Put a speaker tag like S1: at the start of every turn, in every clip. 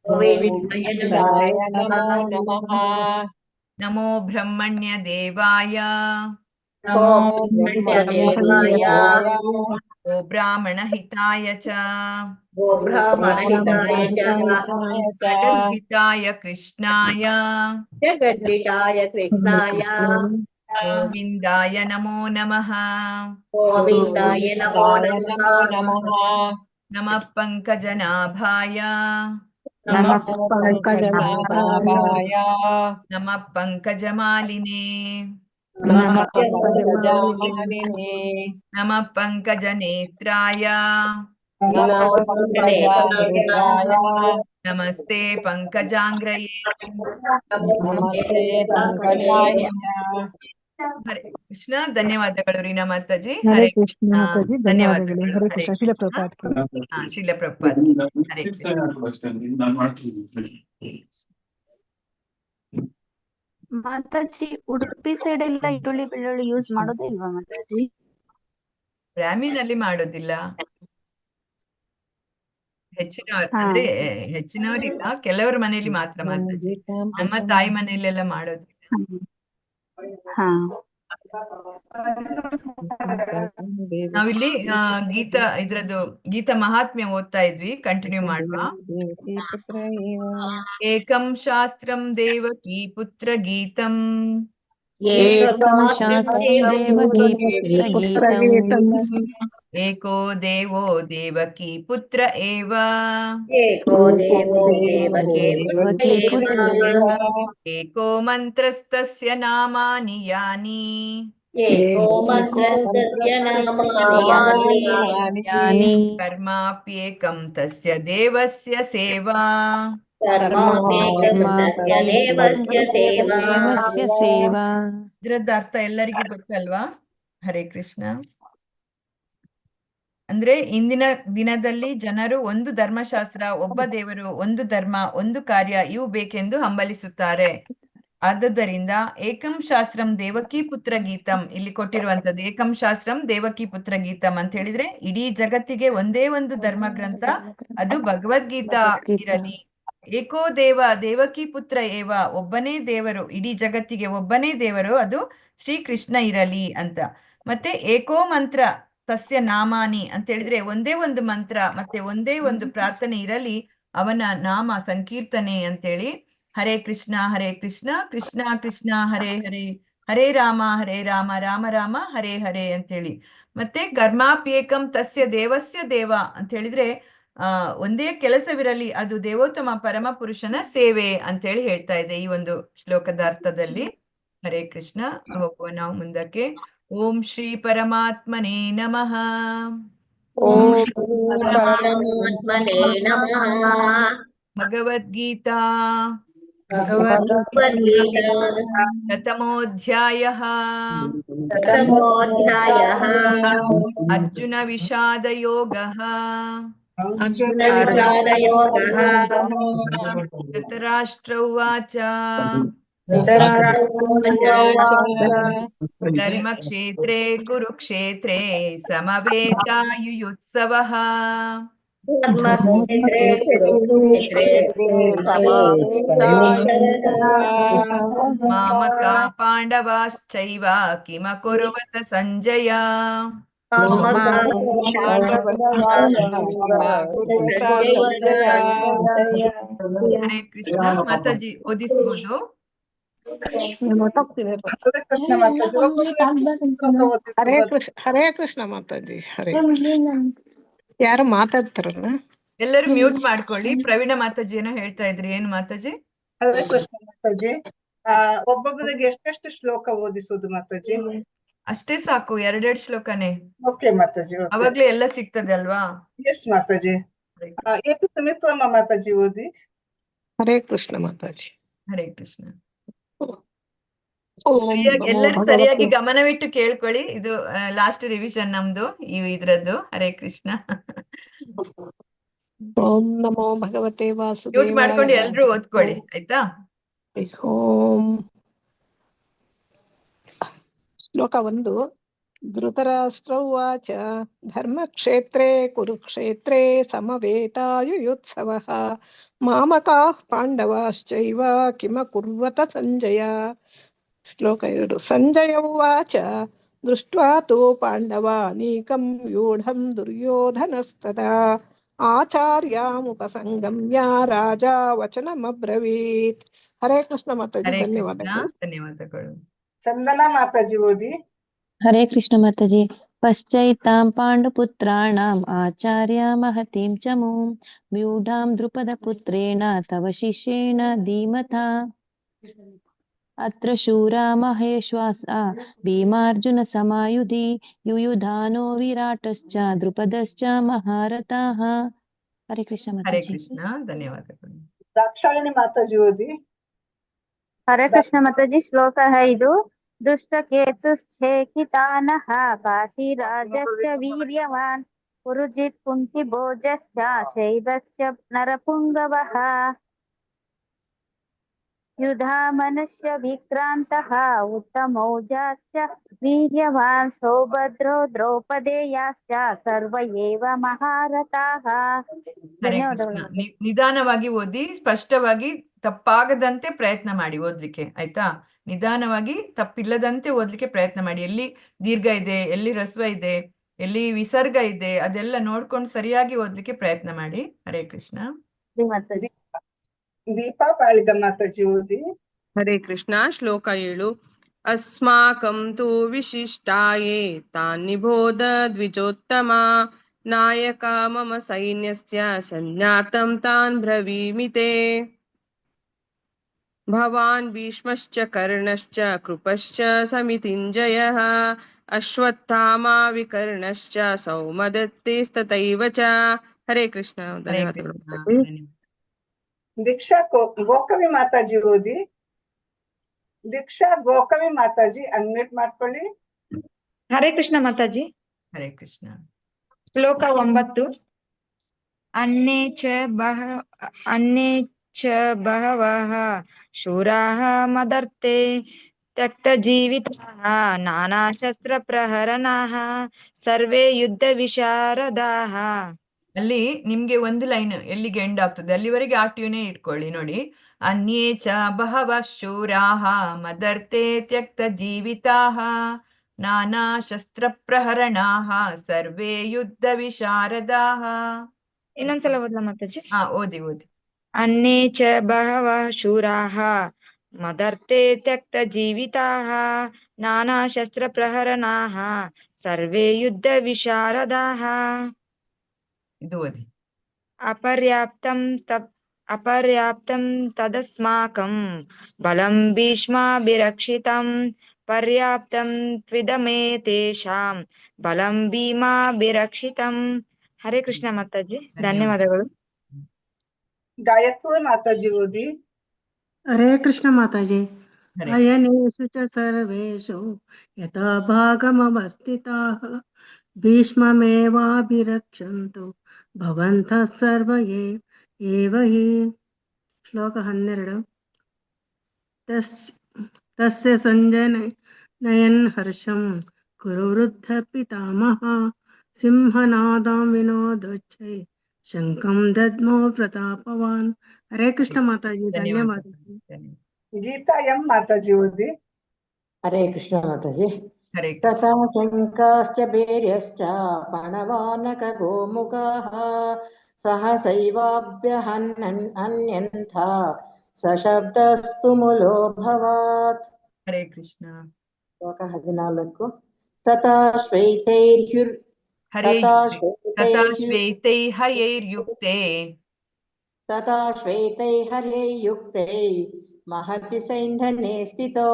S1: गोविन्दाय नमो
S2: नमो
S1: नमः।
S2: नमः।
S3: नमो ब्रह्मण्य देवाय
S1: नमो ब्रह्मण्यदेवाय
S3: गो ब्राह्मण हिताय च
S1: गोब्राह्मणहिताय च
S3: जगद्हिताय कृष्णाय
S1: जगद्दिताय कृष्णाय
S3: गोविन्दाय नमो नमः।
S1: गोविन्दाय नमो नमः।
S2: नमः।
S3: नमः पङ्कजनाभाय
S2: नमः पङ्कजनाभाय
S3: नमः पङ्कजमालिने
S2: नमः पङ्कजमालिने
S3: नमः पङ्कजनेत्राय
S2: नमः पङ्कजनेत्राय
S3: नमस्ते पङ्कजाङ्ग्रये।
S2: नमस्ते पङ्कजाय।
S3: ಹರೇ ಕೃಷ್ಣ. ಧನ್ಯವಾದಗಳು ರೀನಾ ಮಾತಾಜಿ.
S4: ಹರೇ
S3: ಹರೇ
S4: ಕೃಷ್ಣ
S3: ಕೃಷ್ಣ.
S4: ಮಾತಾಜಿ, ಧನ್ಯವಾದಗಳು.
S3: ಧನ್ಯವಾದಗಳು.
S4: ಹರೇ
S3: ಹರೇ
S4: ಕೃಷ್ಣ. ಶಿಲ
S3: ಕೃಷ್ಣ.
S4: ಪ್ರಪಾತ್
S3: ಶಿಲ ಪ್ರಭುಪಾದ್ ಕಿ. ಹರೇ ಕೃಷ್ಣ.
S5: ಮಾತಾಜಿ, ಉಡುಪಿ ಸೈಡ್ ಎಲ್ಲ ಈರುಳ್ಳಿ ಬೆಳ್ಳುಳ್ಳಿ ಯೂಸ್ ಮಾಡೋದೇ ಇಲ್ವಾ ಮಾತಾಜಿ?
S3: ಬ್ರಾಹ್ಮಿನಲ್ಲಿ ಮಾಡೋದಿಲ್ಲ, ಅಂದ್ರೆ ಹೆಚ್ಚಿನವರಿಲ್ಲ, ಕೆಲವರ ಮನೆಯಲ್ಲಿ ಮಾತ್ರ ಮಾತಾಜಿ. ನಮ್ಮ ತಾಯಿ ಮನೆಯಲ್ಲೆಲ್ಲ ಮಾಡೋದಿಲ್ಲ.
S5: ಹಾ.
S3: ನಾವಿಲ್ಲಿ ಇದ್ರದ್ದು ಗೀತ ಮಹಾತ್ಮ್ಯ ಓದ್ತಾ ಇದ್ವಿ. ಕಂಟಿನ್ಯೂ ಮಾಡುವ. ಏಕಂ ಶಾಸ್ತ್ರಂ ದೇವಕಿ ಪುತ್ರ ಗೀತಂ
S5: ಏಕಂ ಶಾಸ್ತ್ರಂ ದೇವಕಿ ಪುತ್ರ ಗೀತಂ
S3: ಏಕೋ ದೇವೋ ದೇವಕಿ ಪುತ್ರ ಏವ
S1: एको देवो देवकी पुत्र एव
S3: ಏಕೋ ಮಂತ್ರಸ್ತಸ್ಯ ನಾಮಾನಿ ಯಾನಿ
S1: एको मन्त्रस्य नामानि
S5: ಯಾನಿ
S3: ಕರ್ಮಾಪ್ಯೇಕಂ ತಸ್ಯ ದೇವಸ್ಯ ಸೇವಾ.
S1: कर्माप्येकं तस्य देवस्य सेवा।
S5: ದೇವಸ್ಯ ಸೇವಾ.
S3: ಇದ್ರದ್ದು ಅರ್ಥ ಎಲ್ಲರಿಗೂ ಗೊತ್ತಲ್ವಾ? ಹರೇ ಕೃಷ್ಣ. ಅಂದ್ರೆ ಇಂದಿನ ದಿನದಲ್ಲಿ ಜನರು ಒಂದು ಧರ್ಮಶಾಸ್ತ್ರ, ಒಬ್ಬ ದೇವರು, ಒಂದು ಧರ್ಮ, ಒಂದು ಕಾರ್ಯ ಇವು ಬೇಕೆಂದು ಹಂಬಲಿಸುತ್ತಾರೆ. ಆದುದರಿಂದ ಏಕಂ ಶಾಸ್ತ್ರಂ ದೇವಕಿ ಪುತ್ರ ಗೀತಂ ಇಲ್ಲಿ ಕೊಟ್ಟಿರುವಂತದ್ದು. ಏಕಂ ಶಾಸ್ತ್ರಂ ದೇವಕಿ ಪುತ್ರ ಗೀತಂ ಅಂತ ಹೇಳಿದ್ರೆ ಇಡೀ ಜಗತ್ತಿಗೆ ಒಂದೇ ಒಂದು ಧರ್ಮ ಗ್ರಂಥ, ಅದು ಭಗವದ್ಗೀತಾ ಇರಲಿ. ಏಕೋ ದೇವ ದೇವಕಿ ಪುತ್ರ ಏವ, ಒಬ್ಬನೇ ದೇವರು, ಇಡೀ ಜಗತ್ತಿಗೆ ಒಬ್ಬನೇ ದೇವರು, ಅದು ಶ್ರೀಕೃಷ್ಣ ಇರಲಿ ಅಂತ. ಮತ್ತೆ ಏಕೋ ಮಂತ್ರ ತಸ್ಯ ನಾಮಾನಿ ಅಂತ ಹೇಳಿದ್ರೆ ಒಂದೇ ಒಂದು ಮಂತ್ರ ಮತ್ತೆ ಒಂದೇ ಒಂದು ಪ್ರಾರ್ಥನೆ ಇರಲಿ, ಅವನ ನಾಮ ಸಂಕೀರ್ತನೆ ಅಂತೇಳಿ. ಹರೇ ಕೃಷ್ಣ ಕೃಷ್ಣ ಕೃಷ್ಣ ಹರೇ ಹರೇ, ಹರೇ ರಾಮ ರಾಮ ರಾಮ ಹರೇ ಹರೇ ಅಂತೇಳಿ. ಮತ್ತೆ ಕರ್ಮಾಪ್ಯೇಕಂ ತಸ್ಯ ದೇವಸ್ಯ ದೇವ ಅಂತ ಹೇಳಿದ್ರೆ ಒಂದೇ ಕೆಲಸವಿರಲಿ, ಅದು ದೇವೋತ್ತಮ ಪರಮ ಪುರುಷನ ಸೇವೆ ಅಂತೇಳಿ ಹೇಳ್ತಾ ಇದೆ ಈ ಒಂದು ಶ್ಲೋಕದ ಅರ್ಥದಲ್ಲಿ. ಹರೇ ಕೃಷ್ಣ. ಹೋಗುವ ನಾವು ಮುಂದಕ್ಕೆ. ಓಂ ಶ್ರೀ ಪರಮಾತ್ಮನೇ ನಮಃ.
S2: ಓಂ
S1: परमात्मने नमः।
S3: ಭಗವದ್ಗೀತಾ
S1: भगवद्गीता
S3: ಪ್ರಥಮೋಧ್ಯಾಯಃ
S1: प्रथमोऽध्यायः।
S3: ಅರ್ಜುನ ವಿಷಾದ ಯೋಗಃ.
S1: अर्जुनविषादयोगः।
S3: ಧೃತರಾಷ್ಟ್ರ ಉವಾಚ ಧರ್ಮಕ್ಷೇತ್ರೇ ಕುರುಕ್ಷೇತ್ರೇ ಸಮವೇತಾಯುಯುತ್ಸವಃ.
S1: धर्मक्षेत्रे कुरुक्षेत्रे
S3: ಮಾಮಕಾ ಪಾಂಡವಾಶ್ಚೈವ ಕಿಮಕುರ್ವತ ಸಂಜಯ. ಹರೇ ಕೃಷ್ಣ. ಮಾತಾಜಿ ಓದಿಸ್ಬೋದು?
S4: ಹರೇ ಕೃಷ್ಣ ಮಾತಾಜಿ. ಹರೇ ಯಾರು ಮಾತಾಡ್ತಾರಲ್ಲ,
S3: ಎಲ್ಲರೂ ಮ್ಯೂಟ್ ಮಾಡ್ಕೊಳ್ಳಿ. ಪ್ರವೀಣ ಮಾತಾಜಿ ಏನೋ ಹೇಳ್ತಾ ಇದ್ರಿ, ಏನು ಮಾತಾಜಿ?
S6: ಹರೇ ಕೃಷ್ಣ ಮಾತಾಜಿ. ಒಬ್ಬೊಬ್ಬರಿಗೆ ಎಷ್ಟೆಷ್ಟು ಶ್ಲೋಕ ಓದಿಸುದು ಮಾತಾಜಿ?
S3: ಅಷ್ಟೇ ಸಾಕು, ಎರಡೆರಡು ಶ್ಲೋಕನೇ.
S6: ಓಕೆ ಮಾತಾಜಿ.
S3: ಅವಾಗ್ಲೇ ಎಲ್ಲ ಸಿಗ್ತದೆ ಅಲ್ವಾ?
S6: ಎಸ್ ಮಾತಾಜಿ. ಎಪಿ ಸುಮಿತ್ರಮ್ಮ ಮಾತಾಜಿ ಓದಿ.
S4: ಹರೇ ಕೃಷ್ಣ ಮಾತಾಜಿ.
S3: ಹರೇ ಕೃಷ್ಣ. ಎಲ್ಲರೂ ಸರಿಯಾಗಿ ಗಮನವಿಟ್ಟು ಕೇಳ್ಕೊಳ್ಳಿ. ಇದು ಲಾಸ್ಟ್ ರಿವಿಷನ್ ನಮ್ದು ಇದ್ರದ್ದು. ಹರೇ ಕೃಷ್ಣ.
S4: ಓಂ ನಮೋ ಭಗವತೆ
S3: ಮ್ಯೂಟ್
S4: ವಾಸುದೇವಾಯ.
S3: ಮಾಡ್ಕೊಂಡು ಎಲ್ರು ಓದ್ಕೊಳ್ಳಿ, ಆಯ್ತಾ?
S4: ಓಂ ಶ್ಲೋಕ 1. ಧೃತರಾಷ್ಟ್ರ ಉವಾಚ ಧರ್ಮಕ್ಷೇತ್ರೇ ಕುರುಕ್ಷೇತ್ರೇ ಸಮವೇತಾಯುಯುತ್ಸವಃ ಮಾಮಕಾಃ ಪಾಂಡವಾಶ್ಚೈವ ಕಿಮಕುರ್ವತ ಸಂಜಯ. ಶ್ಲೋಕ 2. ಸಂಜಯ ಉವಾಚ ದೃಷ್ಟ್ವಾ ತು ಪಾಂಡವಾನೀಕಂ ವ್ಯೂಢಂ ದುರ್ಯೋಧನಸ್ತದಾ ಆಚಾರ್ಯಾಮುಪಸಂಗಮ್ಯ ರಾಜಾ ವಚನಮಬ್ರವೀತ್. ಹರೇ ಕೃಷ್ಣ ಮಾತಾಜಿ,
S3: ಹರೇ ಕೃಷ್ಣ,
S4: ಧನ್ಯವಾದಗಳು.
S3: ಧನ್ಯವಾದಗಳು.
S6: ಚಂದನಾ ಮಾತಾಜಿ ಓದಿ.
S7: हरे कृष्ण माताजी। पश्चैतां पाण्डुपुत्राणाम् आचार्य महतीं च मूं व्यूढां द्रुपदपुत्रेण तव शिष्येण धीमता अत्र शूरा महेश्वासा भीमार्जुन समायुधि युयुधानो विराटश्च द्रुपदश्च महारथाः. हरे कृष्ण
S3: ಹರೇ
S7: माताजी।
S3: ಕೃಷ್ಣ, ಧನ್ಯವಾದಗಳು.
S6: ದಾಕ್ಷಾಯಿಣಿ ಮಾತಾಜಿ ಓದಿ.
S5: ಹರೇ ಕೃಷ್ಣ ಮಾತಾಜಿ. ಶ್ಲೋಕ 5. ದುಷ್ಟಕೇತುಶ್ಚೇಕಿತಾನಃ ಕಾಶೀರಾಜಶ್ಚ ವೀರ್ಯವಾನ್ ಪುರುಜಿತ್ ಕುಂತಿಭೋಜಶ್ಚ ಶೈಬಶ್ಚ ನರಪುಂಗವಃ युधामनस्य विक्रान्तः उत्तमौजाश्च वीर्यवान् सौभद्रो द्रौपदेयाश्च सर्व एव महारथाः.
S3: ಹರೇ ಕೃಷ್ಣ. ನಿಧಾನವಾಗಿ ಓದಿ, ಸ್ಪಷ್ಟವಾಗಿ ತಪ್ಪಾಗದಂತೆ ಪ್ರಯತ್ನ ಮಾಡಿ ಓದ್ಲಿಕ್ಕೆ, ಆಯ್ತಾ? ನಿಧಾನವಾಗಿ ತಪ್ಪಿಲ್ಲದಂತೆ ಓದ್ಲಿಕ್ಕೆ ಪ್ರಯತ್ನ ಮಾಡಿ. ಎಲ್ಲಿ ದೀರ್ಘ ಇದೆ, ಎಲ್ಲಿ ರಸ್ವ ಇದೆ, ಎಲ್ಲಿ ವಿಸರ್ಗ ಇದೆ, ಅದೆಲ್ಲ ನೋಡ್ಕೊಂಡು ಸರಿಯಾಗಿ ಓದ್ಲಿಕ್ಕೆ ಪ್ರಯತ್ನ ಮಾಡಿ. ಹರೇ ಕೃಷ್ಣ.
S6: ದೀಪಾ ಪಾಳಿಗ ಮಾತಾಜಿ ಓದಿ.
S2: ಹರೇ ಕೃಷ್ಣ. ಶ್ಲೋಕ 7. ಅಸ್ಮಾಕಂ ತು ವಿಶಿಷ್ಟಾಯೇ ತಾನ್ ನಿಬೋಧ ದ್ವಿಜೋತ್ತಮ ನಾಯಕ ಮಮ ಸೈನ್ಯಸ್ಯ ಸಂಜ್ಞಾರ್ಥಂ ತಾನ್ ಬ್ರವೀಮಿ ತೇ. ಭವಾನ್ ಭೀಷ್ಮಶ್ಚ ಕರ್ಣಶ್ಚ ಕೃಪಶ್ಚ ಸಮಿತಿಂಜಯಃ ಅಶ್ವತ್ಥಾಮಾ ವಿಕರ್ಣಶ್ಚ ಸೌಮದತ್ತಿಸ್ತಥೈವ ಚ. ಹರೇ ಕೃಷ್ಣ.
S3: ಹರೇ
S2: ಧನ್ಯವಾದಗಳು
S3: ಕೃಷ್ಣ,
S2: ಮಾತಾಜಿ.
S3: ಧನ್ಯವಾದ.
S6: ದೀಕ್ಷಾ ಗೋಕವಿ ಮಾತಾಜಿ ಓದಿ. ದೀಕ್ಷಾ ಗೋಕವಿ ಮಾತಾಜಿ ಅನ್ಮ್ಯೂಟ್ ಮಾಡ್ಕೊಳ್ಳಿ.
S8: ಹರೇ ಕೃಷ್ಣ ಮಾತಾಜಿ.
S3: ಹರೇ ಕೃಷ್ಣ.
S8: ಶ್ಲೋಕ 9. ಅನ್ಯೇ ಚ ಬಹವಃ ಶೂರಾಃ ಮದರ್ತೆ ತ್ಯಕ್ತಜೀವಿತಾಃ ನಾನಾಶಸ್ತ್ರಪ್ರಹರಣಾಃ ಸರ್ವೇ ಯುದ್ಧ ವಿಶಾರದಾಃ.
S3: ಅಲ್ಲಿ ನಿಮ್ಗೆ ಒಂದು ಲೈನ್ ಎಲ್ಲಿಗೆ ಎಂಡ್ ಆಗ್ತದೆ ಅಲ್ಲಿವರೆಗೆ ಆ ಟ್ಯೂನೇ ಇಟ್ಕೊಳ್ಳಿ. ನೋಡಿ, ಅನ್ಯೇ ಚ ಬಹವ ಶೂರಾಃ ಮದರ್ತೆ ತ್ಯಕ್ತ ಜೀವಿತಾಃ ನಾನಾ ಶಸ್ತ್ರ ಪ್ರಹರಣಾಃ ಸರ್ವೇ ಯುದ್ಧ ವಿಶಾರದಾಃ.
S8: ಇನ್ನೊಂದ್ಸಲ ಓದ್ಲಾ ಮಾತಾಜಿ?
S3: ಓದಿ ಓದಿ.
S8: ಅನ್ಯೇ ಚ ಬಹವಃ ಶೂರಾಃ ಮದರ್ತೆ ತ್ಯಕ್ತ ಜೀವಿತಾಃ ನಾನಾ ಶಸ್ತ್ರ ಪ್ರಹರಣಾಃ ಸರ್ವೇ ಯುದ್ಧ ವಿಶಾರದಾಃ.
S3: ಇದು ಓದಿ.
S8: ಅಪರ್ಯಾಪ್ತಂ ತದಸ್ಮಾಕಂ ಬಲಂ ಭೀಷ್ಮಾಭಿರಕ್ಷಿತಂ ಪರ್ಯಾಪ್ತಂ ತ್ವಿದಮೇ ತೇಷಾಂ ಬಲಂ ಭೀಮಾಭಿರಕ್ಷಿತಂ. ಹರೇ ಕೃಷ್ಣ ಮಾತಾಜಿ, ಧನ್ಯವಾದಗಳು.
S6: ಗಾಯತ್ರಿ ಮಾತಾಜಿ ಓದಿ.
S9: ಹರೇ ಕೃಷ್ಣ ಮಾತಾಜಿ.
S3: ಹರೇ
S9: ಅಯನೇಷು ಚ ಸರ್ವೇಷು ಯಥಾ ಭಾಗಮವಸ್ಥಿತಾಃ ಭೀಷ್ಮಮೇವಾಭಿರಕ್ಷन्तु ಭವಂತಃ ಸರ್ವ ಏವ ಹಿ. ಶ್ಲೋಕ 12. ತಸ್ಯ ಸಂಜಯ ನಯನ್ ಹರ್ಷಂ ಕುರು ವೃದ್ಧ ಪಿತಾಮಹ ಸಿಂಹನಾದಾಂ ವಿನೋದೋಚ್ಚೈ ಶಂಖಂ ದದ್ಮೋ ಪ್ರತಾಪವಾನ್. ಹರೇ ಕೃಷ್ಣ ಮಾತಾಜಿ, ಧನ್ಯವಾದಗಳು.
S6: ಗೀತಾ ಎಂ ಮಾತಾಜಿ ಓದಿ.
S1: ಹರೇ ಕೃಷ್ಣ ಮಾತಾಜಿ.
S3: ಹರೇ ಕೃಷ್ಣ.
S1: ತಥಾ ಶಂಕಾಶ್ಚ ಭೇರ್ಯಶ್ಚ ಪಣವಾನಕ ಗೋಮುಖಾಃ ಸಹಸೈವಾಭ್ಯಹನ್ಯಂಥ ಸಶಬ್ದಸ್ತು ಮುಲೋಭವಾತ್.
S3: ಹರೇ ಕೃಷ್ಣ.
S1: ಶ್ಲೋಕ 14. ತಥಾ ಶ್ವೇತೈರ್ಯುರ್
S3: ತಥಾ
S1: ಶ್ವೇತೈರ್ಯುಕ್ತೈ ಮಹತಿ ಸೈಂಧನೆ ಸ್ಥಿತೋ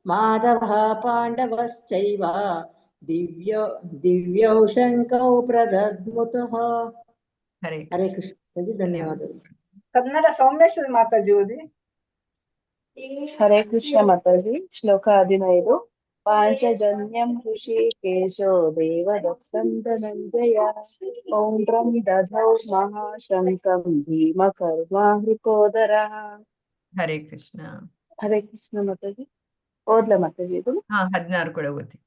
S1: ಮಾಧವಃ ಪಾಂಡವಶ್ಚೈವ ದಿವ್ಯೌ ಶಂಕೌ ಪ್ರದದ್ಮುತಃ.
S3: ಹರೇ
S1: ಹರೇ
S3: ಕೃಷ್ಣ.
S1: ಕೃಷ್ಣ. ಧನ್ಯವಾದಗಳು.
S6: ಕನ್ನಡ ಸೌಮೇಶ್ವರಿ ಮಾತಾಜಿ ಓದಿ.
S2: ಹರೇ ಕೃಷ್ಣ ಮಾತಾಜಿ. ಶ್ಲೋಕ 15. ಪಾಂಚಜನ್ಯಂ ಋಷಿಕೇಶೋ ದೇವದತ್ತಂ ಧನಂಜಯ ಪೌಂಡ್ರಂ ದಧೌ ಮಹಾಶಂಕಂ ಭೀಮಕರ್ಮ ಹೃಕೋದರಃ.
S3: ಹರೇ ಕೃಷ್ಣ.
S2: ಹರೇ ಕೃಷ್ಣ ಮಾತಾಜಿ. ಓದ್ಲಾ ಮಾತಾಜಿ ಇದು?
S3: 16 ಕೂಡ ಓದಿ.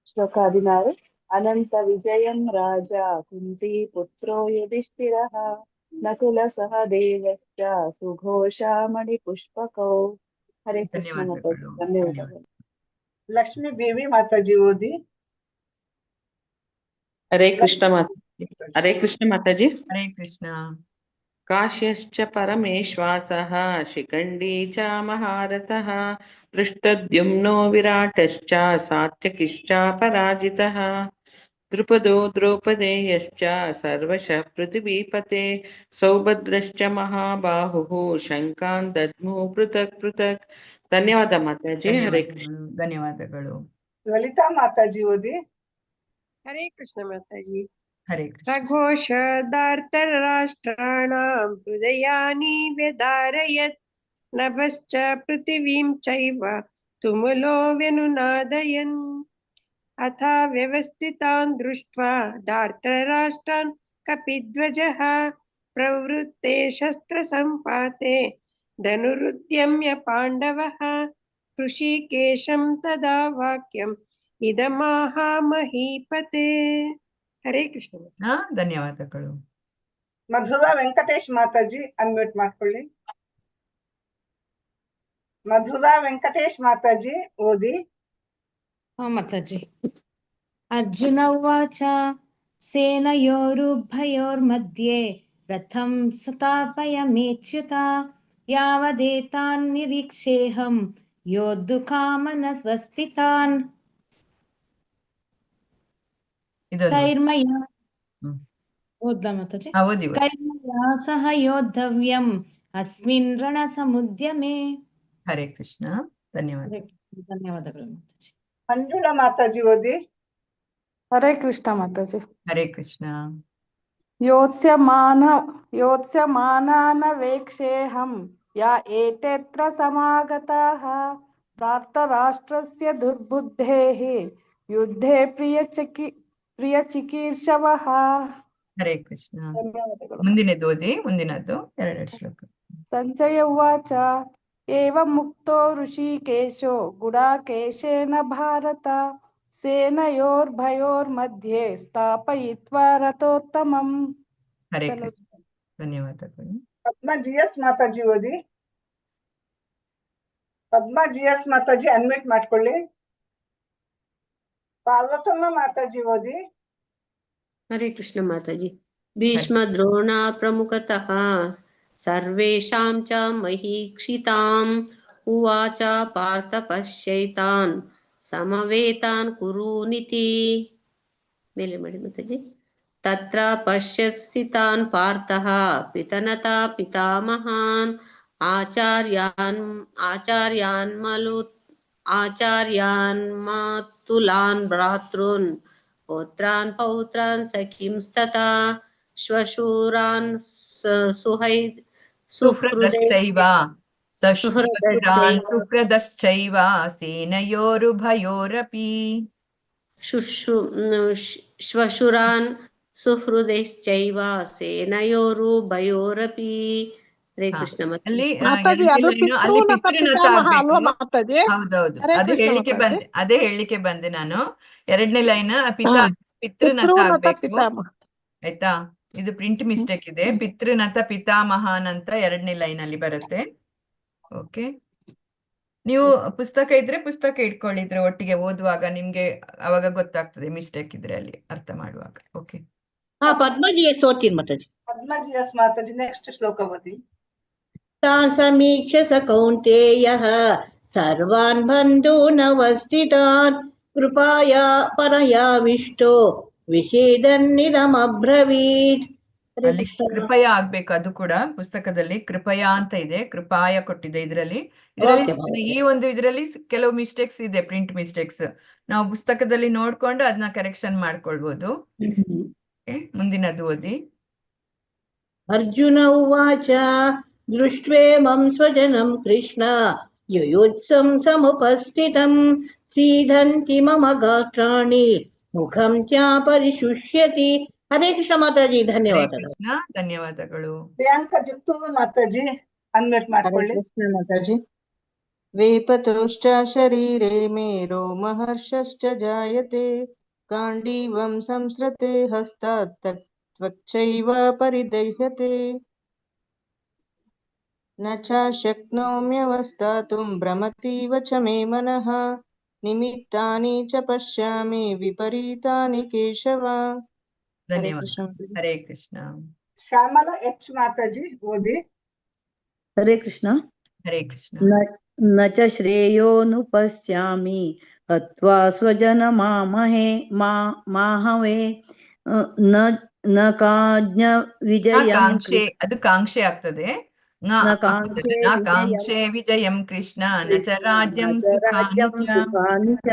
S2: ಶ್ಲೋಕ 16 ಅನಂತ ವಿಜಯಂ ರಾಜ ಕುಂತಿ ಪುತ್ರೋ ಯುಧಿಷ್ಠಿರಃ ನಕುಲ ಸಹ ದೇವಶ್ಚ ಸುಘೋಷ ಮಣಿ ಪುಷ್ಪಕೌ. ಹರೇ ಕೃಷ್ಣ ಮಾತಾಜಿ.
S3: ಧನ್ಯವಾದಗಳು.
S2: ಧನ್ಯವಾದಗಳು.
S6: ಲಕ್ಷ್ಮೀ ದೇವಿ ಮಾತಾಜಿ ಓದಿ.
S10: ಹರೇ ಕೃಷ್ಣ ಮಾತಾಜಿ. ಹರೇ ಕೃಷ್ಣ ಮಾತಾಜಿ.
S3: ಹರೇ ಕೃಷ್ಣ.
S10: ಕಾಶ್ಯಶ್ಚ ಪರಮೇಶ್ವಾಸಃ ಶಿಖಂಡಿ ಚ ಮಹಾರಥಃ ದೃಷ್ಟದ್ಯುಮ್ನೋ ವಿರಾಟಶ್ಚ ಸಾತ್ಯಕಿಶ್ಚ ಪರಾಜಿತಃ ದ್ರುಪದೋ ದ್ರೌಪದೇಯಶ್ಚ ಸರ್ವಶಃ ಪೃಥಿವೀಪತೆ ಸೌಭದ್ರಶ್ಚ ಮಹಾಬಾಹುಃ ಶಂಕಾನ್ ದದ್ಮುಃ ಪೃಥಕ್ ಪೃಥಕ್. ಧನ್ಯವಾದ ಮಾತಾಜಿ. ಹರೇ ಕೃಷ್ಣ.
S3: ಧನ್ಯವಾದಗಳು.
S6: ಲಲಿತಾ ಮಾತಾಜಿ ಓದಿ.
S11: ಹರೇ ಕೃಷ್ಣ ಮಾತಾಜಿ.
S3: ಹರೇ ಕೃಷ್ಣ.
S11: ಸಘೋಷಧಾರ್ತರಾಷ್ಟ್ರಾಣಾಂ ಹೃದಯಾನಿ ವ್ಯಧಾರಯತ್ ನಭಶ್ಚ ಪೃಥಿವೀಂ ಚೈವ ತುಮುಲೋ ವ್ಯನುನಾದಯನ್ ಅಥ ವ್ಯವಸ್ಥಿತಾನ್ ದೃಷ್ಟ್ವಾ ಧಾರ್ತರಾಷ್ಟ್ರಾನ್ ಕಪಿಧ್ವಜಃ ಪ್ರವೃತ್ತೆ ಶಸ್ತ್ರ ಸಂಪಾತೆ ಧನುರುದ್ಯಮ್ಯ ಪಾಂಡವಃ ಹೃಷಿಕೇಶಂ ತದಾ ವಾಕ್ಯಂ ಇದಮಾಹ ಮಹೀಪತೆ. ಹರೇ ಕೃಷ್ಣ.
S3: ಧನ್ಯವಾದಗಳು.
S6: ಮಧುರಾ ವೆಂಕಟೇಶ್ ಮಾತಾಜಿ ಅನ್ಮ್ಯೂಟ್ ಮಾಡ್ಕೊಳ್ಳಿ. ಮಧುರಾ ವೆಂಕಟೇಶ್ ಮಾತಾಜಿ ಓದಿ.
S12: ಮಾತಾಜಿ. ಅರ್ಜುನ ಉವಾಚ ಸೇನಯೋರುಭಯೋರ್मध्ये ರಥಂ ಸ್ಥಾಪಯಾಮ್ಯಚ್ಯುತ ಯಾವದೇತಾನ್ ನಿರೀಕ್ಷೇಹಂ ಯೋದ್ಧುಕಾಮನಸ್ವಸ್ಥಿತಾನ್ ಕೈರ್ಮಯ ಓದ್ಲಾ ಮಾತಾಜಿ? ಕೈರ್ಮಯ ಸಹ ಯೋದ್ಧವ್ಯಂ ಅಸ್ಮಿನ್ ರಣಸಮುದ್ಯಮೇ.
S3: ಹರೇ ಕೃಷ್ಣ.
S12: ಧನ್ಯವಾದಗಳು ಮಾತಾಜಿ.
S6: ಮಂಜುಳಾ ಮಾತಾಜಿ ಓದಿ.
S13: ಹರೇ ಕೃಷ್ಣ ಮಾತಾಜಿ.
S3: ಹರೇ ಕೃಷ್ಣ.
S13: ಯೋತ್ಸ್ಯಮಾನಾನವೇಕ್ಷೇಹಂ ಯಾ ಏತೇತ್ರ ಸಮಾಗತಾಃ ಧಾರ್ತರಾಷ್ಟ್ರಸ್ಯ ದುರ್ಬುದ್ಧೇಃ ಯುದ್ಧೇ ಪ್ರಿಯಚಿಕೀರ್ಷವಃ.
S3: ಹರೇ ಕೃಷ್ಣ. ಮುಂದಿನದು ಓದಿ. ಮುಂದಿನದ್ದು ಎರಡೆರಡು ಶ್ಲೋಕ.
S13: ಸಂಜಯ ಉವಾಚ ಏವಂ ಮುಕ್ತೋ ಋಷಿಕೇಶೋ ಗುಡಾಕೇಶೇನ ಭಾರತ ಸೇನಯೋರ್ಭಯೋರ್मध्ये ಸ್ಥಾಪಯಿತ್ವಾ ರಥೋತ್ತಮಂ.
S3: ಹರೇ ಕೃಷ್ಣ. ಧನ್ಯವಾದಗಳು.
S6: ಪದ್ಮಾ ಜಿಎಸ್ ಮಾತಾಜಿ ಓದಿ. ಪದ್ಮಾ ಜಿಎಸ್ ಮಾತಾಜಿ ಅನ್ಮ್ಯೂಟ್ ಮಾಡ್ಕೊಳ್ಳಿ. ಪಾರ್ವತಮ್ಮ ಮಾತಾಜಿ ಓದಿ.
S14: ಹರೇ ಕೃಷ್ಣ ಮಾತಾಜಿ. ಭೀಷ್ಮ ದ್ರೋಣ ಪ್ರಮುಖತಃ ಸರ್ವೇಷಾಂ ಚ ಮಹೀಕ್ಷಿತಾಂ ಉವಾಚ ಪಾರ್ಥ ಪಶ್ಯೈತಾನ್ ಸಮವೇತಾನ್ ಕುರುನಿತಿ. ಮೇಲೆ ಮಾಡಿ ಮಾತಾಜಿ. ತತ್ರ ಪಶ್ಯತ್ ಸ್ಥಿತಾನ್ ಪಾರ್ಥಃ ಪಿತನತಾ ಪಿತಾಮಹಾನ್ ಆಚಾರ್ಯಾನ್ಮಾತುಲಾನ್ ಭ್ರಾತೃನ್ ಪೌತ್ರಾನ್ ಪೌತ್ರಾನ್ ಸಖೀಂಸ್ತಥಾ ಶ್ವಶೂರಾನ್
S3: ಸುಹೃದಶ್ಚೈವ ಸುಹೃದಶ್ಚೈವ ಸೇನಯೋರುಭಯೋರಪಿ.
S14: ಶ್ವಶುರಾನ್ ಸುಹೃದಶ್ಚೈವ ಸೇನಯೋರುಭಯೋರಪಿ. ಹರೇ ಕೃಷ್ಣ.
S3: ಅಲ್ಲಿ
S4: ಪಿತೃನಥ ಅಲ್ವಾ ಮಾತಾಜಿ?
S3: ಹೌದೌದು, ಅದೇ ಹೇಳಿಕೆ ಬಂದೆ ನಾನು. ಎರಡನೇ ಲೈನ್ ಪಿತೃನಥ ಆಗ್ಬೇಕು. ಆಯ್ತಾ? ಇದು ಪ್ರಿಂಟ್ ಮಿಸ್ಟೇಕ್ ಇದೆ. ಪಿತೃನಥ ಪಿತಾಮಹಾನ್ ಅಂತ ಎರಡನೇ ಲೈನ್ ಅಲ್ಲಿ ಬರುತ್ತೆ. ಓಕೆ, ನೀವು ಪುಸ್ತಕ ಇದ್ರೆ ಪುಸ್ತಕ ಇಟ್ಕೊಳ್ಳಿದ್ರೆ ಒಟ್ಟಿಗೆ ಓದುವಾಗ ನಿಮ್ಗೆ ಅವಾಗ ಗೊತ್ತಾಗ್ತದೆ ಮಿಸ್ಟೇಕ್ ಇದ್ರೆ ಅಲ್ಲಿ ಅರ್ಥ ಮಾಡುವಾಗ. ಓಕೆ.
S15: ಪದ್ಮಜಿಎಸ್ ಓದ್ತೀನಿ ಮಾತಾಜಿ.
S6: ಪದ್ಮಜಿಎಸ್ ಮಾತಾಜಿ ನೆಕ್ಸ್ಟ್ ಶ್ಲೋಕ ಓದಿ.
S15: ತಾನ್ ಸಮೀಕ್ಷ ಸ ಕೌಂತೇಯಃ ಸರ್ವಾನ್ ಬಂಧೂನವಸ್ಥಿತಾನ್ ಕೃಪಾಯ ಪರಯಾವಿಷ್ಟೋ ವಿಷೇದನ್ನಿದಮಬ್ರವೀತ್.
S3: ಅಲ್ಲಿ ಕೃಪಯ ಆಗ್ಬೇಕು. ಅದು ಕೂಡ ಪುಸ್ತಕದಲ್ಲಿ ಕೃಪಯ ಅಂತ ಇದೆ, ಕೃಪಾಯ ಕೊಟ್ಟಿದೆ. ಇದರಲ್ಲಿ ಈ ಒಂದು ಇದರಲ್ಲಿ ಕೆಲವು ಮಿಸ್ಟೇಕ್ಸ್ ಇದೆ, ಪ್ರಿಂಟ್ ಮಿಸ್ಟೇಕ್ಸ್. ನಾವು ಪುಸ್ತಕದಲ್ಲಿ ನೋಡ್ಕೊಂಡು ಅದನ್ನ ಕರೆಕ್ಷನ್ ಮಾಡ್ಕೊಳ್ಬಹುದು. ಮುಂದಿನದು ಓದಿ.
S15: ಅರ್ಜುನ ಉವಾಚ ದೃಷ್ಟ್ವೇಮಂ ಸ್ವಜನಂ ಕೃಷ್ಣ ಯುಯುತ್ಸಂ ಸಮುಪಸ್ಥಿತಂ ಸೀದಂತಿ ಮಮ ಗಾತ್ರಾಣಿ ಮುಖಂ ತ್ಯಾ ಪರಿಶುಷ್ಯತಿ. ಹರೇ ಕೃಷ್ಣ ಮಾತಾಜಿ. ಧನ್ಯವಾದಗಳು.
S3: ಧನ್ಯವಾದಗಳು.
S6: ಪ್ರಿಯಾಂಕಾ ಜಿತ್ತೂರು ಮಾತಾಜಿ ಅನ್ಮ್ಯೂಟ್ ಮಾಡ್ಕೊಳ್ಳಿ.
S16: ಮಾತಾಜಿ. वेपतुश्च शरीरे मे रोमहर्षश्च जायते गाण्डीवं संसृते हस्तात् त्वच्चैव परिदह्यते न च शक्नोम्यवस्थातुं भ्रमतीव च मे मनः निमित्तानि च पश्यामि विपरीतानि केशव हरे
S3: ಧನ್ಯವಾದ.
S16: कृष्ण
S3: ಹರೇ ಕೃಷ್ಣ.
S6: ಶ್ಯಾಮಲ ಎಚ್ ಮಾತಾಜಿ ಓದಿ.
S2: ಹರೇ ಕೃಷ್ಣ.
S3: ಹರೇ ಕೃಷ್ಣ.
S2: ನ ಚ ಶ್ರೇಯೋನುಪಶ್ಯಾಮಿ ಹತ್ವಾ ಸ್ವಜನಮಾಮಹೇ ಮಾಹವೇ ನ ಕಾಜ್ಞ ವಿಜಯಂ
S3: ಕಾಂಕ್ಷೆ, ಅದು ಕಾಂಕ್ಷೆ ಆಗ್ತದೆ.
S2: ನ ಕಾಂಕ್ಷೆ
S3: ನ ಕಾಂಕ್ಷೆ ವಿಜಯಂ ಕೃಷ್ಣ ನ ಚ ರಾಜ್ಯಂ ಸುಖಾನಿ ಚ.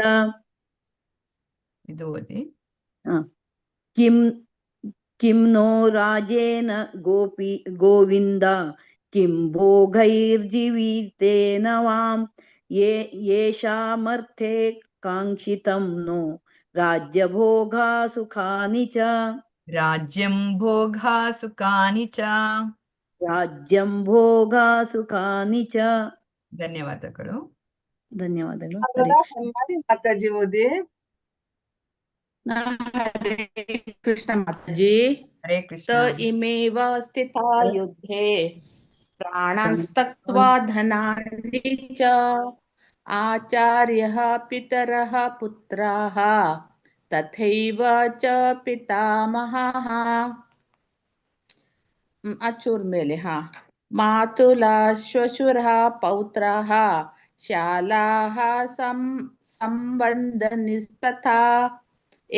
S3: ಇದು ಓದಿ.
S2: किं नो राजेन गोविन्द किं भोगैर्जीवितेन वां येषामर्थे काङ्क्षितं नो राज्यभोगा सुखानि च.
S3: ರಾಜ್ಯಂ ಭೋಗಾ ಸುಖಾನಿ ಚ.
S2: ರಾಜ್ಯಂ ಭೋಗಾ ಸುಖಾನಿ ಚ.
S3: ಧನ್ಯವಾದಗಳು.
S2: ಧನ್ಯವಾದಗಳು.
S6: ಮಾತಾಜಿ ಓದಿ.
S14: ಹರೇ ಕೃಷ್ಣ ಮಾತಾಜಿ.
S3: ಹರೇ ಕೃಷ್ಣ.
S14: ಇಮೇವ ಸ್ಥಿತಾ ಯುದ್ಧೇ ಪ್ರಾಣಾಂಸ್ತಕ್ತ್ವಾ ಧನಾನಿ ಚ ಆಚಾರ್ಯಃ ಪಿತರಃ ಪುತ್ರಾಃ ತಥೈವ ಚ ಪಿತಾಮಹಃ. ಅಚೂರ್ ಮೇಲೆ ಮಾತುಲಾ ಶ್ವಶುರಃ ಪೌತ್ರಾಃ ಶಾಲಾಃ ಸಂಬಂಧನಿಸ್ತಥಾ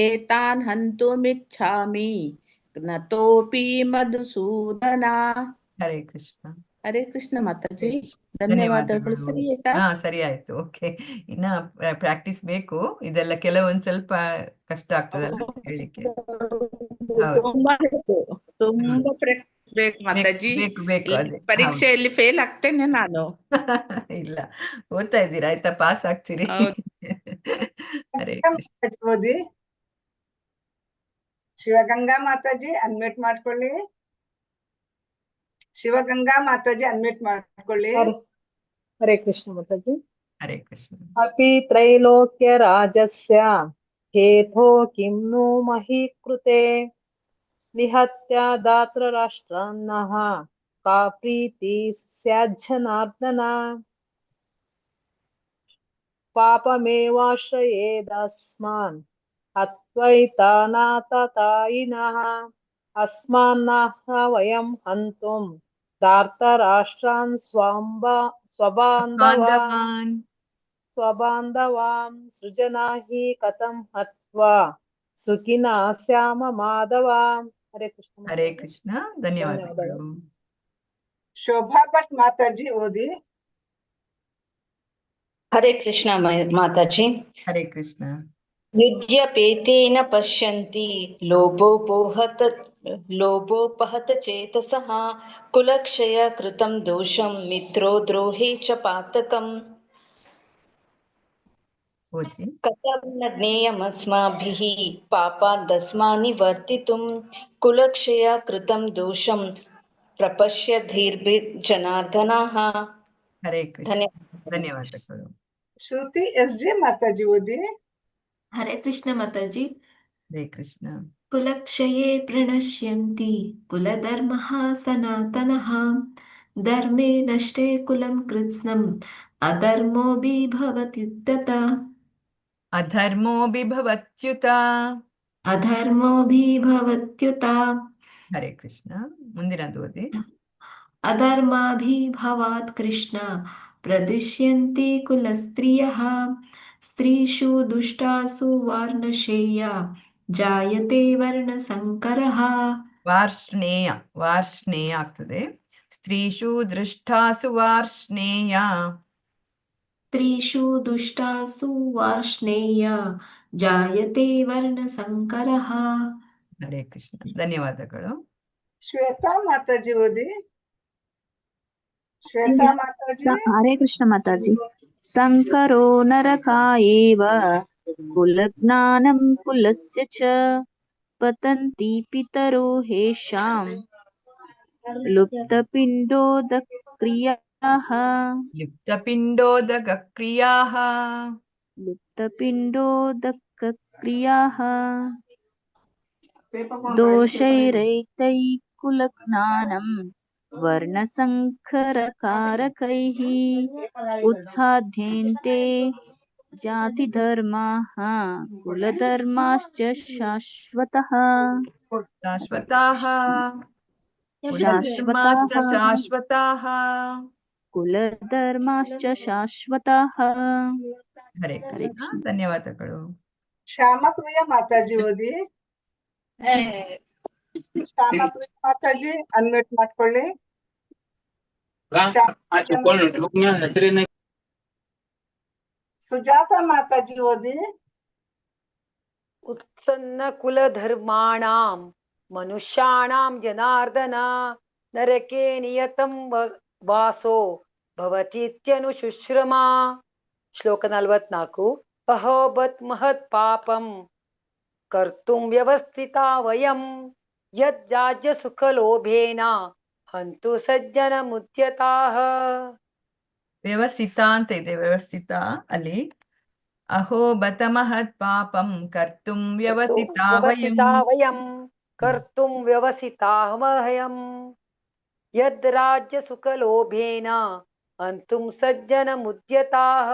S14: ಏತಾನ್ ಹಂತುಮಿಚ್ಛಾಮಿ ಜ್ಞತೋಪಿ ಮಧುಸೂದನ.
S3: ಹರೇ ಕೃಷ್ಣ.
S14: ಹರೇ ಕೃಷ್ಣ ಮಾತಾಜಿ. ಧನ್ಯವಾದಗಳು. ಸರಿ ಆಯ್ತಾ?
S3: ಸರಿ ಆಯ್ತು. ಓಕೆ, ಇನ್ನ ಪ್ರಾಕ್ಟೀಸ್ ಬೇಕು. ಇದೆಲ್ಲ ಕೆಲವೊಂದ್ ಸ್ವಲ್ಪ ಕಷ್ಟ ಆಗ್ತದಲ್ಲ ಹೇಳಲಿಕ್ಕೆ.
S14: ತುಂಬಾ ಪ್ರಾಕ್ಟೀಸ್ ಬೇಕು ಮಾತಾಜಿ.
S3: ಬೇಕು ಅದೇ.
S14: ಪರೀಕ್ಷೆಯಲ್ಲಿ ಫೇಲ್ ಆಗ್ತೇನೆ ನಾನು.
S3: ಇಲ್ಲ, ಓದ್ತಾ ಇದ್ದೀರಾ ಆಯ್ತಾ, ಪಾಸ್ ಆಗ್ತೀರಿ. ಹರೇ ಕೃಷ್ಣ.
S6: ಓದಿ. ಶಿವಗಂಗಾ ಮಾತಾಜಿ ಅನ್ಮ್ಯೂಟ್ ಮಾಡ್ಕೊಳ್ಳಿ. ಶಿವಗಂಗಾ ಮಾತಾಜಿ ಅನ್ಮ್ಯೂಟ್ ಮಾಡ್ಕೊಳ್ಳಿ.
S2: ಹರೇ ಕೃಷ್ಣ ಮಾತಾಜಿ.
S3: ಹರೇ ಕೃಷ್ಣ.
S2: ಅಪಿ ತ್ರೈಲೋಕ್ಯ ರಾಜಸ್ಯ ಹೇತೋ ಕಿಂ ನು ಮಹಿ ಕೃತೆ ನಿಹತ್ಯ ದಾತ್ರ ರಾಷ್ಟ್ರಾನ್ನಃ ಕಾ ಪ್ರೀತಿ ಸ್ಯಾಜ್ಜನಾರ್ದನ ಪಾಪಮೇವಾಶ್ರಯೇದಸ್ಮಾನ್ ಹತ್ವೈತಾನಾತತಾಯಿನಃ ಅಸ್ಮಾನ್ನಃ ವಯಂ ಹಂತುಂ ದಾರ್ತರಾಷ್ಟ್ರಾನ್ ಸ್ವಬಾಂಧವಾಂ ಸೃಜನಾಹಿ ಕಥಂ ಹತ್ವಾ ಸುಖಿನಾ ಸ್ಯಾಮ ಮಾಧವ. ಹರೇ ಕೃಷ್ಣ.
S3: ಹರೇ ಕೃಷ್ಣ. ಧನ್ಯವಾದಗಳು.
S6: ಶೋಭಾ ಭಟ್ ಮಾತಾಜಿ ಓದಿ.
S17: ಹರೇ ಕೃಷ್ಣ ಮಾತಾಜಿ.
S3: ಹರೇ ಕೃಷ್ಣ.
S17: ಯುಜ್ಯಪೇತೇನ ಪಶ್ಯಂತಿ ಲೋಭೋಪಹತ ಚೇತಸಃ ಕುಲಕ್ಷಯ ಕೃತಂ ದೋಷಂ ಮಿತ್ರೋ ದ್ರೋಹೇ ಚ ಪಾತಕಂ ಕಥಂ ನ ಜ್ಞೇಯಮಸ್ಮಾಭಿಃ ಪಾಪಾದಸ್ಮಾನಿ ವರ್ತಿತುಂ ಕುಲಕ್ಷಯ ಕೃತಂ ದೋಷಂ ಪ್ರಪಶ್ಯಧೀರ್ಭಿರ್ಜನಾರ್ದನಃ.
S3: ಹರೇ ಕೃಷ್ಣ. ಧನ್ಯವಾದಗಳು.
S6: ಶ್ರುತಿ ಎಸ್ ಜಿ ಮಾತಾಜಿ ಓದಿ.
S18: ಹರೇ ಕೃಷ್ಣ ಮಾತಾಜಿ.
S3: ಹರೇ ಕೃಷ್ಣ.
S18: ಕುಲಕ್ಷಯೇ ಪ್ರಣಶ್ಯಂತಿ ಕುಲಧರ್ಮಃ ಸನಾತನಃ ಧರ್ಮೇ ನಷ್ಟೇ ಕುಲಂ ಕೃತ್ಸ್ನಂ ಅಧರ್ಮೋಭಿಭವತ್ಯುತ. ಅಧರ್ಮೋಭಿಭವತ್ಯುತ.
S3: ಹರೇ ಕೃಷ್ಣ. ಮುಂದಿನದು ಓದಿ.
S18: ಅಧರ್ಮಾಭಿಭವಾತ್ ಕೃಷ್ಣ ಪ್ರದುಷ್ಯಂತಿ ಕುಲಸ್ತ್ರಿಯಃ ಸ್ತ್ರೀಷು ದುಷ್ಟಾಸು ವಾರ್ಣಶೇಯ ಜಾಯತೆ ವರ್ಣಸಂಕರಃ.
S3: ವಾರ್ಷ್ಣೇಯ ಆಗ್ತದೆ. ಸ್ತ್ರೀಷು ದೃಷ್ಟಾಸು ವಾರ್ಷ್ಣೇಯ.
S18: ಸ್ತ್ರೀಷು ದುಷ್ಟಾಸು ವಾರ್ಷ್ಣೇಯ ಜಾಯತೆ ವರ್ಣಸಂಕರಃ.
S3: ಹರೇ ಕೃಷ್ಣ. ಧನ್ಯವಾದಗಳು.
S6: ಶ್ವೇತಾ ಮಾತಾಜಿ ಓದಿ. ಶ್ವೇತಾ ಮಾತಾಜಿ.
S5: ಹರೇ ಕೃಷ್ಣ ಮಾತಾಜಿ. ಸಂಕರೋ ನರಕಾಯೇವ ಕುಲಜ್ಞಾನಂ ಕುಲಸ್ಯ ಚ ಪತಂತಿ ಪಿತರೋ ಹೇಷಾಂ ಲುಪ್ತಪಿಂಡೋದಕ್ರಿಯಾ
S3: लुप्तपिण्डोदकक्रियाः
S5: लुप्तपिण्डोदकक्रियाः दोषैरैतैकुलज्ञानं वर्णसङ्करकारकैः उत्साद्यन्ते जातिधर्माः कुलधर्माश्च शाश्वतः
S3: शाश्वताः
S5: शाश्वताः
S3: कुलधर्माश्च शाश्वताः।
S5: कुलधर्माश्च ಶಾಶ್ವತಃ.
S3: ಹರೇ ಕೃಷ್ಣ. ಧನ್ಯವಾದಗಳು.
S6: ಶ್ಯಾಮಪ್ರಿಯ ಮಾತಾಜಿ ಓದಿ. ಶ್ಯಾಮಪ್ರಿಯ ಮಾತಾಜಿ ಅನ್ಮ್ಯೂಟ್ ಮಾಡ್ಕೊಳ್ಳಿ. ಸುಜಾತ ಮಾತಾಜಿ ಓದಿ.
S19: उत्सन्न कुलधर्माणां मनुष्याणां जनार्दन नरके नियतं वासो भवतीत्यनुशुश्रमा. ಶ್ಲೋಕ 44. ಅಹೋಬತ್ ಮಹತ್ ಪಾಪಂ ಕರ್ತುಂ ವ್ಯವಸ್ಥಿತಾ ವಯಂ ಯದ್ಯಾಜ್ಯ ಸುಖಲೋಭೇನ ಹಂತು ಸಜ್ಜನ ಮುದ್ಯತಾಃ.
S3: ವ್ಯವಸ್ಥಿತ ಅಂತ ಇದೆ, ವ್ಯವಸ್ಥಿತ ಅಲ್ಲಿ. ಅಹೋ ಬತ ಮಹತ್ ಪಾಪಂ ಕರ್ತುಂ ವ್ಯವಸ್ಥಿತಾ
S19: ವಯಂ ಕರ್ತುಂ ವ್ಯವಸ್ಥಿತಾಃ ವಯಂ ಯದ್ ರಾಜ್ಯ ಸುಖಲೋಭೇನ ಹಂತುಂ ಸಜ್ಜನ ಮುದ್ಯತಾಃ.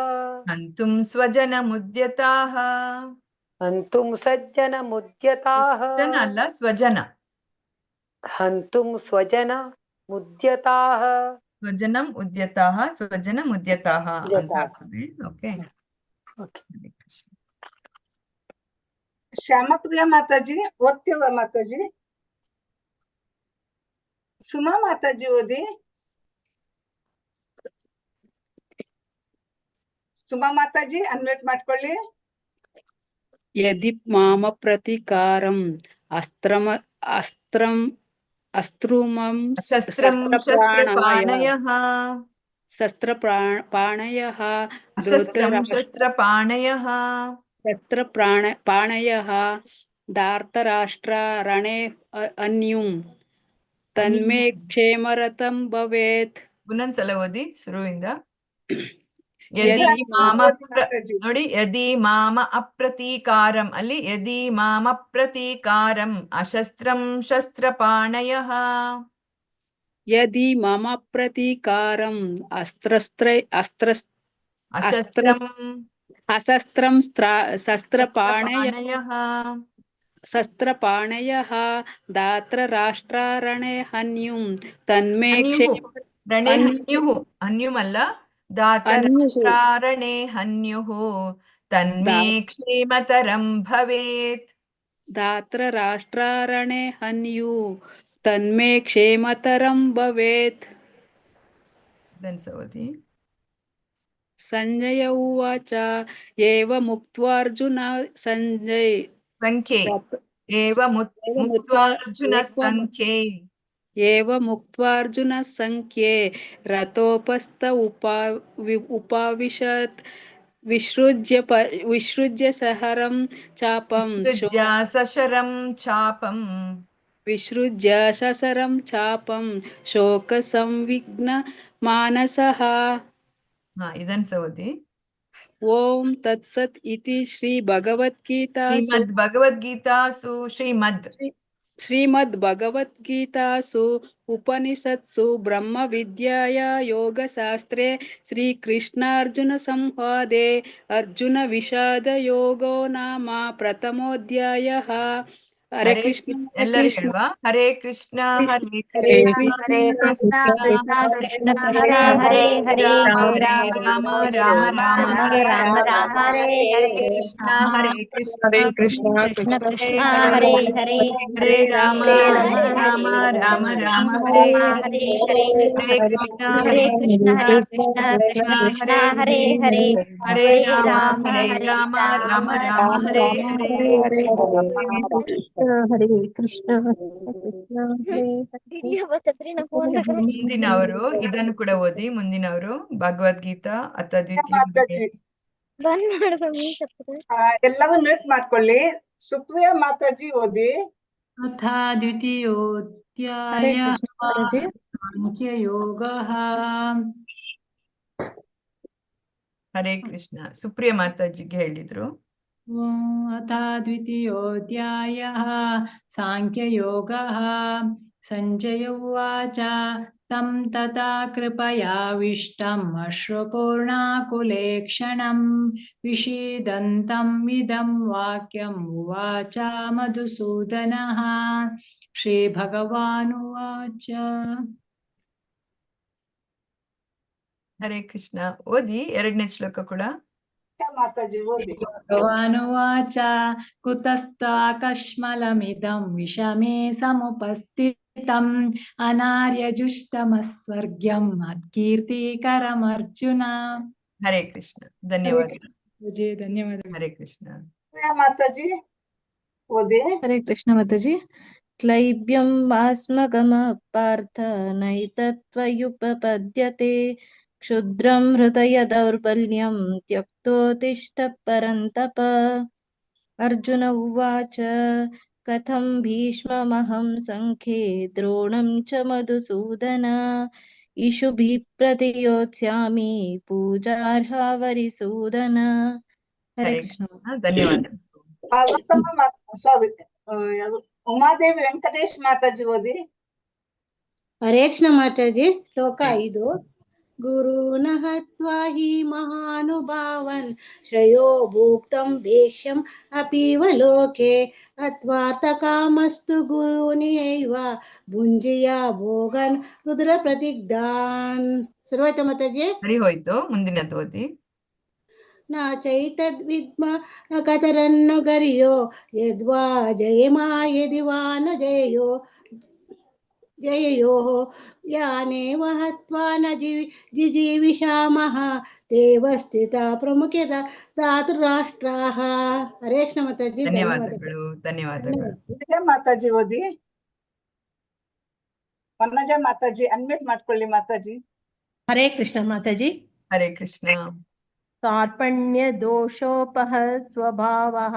S3: ಹಂತುಂ ಸ್ವಜನ ಮುದ್ಯತಾಃ.
S19: ಹಂತುಂ ಸಜ್ಜನ ಮುದ್ಯತಾಃ.
S3: ಜನ ಅಲ್ಲ, ಸ್ವಜನ.
S19: ಹಂತುಂ ಸ್ವಜನ ಮುದ್ಯತಾಃ.
S3: ಸ್ವಜನಂ ಉದ್ಯತಾಃ, ಸ್ವಜನ ಮುದ್ಯತಾಃ ಅಂತ ಆಗ್ತದೆ. ಓಕೆ.
S6: ಶ್ಯಾಮಪ್ರಿಯ ಮಾತಾಜಿ ಓದ್ತಿಲ್ಲ ಮಾತಾಜಿ. ಸುಮಾ ಮಾತಾಜಿ ಓದಿ. ಸುಮಾ ಮಾತಾಜಿ ಅನ್ಮ್ಯೂಟ್ ಮಾಡ್ಕೊಳ್ಳಿ.
S20: ಯದಿ ಮಾಮ ಪ್ರತಿಕಾರಂ ಅಸ್ತ್ರಂ ಅಸ್ತ್ರೂಮಂ
S3: ಶಸ್ತ್ರಪಾಣಯಃ
S20: ಶಸ್ತ್ರಪಾಣಯಃ
S3: ಶಸ್ತ್ರಪಾಣಯಃ
S20: ಶಸ್ತ್ರಪಾಣಯಃ ಧಾರ್ತರಾಷ್ಟ್ರ ರಣೇ ಅನ್ಯುಂ ತನ್ಮೇ ಕ್ಷೇಮರತಂ ಭವೇತ್.
S3: ಇನ್ನೊಂದ್ಸಲ ಓದಿ ಶುರುವಿಂದ. ನೋಡಿ, ಯದಿ ಮಾಮ ಅಪ್ರತೀಕಾರಂ ಅಲ್ಲಿ ಯದಿ ಮಾಮ ಪ್ರತೀಕಾರಂ ಅಶಸ್ತ್ರಂ ಶಸ್ತ್ರಪಾಣಯಃ.
S20: ಯದಿ ಮಮ ಪ್ರತೀಕಾರಂ ಅಶಸ್ತ್ರಂ ಶಸ್ತ್ರಪಾಣಯಃ ಧಾತರಾಷ್ಟ್ರಾರಣೇ ಹನ್ಯುಂ ತನ್ಮೇ
S3: ಹನ್ಯುಮಲ್ಲ, ಧಾತರಾಷ್ಟ್ರಾರಣೇ ಹನ್ಯುಃ ತನ್ಮೇ ಕ್ಷೇಮತರಂ ಭವೇತ್.
S20: ಧಾತರಾಷ್ಟ್ರಾರಣೇ ಹನ್ಯು ತನ್ಮೇ ಕ್ಷೇಮತರಂ ಭವೇತ್. ಸಂಜಯ ಉವಾಚ ಏವ ಮುಕ್ತ್ವಾರ್ಜುನ ಮುಕ್ತ್ವಾರ್ಜುನ ಸಂಖ್ಯೆ ರಥೋಪಸ್ಥ ಉಪಾವಿಶತ್ ವಿಸೃಜ್ಯ ಸಹರಂ ಚಾಪಂ ಶೋಕ ಸಂವಿಘ್ನ ಮಾನಸಃ.
S3: ಇದನ್
S20: ಓಂ ತತ್ಸತ್ ಇತಿ ಶ್ರೀಮದ್ ಭಗವದ್ಗೀತಾಸು ಉಪನಿಷತ್ಸು ಬ್ರಹ್ಮ ವಿದ್ಯಾಯ ಯೋಗಶಾಸ್ತ್ರೇ ಶ್ರೀಕೃಷ್ಣಾರ್ಜುನ ಸಂವಾದೆ ಅರ್ಜುನ ವಿಷಾದ ಯೋಗೋ ನಾಮ ಪ್ರಥಮೋಧ್ಯಾಯಃ. ಹರೇ ಕೃಷ್ಣ.
S3: ಎಲ್ಲರೂ ಹೇಳುವ. ಹರೇ ಕೃಷ್ಣ ಹರೇ
S5: ಕೃಷ್ಣ ಹರೇ
S3: ರಾಮ ರಾಮ ರಾಮ ಹರೇ ಕೃಷ್ಣ ಹರೇ ಕೃಷ್ಣ
S5: ಹರೇ ಹರೇ
S3: ಹರೇ ರಾಮ ರಾಮ ರಾಮ ಹರೇ ಹರೇ ಕೃಷ್ಣ ಹರೇ ಕೃಷ್ಣ ಹರೇ ಹರೇ ಹರೇ ರಾಮ ರಾಮ ರಾಮ ಹರೇ ಹರೇ.
S7: ಹರೇ ಕೃಷ್ಣ
S3: ಮುಂದಿನವರು ಇದನ್ನು ಕೂಡ ಓದಿ. ಮುಂದಿನವರು ಭಗವದ್ಗೀತಾ ಅಥ ದ್ವಿತೀಯ.
S6: ಎಲ್ಲರೂ ಮ್ಯೂಟ್ ಮಾಡ್ಕೊಳ್ಳಿ. ಸುಪ್ರಿಯ ಮಾತಾಜಿ ಓದಿ.
S7: ಅಥ ದ್ವಿತೀಯೋಧ್ಯಾಯ
S12: ಸಾಂಖ್ಯಯೋಗಃ.
S3: ಹರೇ ಕೃಷ್ಣ. ಸುಪ್ರಿಯ ಮಾತಾಜಿಗೆ ಹೇಳಿದ್ರು.
S12: ಅಥ ದ್ವಿತೀಯೋऽಧ್ಯಾಯಃ ಸಾಂಖ್ಯಯೋಗಃ. ಸಂಜಯ ಉವಾಚ तं तथा कृपयाविष्टम् अश्रुपूर्णाकुलेक्षणम् विषीदन्तम् इदं वाक्यम् उवाच मधुसूदनः. श्रीभगवानुवाच.
S3: ಹರೇ ಕೃಷ್ಣ. ಓದಿ 2ನೇ ಶ್ಲೋಕ ಕೂಡ.
S6: ಮಾತಾಜಿ ಓದಿ.
S12: ಭಗವಾನುವಾಚ ಕುತಸ್ತಾಕಶ್ಮಲಮಿದಂ ವಿಷಮೇ ಸಮುಪಸ್ಥಿತಂ ಅನಾರ್ಯಜುಷ್ಟಮಸ್ವರ್ಗ್ಯಂ ಮತ್ಕೀರ್ತಿಕರಮರ್ಜುನ.
S3: ಹರೇ ಕೃಷ್ಣ. ಧನ್ಯವಾದ.
S12: ಧನ್ಯವಾದ.
S3: ಹರೇ ಕೃಷ್ಣ.
S6: ಮಾತಾಜಿ ಓದಿ.
S16: ಹರೇ ಕೃಷ್ಣ ಮಾತಾಜಿ. ಕ್ಲೈಬ್ಯಂ ವಾಸ್ಮಗಮ ಪಾರ್ಥ ನೈತತ್ವಯುಪಪದ್ಯತೆ ಕ್ಷುದ್ರಂ ಹೃದಯ ದೌರ್ಬಲ್ಯಂ ತ್ಯಕ್ತೋತಿಷ್ಠ ಪರಂತಪ. ಅರ್ಜುನ ಉವಾಚ ಕಥಂ ಭೀಷ್ಮಮಹಂ ಸಂಖ್ಯೆ ದ್ರೋಣಂ ಚ ಮಧುಸೂದನ ಇಷುಭಿಃ ಪ್ರತಿಯೋತ್ಸ್ಯಾಮಿ ಪೂಜಾರ್ಹ ವರಿಸೂದನ. ಹರೇ ಕೃಷ್ಣ.
S3: ಧನ್ಯವಾದ.
S6: ಉಮಾದೇವಿ ವೆಂಕಟೇಶ್ ಮಾತಾಜಿ ಓದಿ.
S15: ಹರೇ ಕೃಷ್ಣ ಮಾತಾಜಿ. ಶ್ಲೋಕ 5. ಗುರುನ ಹತ್ವಾ ಹಿ ಮಹಾನುಭಾವನ್ ಶ್ರೇಯೋ ಭೂಕ್ತಂ ದೇಶ್ಯಂ ಅಪೀವ ಲೋಕೆ ಅತ್ವಾರ್ಥಕಾಮಸ್ತು ಗುರುನಿಯೈವ ಭುಂಜಿಯ ಭೋಗನ್ ರುದ್ರ ಪ್ರತಿಗ್ಧಾನ್. ಶುರುವಾಯ್ತಾ ಮಾತಾಜಿ?
S3: ಸರಿ ಹೋಯ್ತು. ಮುಂದಿನದ್ದು ಓದಿ.
S15: ನ ಚೈತದ್ವಿದ್ಮ ಕತರನ್ನು ಗರಿಯೋ ಯದ್ವಾ ಜಯಮಾ ಯದಿವಾ ನ ಜಯೋ ಜಯಯೋ ಯಾನೇವ ಹತ್ವಾ ನ ಜಿಜೀವಿಷಾಮಃ ತೇವ ಸ್ಥಿತ ಪ್ರಮುಖ ಧಾತೃರಾಷ್ಟ್ರಾಃ. ಹರೇ ಕೃಷ್ಣ ಮಾತಾಜಿ.
S3: ಧನ್ಯವಾದಗಳು. ಧನ್ಯವಾದಗಳು.
S6: ಮಾತಾಜಿ ಓದಿ. ವನಜ ಮಾತಾಜಿ ಅನ್ಮ್ಯೂಟ್ ಮಾಡ್ಕೊಳ್ಳಿ ಮಾತಾಜಿ.
S12: ಹರೇ ಕೃಷ್ಣ ಮಾತಾಜಿ.
S3: ಹರೇ ಕೃಷ್ಣ.
S12: ಕಾರ್ಪಣ್ಯ ದೋಷೋಪಹ ಸ್ವಭಾವಃ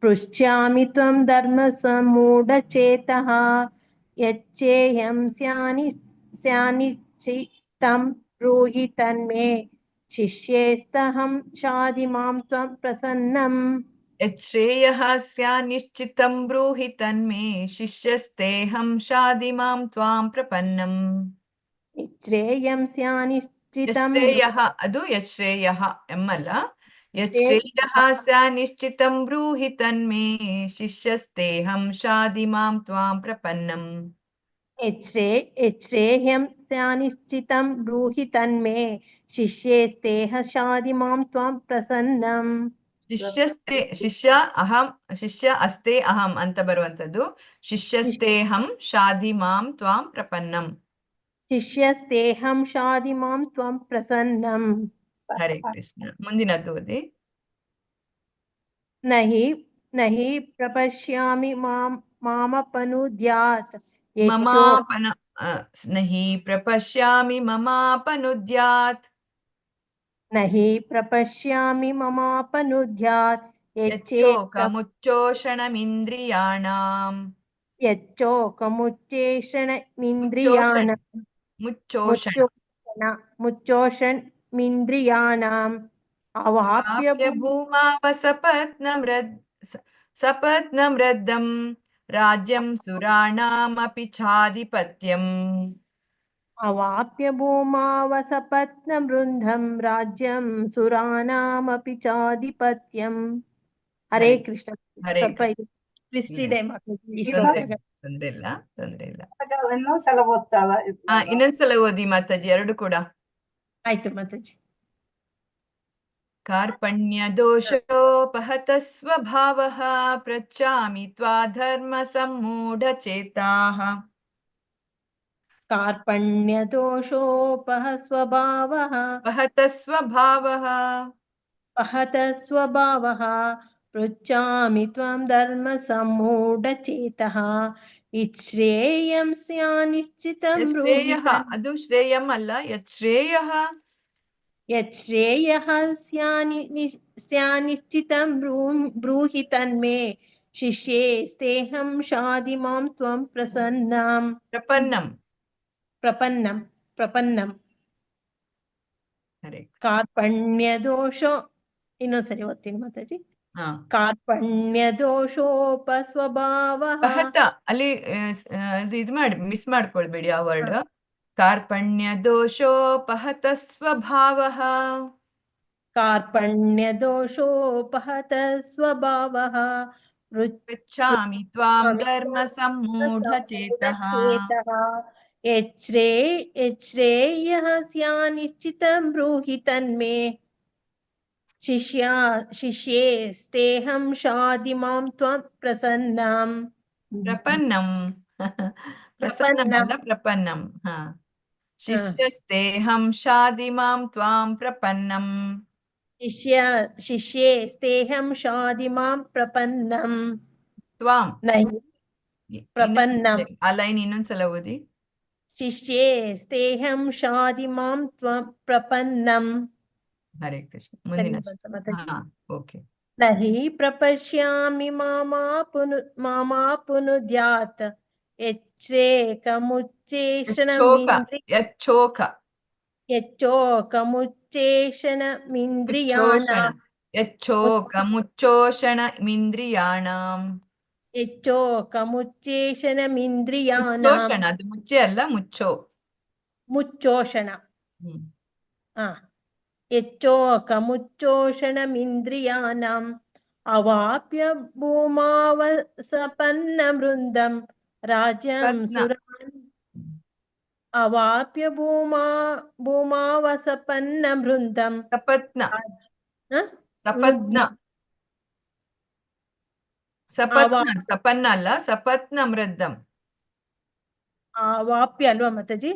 S12: ಪೃಚ್ಛಾಮಿ ತ್ವಂ ಧರ್ಮ ಸಮೂಢಚೇತಃ ಯಚ್ಚೇಯಂ ಸ್ಯಾನಿಶ್ಚಿತಂ ಬ್ರೂಹಿ ತನ್ಮೇ ಶಿಷ್ಯೇಸ್ತಹಂ ಶಾಧಿ ಮಾಂ ತ್ವಂ ಪ್ರಸನ್ನಂ.
S3: ಯಚ್ಛ್ರೇಯಃ ಸ್ಯಾನಿಶ್ಚಿತಂ ಬ್ರೂಹಿ ತನ್ಮೇ ಶಿಷ್ಯಸ್ತೇಹಂ ಶಾಧಿ ಮಾಂ ತ್ವಾಂ ಪ್ರಪನ್ನಂ.
S12: ಶ್ರೇಯಂ ಸ್ಯಾನಿಶ್ಚಿತಂ.
S3: ಯಶ್ರೇಯಃ ಅದು ಯಶ್ರೇಯಃ ಎಮ್ಮಲ್ಲ. ಯಶ್ರೇಯಃ ಸ್ಯಾನಿಶ್ಚಿತಂ ಬ್ರೂಹಿ ತನ್ಮೇ ಶಿಷ್ಯಸ್ತೇಹಂ ಶಾಧಿ ಮಾಂ ತ್ವಾಂ ಪ್ರಪನ್ನಂ.
S12: ಯಚ್ಛ್ರೇಯಂ ಸ್ಯಾನಿಶ್ಚಿತಂ ಬ್ರೂಹಿ ತನ್ಮೇ ಶಿಷ್ಯೇಸ್ತೇಹ ಶಾಧಿ ಮಾಂ ತ್ವಾಂ ಪ್ರಸನ್ನಂ.
S3: ಶಿಷ್ಯ ಅಸ್ತೆ ಅಹಂ ಅಂತ ಬರುವಂತದ್ದು. ಶಿಷ್ಯಸ್ತೇಹಂ ಶಾಧಿ ಮಾಂ ತ್ವಾಂ ಪ್ರಪನ್ನಂ.
S12: ಶಿಷ್ಯಸ್ತೇಹಂ ಶಾಧಿ ಮಾಂ ತ್ವಂ ಪ್ರಸನ್ನಂ.
S3: ಹರೇ ಕೃಷ್ಣ. ಮುಂದಿನದ್ದು ಓದಿ.
S12: ನಹಿ ಪ್ರಪಶ್ಯಾಮಿ ಮಾಮಪನುದ್ಯಾತ್
S3: ನಹಿ ಪ್ರಪಶ್ಯಾಮಿ ಮಮಾಪನುದ್ಯಾತ್.
S12: ನಹಿ ಪ್ರಪಶ್ಯಾಮಿ ಮಮಾಪನುದ್ಯಾತ್
S3: ಯಚ್ಚೋಕಮುಚ್ಚೋಷಣಮಿಂದ್ರಿಯಾಣಾಂ.
S12: ಯಚ್ಚೋಕಮುಚ್ಚೇಷಣಮಿಂದ್ರಿಯಾಣಾಂ. ಮುಚ್ಚೋಷಣಮಿಂದ್ರಿಯಾಣಾಂ. ಅವಾಪ್ಯ
S3: ಭೂಮಾವಸಪತ್ನಂ ರದ್ದಂ ರಾಜ್ಯಂ ಸುರಾಣಾಮಪಿ ಚಾಧಿಪತ್ಯಂ.
S12: ಅವಾಪ್ಯ ಭೂಮಾವಸಪತ್ನಂ ವೃಂದಂ ರಾಜ್ಯಂ ಸುರಾಣಾಮಪಿ ಚಾಧಿಪತ್ಯಂ. ಹರೇ ಕೃಷ್ಣ. ಸ್ವಲ್ಪ ಟ್ವಿಸ್ಟ್ ಇದೆ.
S3: ತೊಂದ್ರೆ ಇಲ್ಲ.
S6: ಇನ್ನೊಂದ್ಸಲ ಓದ್ತಾಳ.
S3: ಇನ್ನೊಂದ್ಸಲ ಓದಿ ಮಾತಾಜಿ, 2 ಕೂಡ.
S12: ಆಯ್ತು ಮಾತಾಜಿ.
S3: ಕಾರ್ಪಣ್ಯ ದೋಷೋಪಹತ ಸ್ವಭಾವಃ ಪೃಚ್ಛಾಮಿ ತ್ವಾ ಧರ್ಮ ಸಮೂಢಚೇತಾಃ.
S12: ಕಾರ್ಪಣ್ಯ ದೋಷೋಪಹ ಸ್ವಭಾವಃ
S3: ಪಹತ ಸ್ವಭಾವಃ
S12: ಪಹತ ಸ್ವಭಾವಃ ಪೃಚ್ಛಾಮಿ ತ್ವಂ ಧರ್ಮ ಸಮೂಢಚೇತಃ ಇಚ್ಛ್ರೇಯಂ ಸ್ಯಾನಿಶ್ಚಿತಂ
S3: ಯಶ್ರೇಯಃ ಅದು ಶ್ರೇಯಂ ಅಲ್ಲ, ಯಚ್ಛ್ರೇಯಃ.
S12: ಯಚ್ಛ್ರೇಯಃ ಸ್ಯಾನಿಶ್ಚಿತಂ ಬ್ರೂಹಿ ತನ್ಮೇ ಶಿಷ್ಯೇ ಸ್ಥೇಹಂ ಶಾದಿಮಾಂ ತ್ವಂ ಪ್ರಸನ್ನಂ
S3: ಪ್ರಪನ್ನಂ
S12: ಪ್ರಪನ್ನಂ ಪ್ರಪನ್ನಂ
S3: ಹರೇ
S12: ಕಾರ್ಪಣ್ಯದೋಷೋ ಇನ್ನೊಂದ್ಸರಿ ಓದ್ತೀನಿ ಮಾತಾಜಿ.
S3: ಹಾ
S12: ಕಾರ್ಪಣ್ಯದೋಷೋಪಸ್ವಭಾವಃ
S3: ಪಹತ ಅಲ್ಲಿ ಇದು ಮಾಡಿ ಮಿಸ್ ಮಾಡ್ಕೊಳ್ಬೇಡಿ ಆ ವರ್ಡ್. ಕಾರ್ಪಣ್ಯ ದೋಷೋಪಹತ ಸ್ವಭಾವಃ.
S12: ಕಾರ್ಪಣ್ಯದೋಷೋಪಹತ ಸ್ವಭಾವಃ
S3: ಪೃಚ್ಛಾಮಿ ತ್ವಾಂ ಧರ್ಮ ಸಮ್ಮೂಢಚೇತಃ.
S12: ಯಚ್ಛ್ರೇಯಃ ಸ್ಯಾನ್ನಿಶ್ಚಿತಂ ಬ್ರೂಹಿ ತನ್ಮೇ. ಶಿಷ್ಯೇ ಸ್ಥೇಹಂ ಶಾದಿಮಾಂ ತ್ವಂ ಪ್ರಸನ್ನಂ.
S3: ಪ್ರಪನ್ನಂ ಪ್ರಸನ್ನಮಲ್ಲ ಪ್ರಪನ್ನಂ. ಹಾ ಶಿಷ್ಯಸ್ತೇಹಂ ಶಾದಿಮಾಂ ತ್ವಾಂ ಪ್ರಪನ್ನಂ.
S12: ಶಿಷ್ಯೇ ಸ್ಥೇಹಂ ಶಾದಿಮಾಂ ಪ್ರಪನ್ನಂ
S3: ತ್ವಾಂ
S12: ಪ್ರಪನ್ನಂ.
S3: ಆ ಲೈನ್ ಇನ್ನೊಂದ್ಸಲ ಓದಿ.
S12: ಶಿಷ್ಯೇ ಸ್ಥೇಹಂ ಶಾದಿಮಾಂ ತ್ವಂ ಪ್ರಪನ್ನಂ.
S3: ಹರೇ ಕೃಷ್ಣ. ಮುಂದಿನ ಓಕೆ.
S12: ನಹಿ ಪ್ರಪಶ್ಯಾಮಿ ಮಾಮಾಪುನುದ್ಯಾತ್ ಯಚ್ಚೋಕಮುಚ್ಚೇಷಣಮಿಂದ್ರಿಯಾಣಾಂ.
S3: ಅದು ಮುಚ್ಚೆ ಅಲ್ಲ ಮುಚ್ಚೋ.
S12: ಮುಚ್ಚೋಷಣ. ಯಚ್ಚೋಕಮುಚ್ಚೋಷಣಮಿಂದ್ರಿಯಾಣಾಂ ಅವಾಪ್ಯ ಭೂಮಾವಸಪನ್ನ ವೃಂದಂ ರಾಜ್ಯಂ ಸುರಾನ್. ಅವಾಪ್ಯ ಭೂಮಾವಸಪನ್ನ ವೃಂದಂ.
S3: ಸಪತ್ನ ಸಪತ್ನ ಸಪತ್ನ ಸಪನ್ನ ಅಲ್ಲ ಸಪತ್ನ ಮೃದ್ದಂ.
S12: ಅವಾಪ್ಯ ಅಲ್ವಾ ಮಾತಾಜಿ?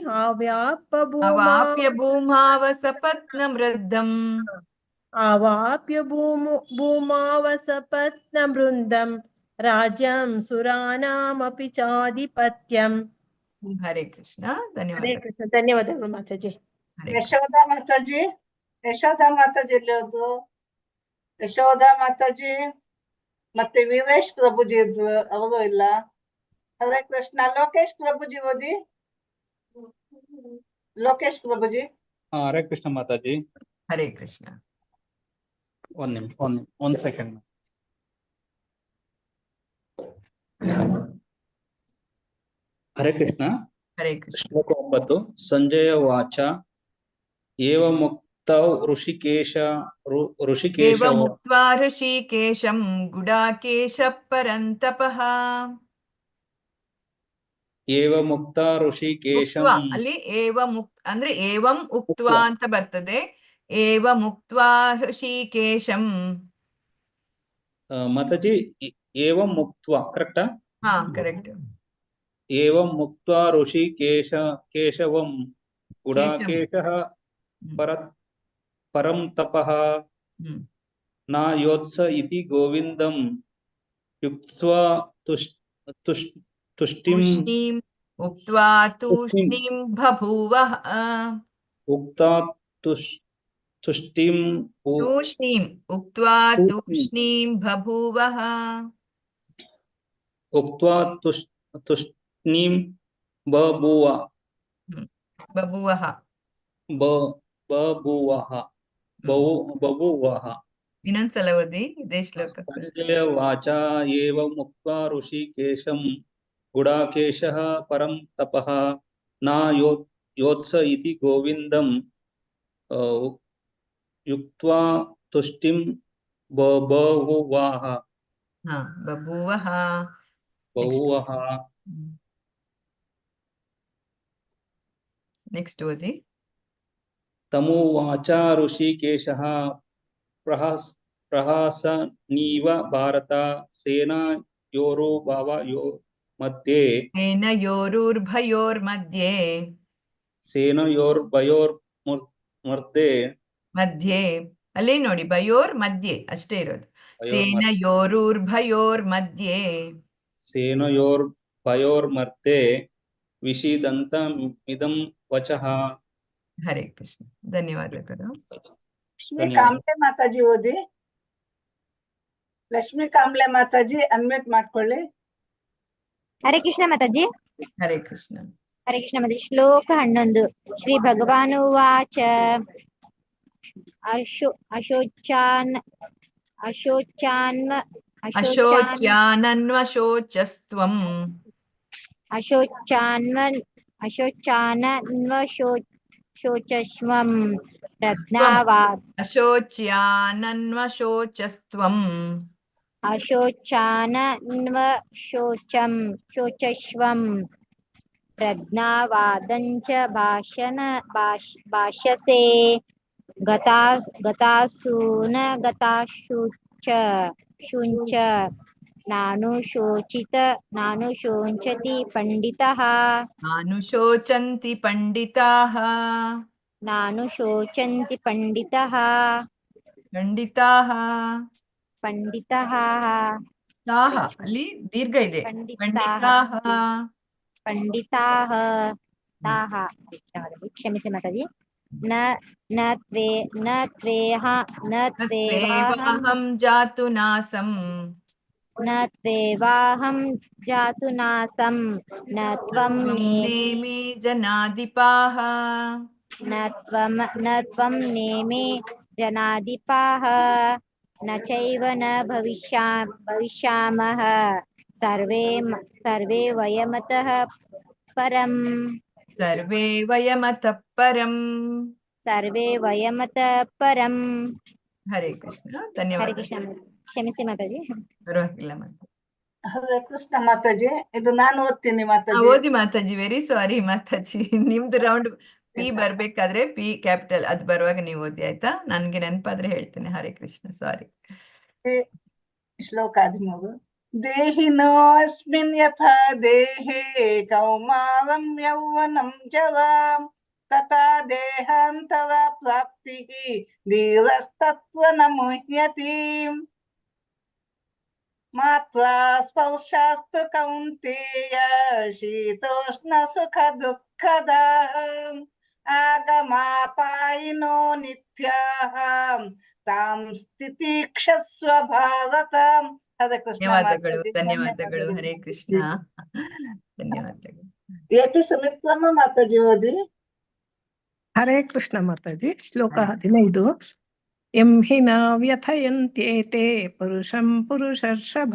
S3: ಅವಾಪ್ಯ ಭೂಮಾವಸಪತ್ನ ಮೃದ್ದಂ.
S12: ಅವಾಪ್ಯ ಭೂಮಾವಸಪತ್ನ ವೃಂದಂ ರಾಜ್ಯಂ ಸುರಾನಾಮಪಿ ಚಾಧಿಪತ್ಯಂ.
S3: ಹರೇ ಕೃಷ್ಣ. ಧನ್ಯವಾದ.
S12: ಹರೇ ಕೃಷ್ಣ. ಧನ್ಯವಾದಗಳು ಮಾತಾಜಿ.
S6: ಯಶೋದಾ ಮಾತಾಜಿ, ಯಶೋದಾ ಮಾತಾಜಿ ಎಲ್ಲಿ ಹೋದ್ರು? ಯಶೋದಾ ಮಾತಾಜಿ ಮತ್ತೆ ವೀರೇಶ್ ಪ್ರಭುಜಿ ಇದ್ರು, ಅವರು ಇಲ್ಲ. ಹರೇ ಕೃಷ್ಣ. ಲೋಕೇಶ್ ಪ್ರಭುಜಿ ಓದಿ. ಲೋಕೇಶ್ ಪ್ರಭುಜಿ.
S21: ಹರೇ ಕೃಷ್ಣ ಮಾತಾಜಿ.
S3: ಹರೇ ಕೃಷ್ಣ.
S21: ಒಂದ್ ಸೆಕೆಂಡ್. ಹರೇ ಕೃಷ್ಣ.
S3: ಹರೇ ಕೃಷ್ಣ.
S21: ಶ್ಲೋಕ 9. ಸಂಜಯ ವಾಚ ಏವ ಮುಕ್ತೌ ಋಷಿಕೇಶ
S3: ಮುಕ್ತ್ವಾ ಋಷಿಕೇಶಂ ಗುಡಾಕೇಶ ಪರಂತಪಃ.
S21: ಏವ ಮುಕ್ತ ಋಷಿಕೇಶಂ
S3: ಅಲ್ಲಿ ಅಂದ್ರೆ ಏವಂ ಉಕ್ತ್ವಾ ಅಂತ ಬರ್ತದೆ. ಏವ ಮುಕ್ತ್ವಾ ಋಷಿಕೇಶಂ.
S21: ಮಾತಾಜಿ ಏವಂ ಮುಕ್ತ್ವಾ ಕರೆಕ್ಟಾ?
S3: ಹಾ ಕರೆಕ್ಟ್.
S21: ಏವಂ ಮುಕ್ತ್ವಾ ಋಷಿಕೇಶವಂ ಗುಡಾಕೇಶಃ ಪರಂ ತಪಃ ನ ಯೋತ್ಸ ಇತಿ ಗೋವಿಂದಂ ಯುಕ್ತ್ವಾ ತುಷ್ಟಿಂ
S3: ಉಕ್ತ್ವಾ ತೂಷ್ಣೀಂ ಬಭೂವಃ.
S21: ಉಕ್ತಾ ತುಷ್ಟಿಂ
S3: ಉಕ್ತ್ವಾ ತೂಷ್ಣೀಂ ಬಭೂವಃ.
S21: ಉಕ್ತ್ವಾ ತುಷ್ಣೀಂ ಬಭೂವಃ.
S3: ಇನ್ನೊಂದ್ಸಲ ಓದಿ ಇದೇ ಶ್ಲೋಕ.
S21: ಸಂಜಯ ವಾಚ ಏವ ಮುಕ್ತ್ವಾ ಋಷಿಕೇಶಂ ಗುಡಾಕೇಶಃ ಪರಂ ತಪಃ ನ ಯೋತ್ಸ ಇತಿ ಗೋವಿಂದಂ ಯುಕ್ತ್ವಾ ತುಷ್ಟಿಂ ಬಭೂವಃ.
S3: ನೆಕ್ಸ್ಟ್ ಓದಿ.
S21: ತಮುವಾಚ ಋಷಿಕೇಶಃ ಪ್ರಹಸನ್ನೀವ ಭಾರತ ಸೇನಯೋರ್ಭಯೋರ್ಮಧ್ಯೆ
S3: ಮಧ್ಯೆ ಅಲ್ಲಿ ನೋಡಿ ಭಯೋರ್ ಮಧ್ಯೆ ಅಷ್ಟೇ ಇರೋದು.
S21: ಸೇನಯೋರ್ಭಯೋರ್ಮಧ್ಯೆ ವಿಷೀದಂತಮಿದಂ ವಚಃ.
S3: ಹರೇ ಕೃಷ್ಣ. ಧನ್ಯವಾದಗಳು.
S6: ಲಕ್ಷ್ಮೀ ಕಾಮ್ತೆ ಮಾತಾಜಿ ಓದಿ. ಲಕ್ಷ್ಮೀ ಕಾಂಬ್ಳೆ ಮಾತಾಜಿ ಅನ್ಮ್ಯೂಟ್ ಮಾಡ್ಕೊಳ್ಳಿ.
S8: ಹರೇ ಕೃಷ್ಣ ಮಾತಾಜಿ.
S3: ಹರೇ ಕೃಷ್ಣ.
S8: ಹರೇ ಕೃಷ್ಣ ಮಾತಾಜಿ. ಶ್ಲೋಕ 11. ಶ್ರೀ ಭಗವಾನುವಾಚ
S3: ಅಶೋಚ್ಯಾನನ್ವಶೋಚಸ್ತ್ವಂ
S8: ಅಶೋಚಾನನ್ವಶೋಚಸ್ವಂ
S3: ಅಶೋಚ್ಯಾನನ್ವಶೋಚಸ್ತ್ವಂ
S8: ಶೋಚಸ್ವಂ ಪ್ರಜ್ಞಾವಾದಂಚ ಭಾಷ್ಯಸೆ ಗತಾಸೂನ ಗತಾಶುಚ ಶುಂಚ ನಾನುಶೋಚಂತಿ ಪಂಡಿತಃ
S3: ತಾಹ ಅಲ್ಲಿ ದೀರ್ಘ ಇದೆ. ಪಂಡಿತಾಹ
S8: ತಾಹ. ಕ್ಷಮಿಸಿ ಮಾತಾಜಿ.
S3: ತ್ವೇವಾಹಂ ಜಾತು ನಾಸಂ
S8: ನ ತ್ವಂ
S3: ನೇಮೇ ಜನಾಧಿಪಾಃ
S8: ನೇಮೇ ಜನಾಧಿಪಾಃ ನ ಚೈವ ನ ಭವಿಷ್ಯಾಮಃ ಸರ್ವೇ ವಯಮತಃ ಪರಂ.
S3: ಹರೇ ಕೃಷ್ಣ.
S8: ಹರೇ
S3: ಧನ್ಯವಾದ.
S8: ಕೃಷ್ಣ. ಕ್ಷಮಿಸಿ ಮಾತಾಜಿ.
S3: ಪರವಾಗಿಲ್ಲ ಮಾತಾಜಿ.
S6: ಹರೇ ಕೃಷ್ಣ ಮಾತಾಜಿ. ಇದು ನಾನು ಓದ್ತೀನಿ ಮಾತಾಜಿ.
S3: ಓದಿ ಮಾತಾಜಿ. Very sorry Mataji. ನಿಮ್ದು ರೌಂಡ್ ಪಿ ಬರ್ಬೇಕಾದ್ರೆ ಪಿ ಕ್ಯಾಪಿಟಲ್ ಅದು ಬರುವಾಗ ನೀವು ಓದಿ ಆಯ್ತಾ. ನನ್ಗೆ ನೆನಪಾದ್ರೆ ಹೇಳ್ತೇನೆ. ಹರೇ ಕೃಷ್ಣ. ಸಾರಿ.
S6: ಶ್ಲೋಕ 13. ದೇಹಿನೋಸ್ಮಿನ್ ಯಥಾ ದೇಹೇ ಕೌಮಾರಂ ಯೌವನಂ ಜರಾಂ ತಥಾ ದೇಹಾಂತರ ಪ್ರಾಪ್ತಿಃ ಧೀರಸ್ತತ್ರ ನ ಮುಹ್ಯತಿ. ಮಾತ್ರಾ ಸ್ಪರ್ಶಾಸ್ತು ಕೌಂತೇಯ ಶೀತೋಷ್ಣ ಸುಖ ದುಃಖದಾಃ ಆಗಮಾಪಾಯಿನೋ ನಿತ್ಯಾಃ ತಾಂ ಸ್ಥಿತಿಕ್ಷಸ್ವ ಭಾರತ. ಹರೇ ಕೃಷ್ಣ
S3: ಧನ್ಯವಾದಗಳು.
S6: ಮಾತಾಜಿ.
S3: ಧನ್ಯವಾದಗಳು. ಹರೇ ಕೃಷ್ಣ. ಧನ್ಯವಾದಗಳು.
S6: ಎಪಿ ಸುಮಿತ್ರಮ್ಮ ಮಾತಾಜಿ ಓದಿ.
S4: ಹರೇ ಕೃಷ್ಣ ಮಾತಾಜಿ. ಶ್ಲೋಕ 15. ಯಂ ಹಿ ನ ವ್ಯಥಯಂತ್ಯೇತೆ ಪುರುಷಂ ಪುರುಷರ್ಷಭ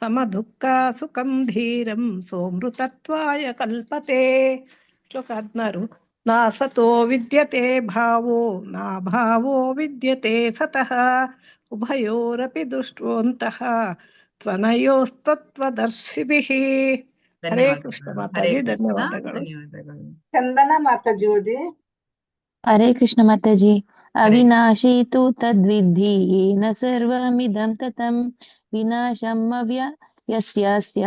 S4: ಸಮದುಃಖ ಸುಖಂ ಧೀರಂ ಸೋಮೃತತ್ವಾಯ ಕಲ್ಪತೆ. ಶ್ಲೋಕ 16. ನಾಸತೋ ವಿದ್ಯತೆ ಭಾವೋ ನಾಭಾವೋ ವಿದ್ಯತೆ ಸತಃ ಉಭಯೋರಪಿ ದೃಷ್ಟೋಂತಃ ತ್ವನಯೋಸ್ತತ್ವದರ್ಶಿಭಿಃ. ಹರೇ ಕೃಷ್ಣ ಮಾತಾಜಿ. ಧನ್ಯವಾದಗಳು.
S3: ಧನ್ಯವಾದಗಳು.
S6: ಚಂದನ ಮಾತಾಜಿ ಓದಿ.
S7: ಹರೇ ಕೃಷ್ಣ ಮಾತಾಜಿ. ಅವಿನಾಶಿ ತು ತದ್ವಿಧಿ ಯೇನ ಸರ್ವಮಿದಂ ತತಂ ವಿನಾಶಂ ಯಸ್ಯಾಸ್ಯ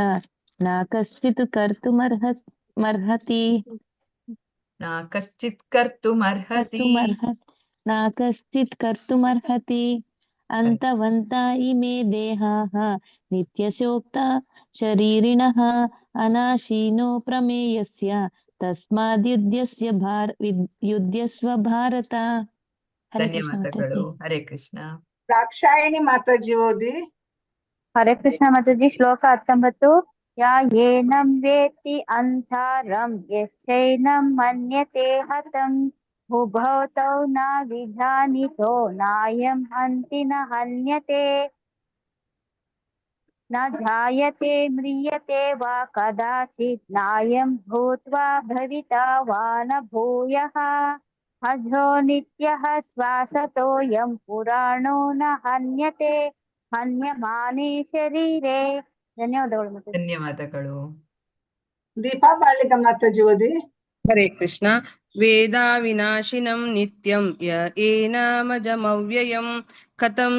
S7: ನ ಕಶ್ಚಿತ್ ಕರ್ತುಮರ್ಹತಿ. ನ ಕಶ್ಚಿತ್ ಕರ್ತುಮರ್ಹತಿ. ಅಂತವಂತ ಇಮೇ ದೇಹಾಃ ನಿತ್ಯಶೋಕ್ತ ಶರೀರಿಣಃ ಅನಾಶೀನೋ ಪ್ರಮೇಯಸ್ಯ ತಸ್ಮಾದ್ಯುಧ್ಯಸ್ವ ಭಾರತ. ಹರೇ ಕೃಷ್ಣ
S3: ಧನ್ಯವಾದಗಳು.
S7: ಮಾತಾಜಿ.
S3: ಹರೇ ಕೃಷ್ಣ.
S6: ದಾಕ್ಷಾಯಿಣಿ ಮಾತಾಜಿ ಓದಿ.
S8: ಹರೇ ಕೃಷ್ಣ ಮಾತಾಜಿ. ಶ್ಲೋಕ 19. ಯಾ ಯೇನಂ ವೇತ್ತಿ ಅಂತರಂ ಯಶ್ಚೈನಂ ಮನ್ಯತೆ ಹತಂ ಉಭೌ ತೌ ನ ವಿಜಾನೀತೋ ನಾಯಂ ಹಂತಿ ನ ಹನ್ಯತೆ ನ ಜಾಯತೆ ಮ್ರಿಯತೆ ವಾ ಕದಾಚಿತ್ ನಾಯಂ ಭೂತ್ವಾ ಭವಿತಾ ವಾ ನ ಭೂಯಃ ಅಜೋ ನಿತ್ಯಃ ಶ್ವಾಸತೋಯಂ ಪುರಾಣೋ ನ ಹನ್ಯತೆ ಹನ್ಯಮಾನೇ ಶರೀರೇ. ಧನ್ಯವಾದಗಳು ಮಾತಾಜಿ.
S3: ಧನ್ಯವಾದಗಳು.
S6: ದೀಪಾ ಬಾಳಿಕ ಮಾತಾಜಿ ಓದಿ.
S22: ಹರೇ ಕೃಷ್ಣ. ವೇದ ವಿನಾಶಿನಂ ನಿತ್ಯಂ ಯ ಏನಾಮಜಮವ್ಯಯಂ ಕಥಂ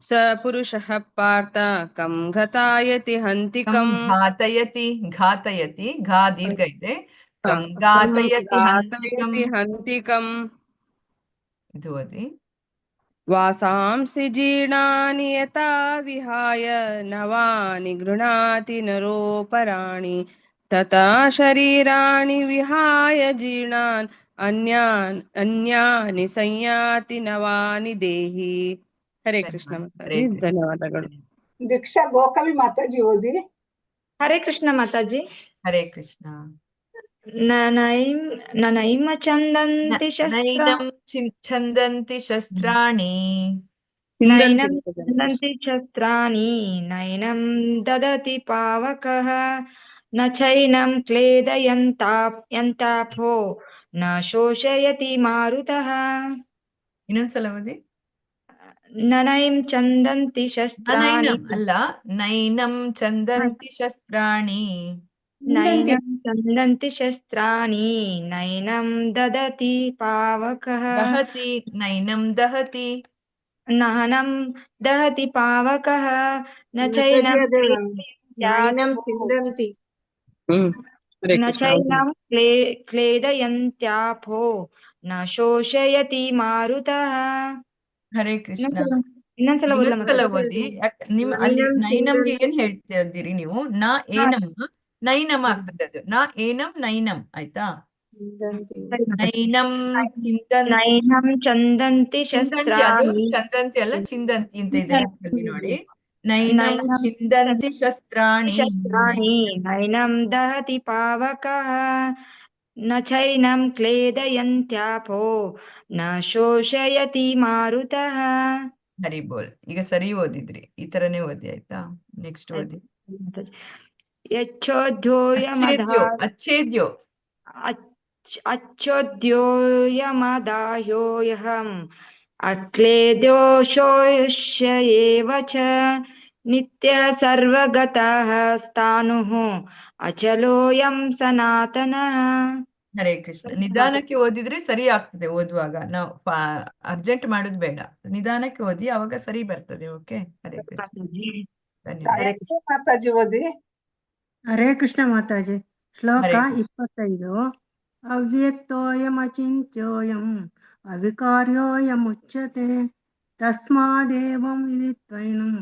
S22: ಸ ಪುರುಷಃ ಪಾರ್ಥ ಕಂ ಘಾತಯತಿ ಹಂತಿಕಂ.
S3: ಘಾತಯತಿ ಘಾ ದೀರ್ಘ ಇದೆ. ಕಂ ಘಾತಯತಿ
S22: ಹಂತಿಕಂ.
S3: ಇದು ಓದಿ.
S22: ವಾಸಾಂಸಿ ಜೀರ್ಣಾನಿ ಯಥಾ ವಿಹಾಯ ನವಾನಿ ಗೃಹಾತಿ ನರೋಪರಾಣಿ ತಥಾ ಶರೀರಾಣಿ ವಿಹಾಯ ಜೀರ್ಣಾನ್ ಅನ್ಯಾನಿ ಸಂಯಾತಿ ನವಾನಿ ದೇಹಿ. ಹರೇ ಕೃಷ್ಣ
S3: ಹರೇ
S22: ಮಾತಾಜಿ,
S3: ಕೃಷ್ಣ.
S22: ಧನ್ಯವಾದಗಳು.
S6: ದೀಕ್ಷಾ ಗೋಕವಿ ಮಾತಾಜಿ ಓದಿ.
S8: ಹರೇ ಕೃಷ್ಣ ಮಾತಾಜಿ.
S3: ಹರೇ ಕೃಷ್ಣ.
S8: ನನೈಮ ಚಂದಂತಿ
S3: ನೈನಂ ಛಂದಂತಿ ಶಸ್ತ್ರಾಣಿ
S8: ನೈನಂ ಚಂದಂತಿ ಶಸ್ತ್ರಾಣಿ ನೈನಂ ದದತಿ ಪಾವಕಃ ನ ಚೈನಂ ಕ್ಲೇದಯಂತಾಪೋ ನ ಶೋಷಯತಿ ಮಾರುತಃ.
S3: ಇನ್ನೊಂದ್ಸಲ ಓದಿ.
S8: ನನೈಂ ಚಂದಂತಿ ಶಸ್ತ್ರಾಣಿ
S3: ನೈನಂ ಅಲ್ಲ, ನೈನಂ ಚಂದಂತಿ ಶಸ್ತ್ರಾಣಿ
S8: ನೈನಂ ಚಂದಂತಿ ಶಸ್ತ್ರಾಣಿ ನೈನಂ ದದತಿ ಪಾವಕಃ
S3: ದಹತಿ ನೈನಂ ದಹತಿ
S8: ನಹನಂ ದಹತಿ ಪಾವಕಃ ನ ಚೈನಂ
S14: ನೈನಂ ಚಿಂದಂತಿ.
S8: ನ ಚೈನಂ ಕ್ಲೇದಯಂತ್ಯಾಪೋ ನ ಶೋಷಯತಿ ಮಾರುತಃ.
S3: ಹರೇ ಕೃಷ್ಣ.
S8: ಇನ್ನೊಂದ್ಸಲ
S3: ಇನ್ನೊಂದ್ಸಲ ಓದಿ. ನಿಮ್ ಅಲ್ಲಿ ನೈನಂಗೆ ಏನ್ ಹೇಳ್ತಾ ಇದ್ದೀರಿ ನೀವು? ನಾ ಏನಂ ನೈನಂ ಆಗ್ತದೆ ಅದು. ನಾ ಏನಂ ನೈನಂ ಆಯ್ತಾ? ನೈನಂ
S8: ನೈನಂ ಚಂದಂತಿ
S3: ಚಿಂದಂತಿ, ಅದು
S8: ಶಸ್ತ್ರಾಣಿ
S3: ಚಂದಂತಿ ಅಲ್ಲ ಚಿಂದಂತಿ ಅಂತ ಇದೆ ಬುಕ್ಕಲ್ಲಿ ನೋಡಿ. ನೈನಂ ಚಿಂದಂತಿ ಶಸ್ತ್ರಾಣಿ
S8: ನೈನಂ ದಹತಿ ಪಾವಕಃ ನ ಚೈನಂ ಕ್ಲೇದಯಂತ್ಯಾಪೋ ನ ಶೋಷಯತಿ ಮಾರುತಃ.
S3: ಹರಿ ಬೋಲ್. ಈಗ ಸರಿ ಓದಿದ್ರಿ, ಈ ತರನೇ ಓದಿ ಆಯ್ತಾ? ನೆಕ್ಸ್ಟ್ ಓದಿ. ಅಚ್ಛೇದ್ಯೋ
S8: ಅಚ್ಛೋದ್ಯೋಯಮದಾಹ್ಯೋಯಹಂ ಅಕ್ಲೇದ್ಯೋಷೋಷ್ಯೇವ ಚ ನಿತ್ಯ ಸರ್ವಗತಃ ಸ್ಥಾಣುಃ ಅಚಲೋಯಂ ಸನಾತನಃ.
S3: ಹರೇ ಕೃಷ್ಣ. ನಿಧಾನಕ್ಕೆ ಓದಿದ್ರೆ ಸರಿ ಆಗ್ತದೆ ಓದುವಾಗ. ನಾವು ಅರ್ಜೆಂಟ್ ಮಾಡೋದು ಬೇಡ, ನಿಧಾನಕ್ಕೆ ಓದಿ, ಅವಾಗ ಸರಿ ಬರ್ತದೆ. ಓಕೆ. ಹರೇ ಕೃಷ್ಣ. ಧನ್ಯವಾದ.
S6: ಮಾತಾಜಿ ಓದಿ.
S15: ಹರೇ ಕೃಷ್ಣ ಮಾತಾಜಿ. ಶ್ಲೋಕ
S3: ಹರೇ ಕೃಷ್ಣ.
S15: 25. ಅವ್ಯಕ್ತೋಯಮಚಿಂತ್ಯೋಯಂ ಅವಿಕಾರ್ಯೋಯಮುಚ್ಯತೆ ತಸ್ಮಾದೇವಂ ವಿದಿತ್ವೈನಂ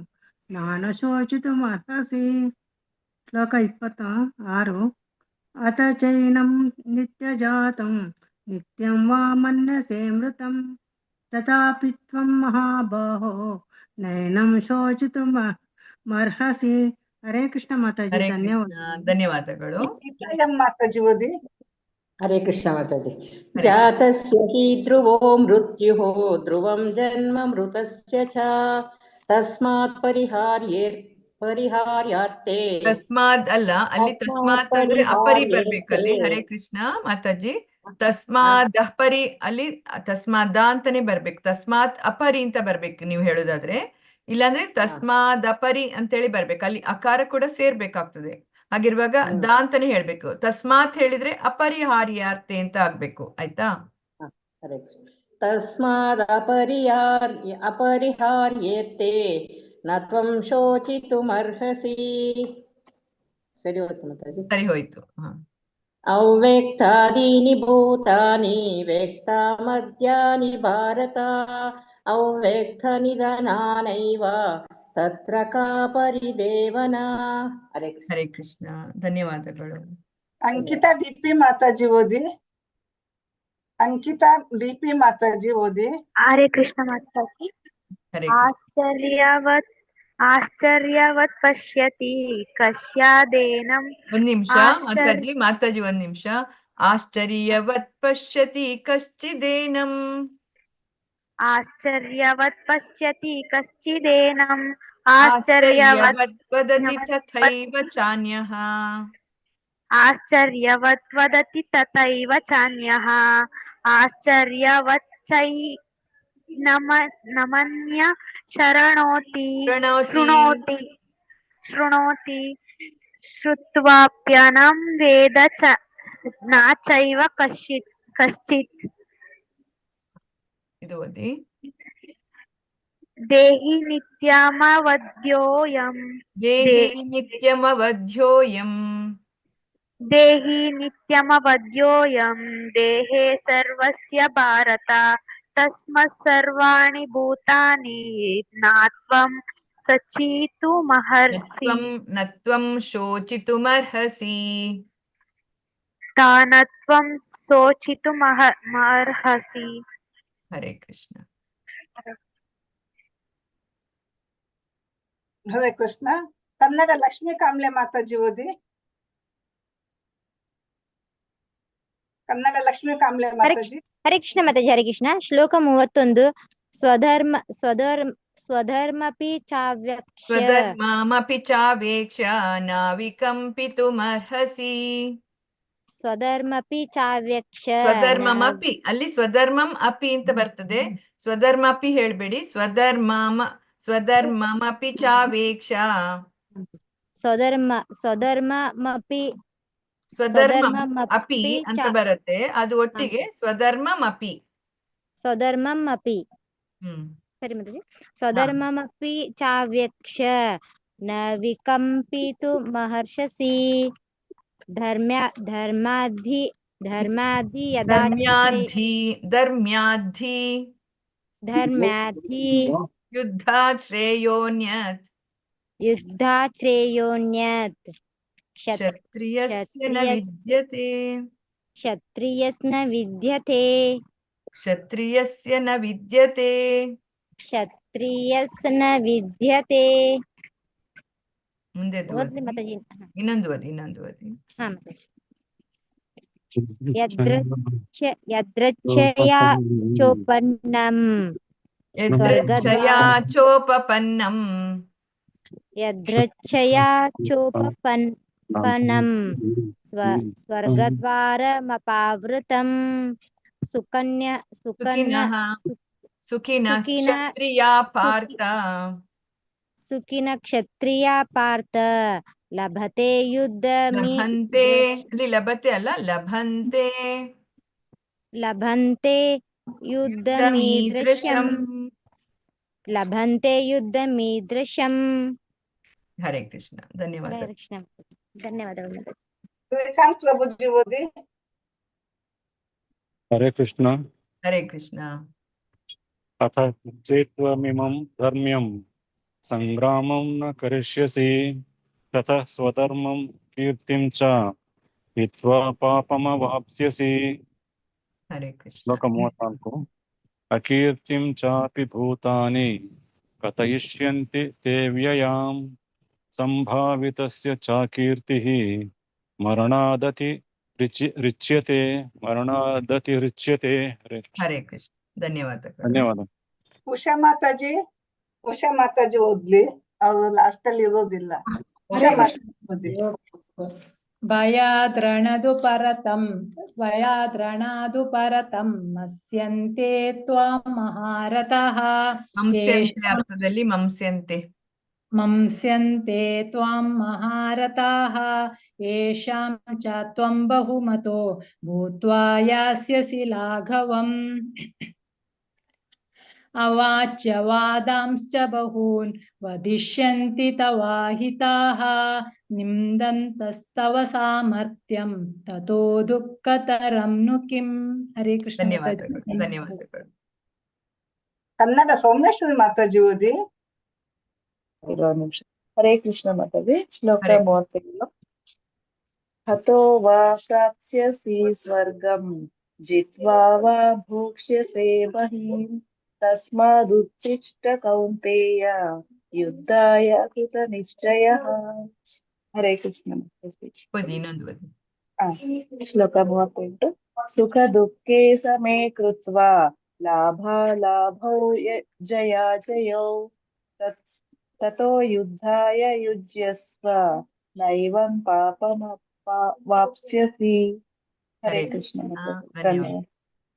S15: ನಾನ ಶೋಚಿತುಮರ್ಹಸಿ. ಶ್ಲೋಕ 26. ಅತ ಚೈನಂ ನಿತ್ಯಜಾತಂ ನಿತ್ಯಂ ವಾ ಮನ್ಯಸೇ ಮೃತಂ ತಥಾಪಿ ತ್ವಂ ಮಹಾಬಾಹೋ ನೈನಂ ಶೋಚಿತುಮರ್ಹಸಿ. ಹರೇ ಕೃಷ್ಣ ಮಾತಾಜಿ,
S3: ಹರೇ ಕೃಷ್ಣ.
S15: ಧನ್ಯವಾದ.
S3: ಧನ್ಯವಾದಗಳು.
S6: ಮಾತಾಜಿ ಓದಿ.
S14: ಹರೇ ಕೃಷ್ಣ ಮಾತಾಜಿ. ಜಾತಸ್ಯ ಹಿ ಧ್ರುವೋ ಮೃತ್ಯುಃ ಧ್ರುವಂ ಜನ್ಮ ಮೃತಸ್ಯ ಚ ತಸ್ಮಾತ್ ಪರಿಹಾರ್ಯಾರ್ಥೇ.
S3: ತಸ್ಮಾದ್ ಅಲ್ಲ, ಅಲ್ಲಿ ತಸ್ಮಾತ್ ಅಂದ್ರೆ ಅಪರಿ ಬರ್ಬೇಕಲ್ಲಿ. ಹರೇ ಕೃಷ್ಣ ಮಾತಾಜಿ. ತಸ್ಮಾದ್ ಅಪರಿ, ಅಲ್ಲಿ ತಸ್ಮಾದ ಅಂತಾನೆ ಬರ್ಬೇಕು. ತಸ್ಮಾತ್ ಅಪರಿ ಅಂತ ಬರ್ಬೇಕು ನೀವು ಹೇಳೋದಾದ್ರೆ. ಇಲ್ಲಾಂದ್ರೆ ತಸ್ಮಾದ್ ಅಪರಿ ಅಂತೇಳಿ ಬರ್ಬೇಕು. ಅಲ್ಲಿ ಅಕಾರ ಕೂಡ ಸೇರ್ಬೇಕಾಗ್ತದೆ. ಹಾಗಿರುವಾಗ ದ ಅಂತಾನೆ ಹೇಳ್ಬೇಕು. ತಸ್ಮಾತ್ ಹೇಳಿದ್ರೆ ಅಪರಿಹಾರ್ಯಾರ್ಥೆ ಅಂತ ಆಗ್ಬೇಕು. ಆಯ್ತಾ?
S14: ತಸ್ಮಾದ್ ಅಪರಿಹಾರ್ಯೇರ್ಥೆ ನ ತ್ವಂ ಶೋಚಿತುಮರ್ಹಸಿ. ಸರಿ ಹೋಯ್ತು ಮಾತಾಜಿ.
S3: ಸರಿ ಹೋಯ್ತು.
S14: ಅವ್ಯಕ್ತಾದೀನಿ ಭೂತಾನಿ ವ್ಯಕ್ತ ಮಧ್ಯಾನಿ ಭಾರತ ಅವ್ಯಕ್ತ ನಿಧನಾನೈವ ತತ್ರ ಕಾ ಪರಿದೇವನ.
S3: ಹರೇ ಕೃಷ್ಣ. ಧನ್ಯವಾದಗಳು.
S6: ಅಂಕಿತಾ ಡಿಪಿ ಮಾತಾಜಿ ಓದಿ. ಅಂಕಿತಾ ಡಿಪಿ ಮಾತಾಜಿ ಓದಿ.
S8: ಹರೇ ಕೃಷ್ಣ ಮಾತಾಜಿ.
S3: ಹರೇ
S8: ಆಶ್ಚರ್ಯವತ್ ಪಶ್ಯತಿ ಕಶ್ಯಾದೇನಂ.
S3: ಒಂದ್ ನಿಮಿಷ ಮಾತಾಜಿ ಒಂದ್ ನಿಮಿಷ. ಆಶ್ಚರ್ಯವತ್ ಪಶ್ಯತಿ ಕಶ್ಚಿದೇನಂ.
S8: ಆಶ್ಚರ್ಯವತ್ ಪಶ್ಯತಿ ಕಶ್ಚಿದೇನಂ.
S3: ಆಶ್ಚರ್ಯವತ್ ವದತಿ ತಥೈವ ಚಾನ್ಯಃ.
S8: ಆಶ್ಚರ್ಯವತ್ ವದತಿ ತಥೈವ ಚಾನ್ಯಃ. ಆಶ್ಚರ್ಯವತ್ ಚೈ ನಮನ್ಯ ಶೃಣೋತಿ ಶ್ರುತ್ವಾಪ್ಯನಂ ವೇದ ನ ಚೈವ ಕಶ್ಚಿತ್.
S3: ಇದು ಓದಿ.
S8: ದೇಹಿ ನಿತ್ಯಮವಧ್ಯೋಯಂ. ದೇಹಿ ನಿತ್ಯಮವಧ್ಯೋಯಂ ದೇಹೇ ಸರ್ವಸ್ಯ ಭಾರತ ತಸ್ಮಾತ್ ಸರ್ವಾಣಿ ಭೂತಾನಿ ನಾತ್ವಂ ಸಚಿತುಮರ್ಹಸಿ.
S3: ನತ್ವಂ ಶೋಚಿತುಮರ್ಹಸಿ.
S8: ತಾನತ್ವಂ ಶೋಚಿತುಮರ್ಹಸಿ.
S3: ಹರೇ ಕೃಷ್ಣ.
S6: ಹರೇ ಕೃಷ್ಣ. ಕನ್ನಡ ಲಕ್ಷ್ಮೀ ಕಾಮ್ಲೆ ಮಾತಾಜಿ ಓದಿ. ಕನ್ನಡ ಲಕ್ಷ್ಮೀ ಕಾಮ್ಲೆ ಮಾತಾಜಿ.
S8: ಹರೇ ಕೃಷ್ಣ ಮಾತಾಜಿ. ಹರೇ ಕೃಷ್ಣ. ಶ್ಲೋಕ 31. ಸ್ವಧರ್ಮಪಿ ಚಾವ್ಯಕ್ಷ
S3: ಸ್ವಧರ್ಮಮಪಿ ಚಾವೇಕ್ಷ ನಾವಿಕಂಪಿತುಮರ್ಹಸಿ.
S8: ಸ್ವಧರ್ಮಪಿ ಚಾವ್ಯಕ್ಷ
S3: ಸ್ವಧರ್ಮಮಪಿ, ಅಲ್ಲಿ ಸ್ವಧರ್ಮಂ ಅಪಿ ಅಂತ ಬರ್ತದೆ. ಸ್ವಧರ್ಮಪಿ ಹೇಳ್ಬೇಡಿ. ಸ್ವಧರ್ಮಮಪಿ ಚಾವೇಕ್ಷ.
S8: ಸ್ವಧರ್ಮಮಪಿ
S3: ಸ್ವಧರ್ಮಂ ಅಪಿ ಅಂತ ಬರುತ್ತೆ, ಅದು ಒಟ್ಟಿಗೆ ಸ್ವಧರ್ಮಮಪಿ.
S8: ಸ್ವಧರ್ಮಮಪಿ. ಸರಿ ಮಾತಾಜಿ. ಸ್ವಧರ್ಮಮಪಿ ಚಾವ್ಯಕ್ಷ ನ ವಿಕಂಪಿತು ಮಹರ್ಷಸಿ. ಧರ್ಮ್ಯಾಧಿ
S3: ಯುದ್ಧಾಶ್ರೇಯೋನ್ಯತ್ ಕ್ಷತ್ರಿಯಸ್ಯ ನ ವಿದ್ಯತೆ.
S8: ಕ್ಷತ್ರಿಯಸ್ನ ವಿದ್ಯತೆ.
S3: ಮುಂದೆ
S8: ಮಾತಾಜಿ.
S3: ಇನ್ನೊಂದು ಓದಿ.
S8: ಹಾ ಮಾತಾಜಿ. ಯದ್ರಚ್ಛಯಾ ಚೋಪನ್ನಂ ಸ್ವರ್ಗದ್ವಾರಮಪಾವೃತಂ
S3: ಸುಖಿನಃ ಕ್ಷತ್ರಿಯಾ ಪಾರ್ಥ ಲಭತೆ ಯುದ್ಧಮೀದೃಶಂ. ಹರೇ ಕೃಷ್ಣ. ಧನ್ಯವಾದ.
S8: ಧನ್ಯವಾದಗಳು.
S6: ಶ್ರೀಕಾಂತ್ ಪ್ರಭುಜಿ ಓದಿ.
S1: ಹರೇ ಕೃಷ್ಣ.
S3: ಹರೇ ಕೃಷ್ಣ.
S1: ಅಥ ತ್ವೇತ್ವಮಿಮಂ ಧರ್ಮ್ಯಂ ಸಂಗ್ರಾಮಂ ನ ಕರಿಷ್ಯಸಿ ತತಃ ಸ್ವಧರ್ಮಂ ಕೀರ್ತಿಂ ಚ ಹಿತ್ವಾ ಪಾಪಮವಾಪ್ಸ್ಯಸಿ.
S3: ಹರೇ ಕೃಷ್ಣ.
S1: ಶ್ಲೋಕ 34. ಅಕೀರ್ತಿಂ ಚಾಪಿ ಭೂತಾನಿ ಕಥಯಿಷ್ಯಂತಿ ತೇ ವ್ಯಯಾಂ ಸಂಭಾವಿತಸ್ಯ ಚ ಕೀರ್ತಿಃ ಮರಣಾದತಿ ರಿಚ್ಯತೆ.
S3: ಹರೇ ಕೃಷ್ಣ. ಧನ್ಯವಾದಗಳು.
S1: ಧನ್ಯವಾದ.
S6: ಉಷಾ ಮಾತಾಜಿ ಓದ್ಲಿ, ಅವರು ಲಾಸ್ಟ್ ಅಲ್ಲಿ ಇರೋದಿಲ್ಲ. ಉಷಾ ಮಾತಾಜಿ ಓದಿ.
S9: ಭಯಾದ್ರಣದು ಪರತಂ ಮಸ್ಯಂತೆ ತ್ವಾಂ ಮಹಾರಥಃ.
S3: ಅರ್ಥದಲ್ಲಿ
S9: ಮಂಸ್ಯಂತೆ ತ್ವಾಂ ಮಹಾರಥಾಃ ಯೇಷಾಂ ಚ ತ್ವಂ ಬಹುಮತೋ ಭೂತ್ವಾ ಯಾಸ್ಯಸಿ ಲಾಘವಂ. ಅವಾಚ್ಯ ವಾದಾಂಶ್ಚ ಬಹೂನ್ ವದಿಷ್ಯಂತಿ ತವಾಹಿತಾಃ ನಿಂದಂತಸ್ತವ ಸಾಮರ್ಥ್ಯಂ ತತೋ ದುಃಖತರಂ ನು ಕಿಂ. ಹರೇ ಕೃಷ್ಣ.
S3: ಧನ್ಯವಾದಗಳು.
S6: ಕನ್ನಡ ಸೌಮ್ಯಶ್ವರಿ ಮಾತಾಜಿ ಓದಿ.
S23: ಹರೇ ಕೃಷ್ಣ ಮಾತಾಜಿ. ಶ್ಲೋಕ 37. ಹತೋ ವಾ ಪ್ರಾಪ್ಸ್ಯಸಿ ಸ್ವರ್ಗಂ ಜಿತ್ವಾ ವಾ ಭೋಕ್ಷ್ಯಸೆ ಮಹೀಂ ತಸ್ಮಾದುಚ್ಚಿಷ್ಟ ಕೌಂತೇಯ ಯುದ್ಧಾಯ ಕೃತ ನಿಶ್ಚಯಃ. ಹರೇ ಕೃಷ್ಣ ಮಾತಾಜಿ. ಶ್ಲೋಕ 38. ಸುಖ ದುಃಖೇ ಸಮೇ ಕೃತ್ವಾ ಲಾಭಾಲಾಭೌ ಜಯಾಜಯೌ ತತೋ ಯುದ್ಧಾಯ ಯುಜ್ಯಸ್ವ ನೈವಂ ಪಾಪಮವಾಪ್ಸ್ಯಸಿ. ಹರೇ ಕೃಷ್ಣ ಮಾತಾಜಿ.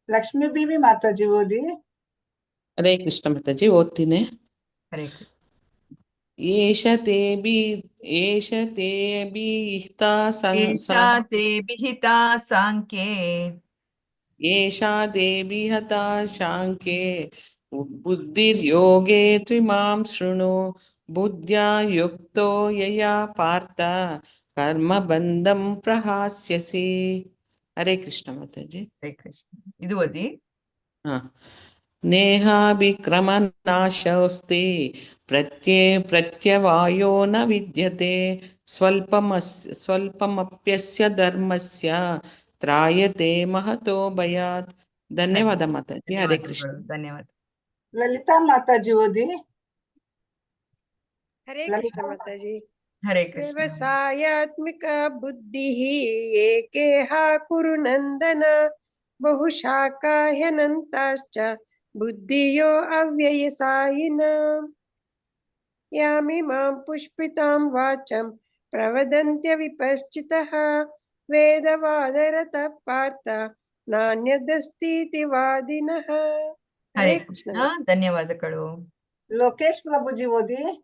S6: ಲಕ್ಷ್ಮೀ ಬೀವಿ ಮಾತಾಜಿ ಓದಿ.
S10: ಹರೇ ಕೃಷ್ಣ ಮಾತಾಜಿ ಓದ್ತೀನಿ. ಏಷ ತೇ ಬಿಹಿತಾ ಸಾಂಖ್ಯೇ ಏಷಾ ದೇವಿ ಹತಾ ಶಾಂಖ್ಯೇ ಬುದ್ಧಿರ್ಯೋಗೇ ತ್ವಿಮಾಂ ಶೃಣು ಬುದ್ಧ್ಯಾ ಯುಕ್ತೋ ಯಯಾ ಪಾರ್ಥ ಕರ್ಮ ಬಂಧಂ ಪ್ರಹಾಸ್ಯಸಿ. ಹರೇ ಕೃಷ್ಣ ಮಾತಾಜಿ.
S3: ಹರೇ ಕೃಷ್ಣ. ಇದು ಓದಿ.
S10: ನೇಹಾಭಿಕ್ರಮ ನಾಶೋಸ್ತಿ ಪ್ರತ್ಯವಾಯೋ ನ ವಿದ್ಯತೆ ಸ್ವಲ್ಪಮಪ್ಯಸ್ಯ ಧರ್ಮಸ್ಯ ತ್ರಾಯತೆ ಮಹತೋ ಭಯಾತ್. ಧನ್ಯವಾದ ಮಾತಾಜಿ. ಹರೇ ಕೃಷ್ಣ.
S3: ಧನ್ಯವಾದ.
S6: ಲಲಿತಾ ಮಾತಾಜಿ ಓದಿ.
S2: हरे
S6: ललिता
S2: कृष्ण माता जी।
S3: हरे कृष्ण
S2: व्यवसायात्मिका बुद्धिः एकेह कुरु नन्दन बहुशाखा ह्यनन्ताश्च बुद्धियो अव्ययसायिन यामिमां पुष्पितां वाचं प्रवदन्त्य विपश्चितः वेदवादरतः पार्थ नान्यदस्तीति वादिनः।
S3: ಹರೇ
S2: हरे
S3: ಕೃಷ್ಣ
S2: कृष्ण।
S3: ಧನ್ಯವಾದಗಳು
S6: लोकेश प्रभु जी ओदी।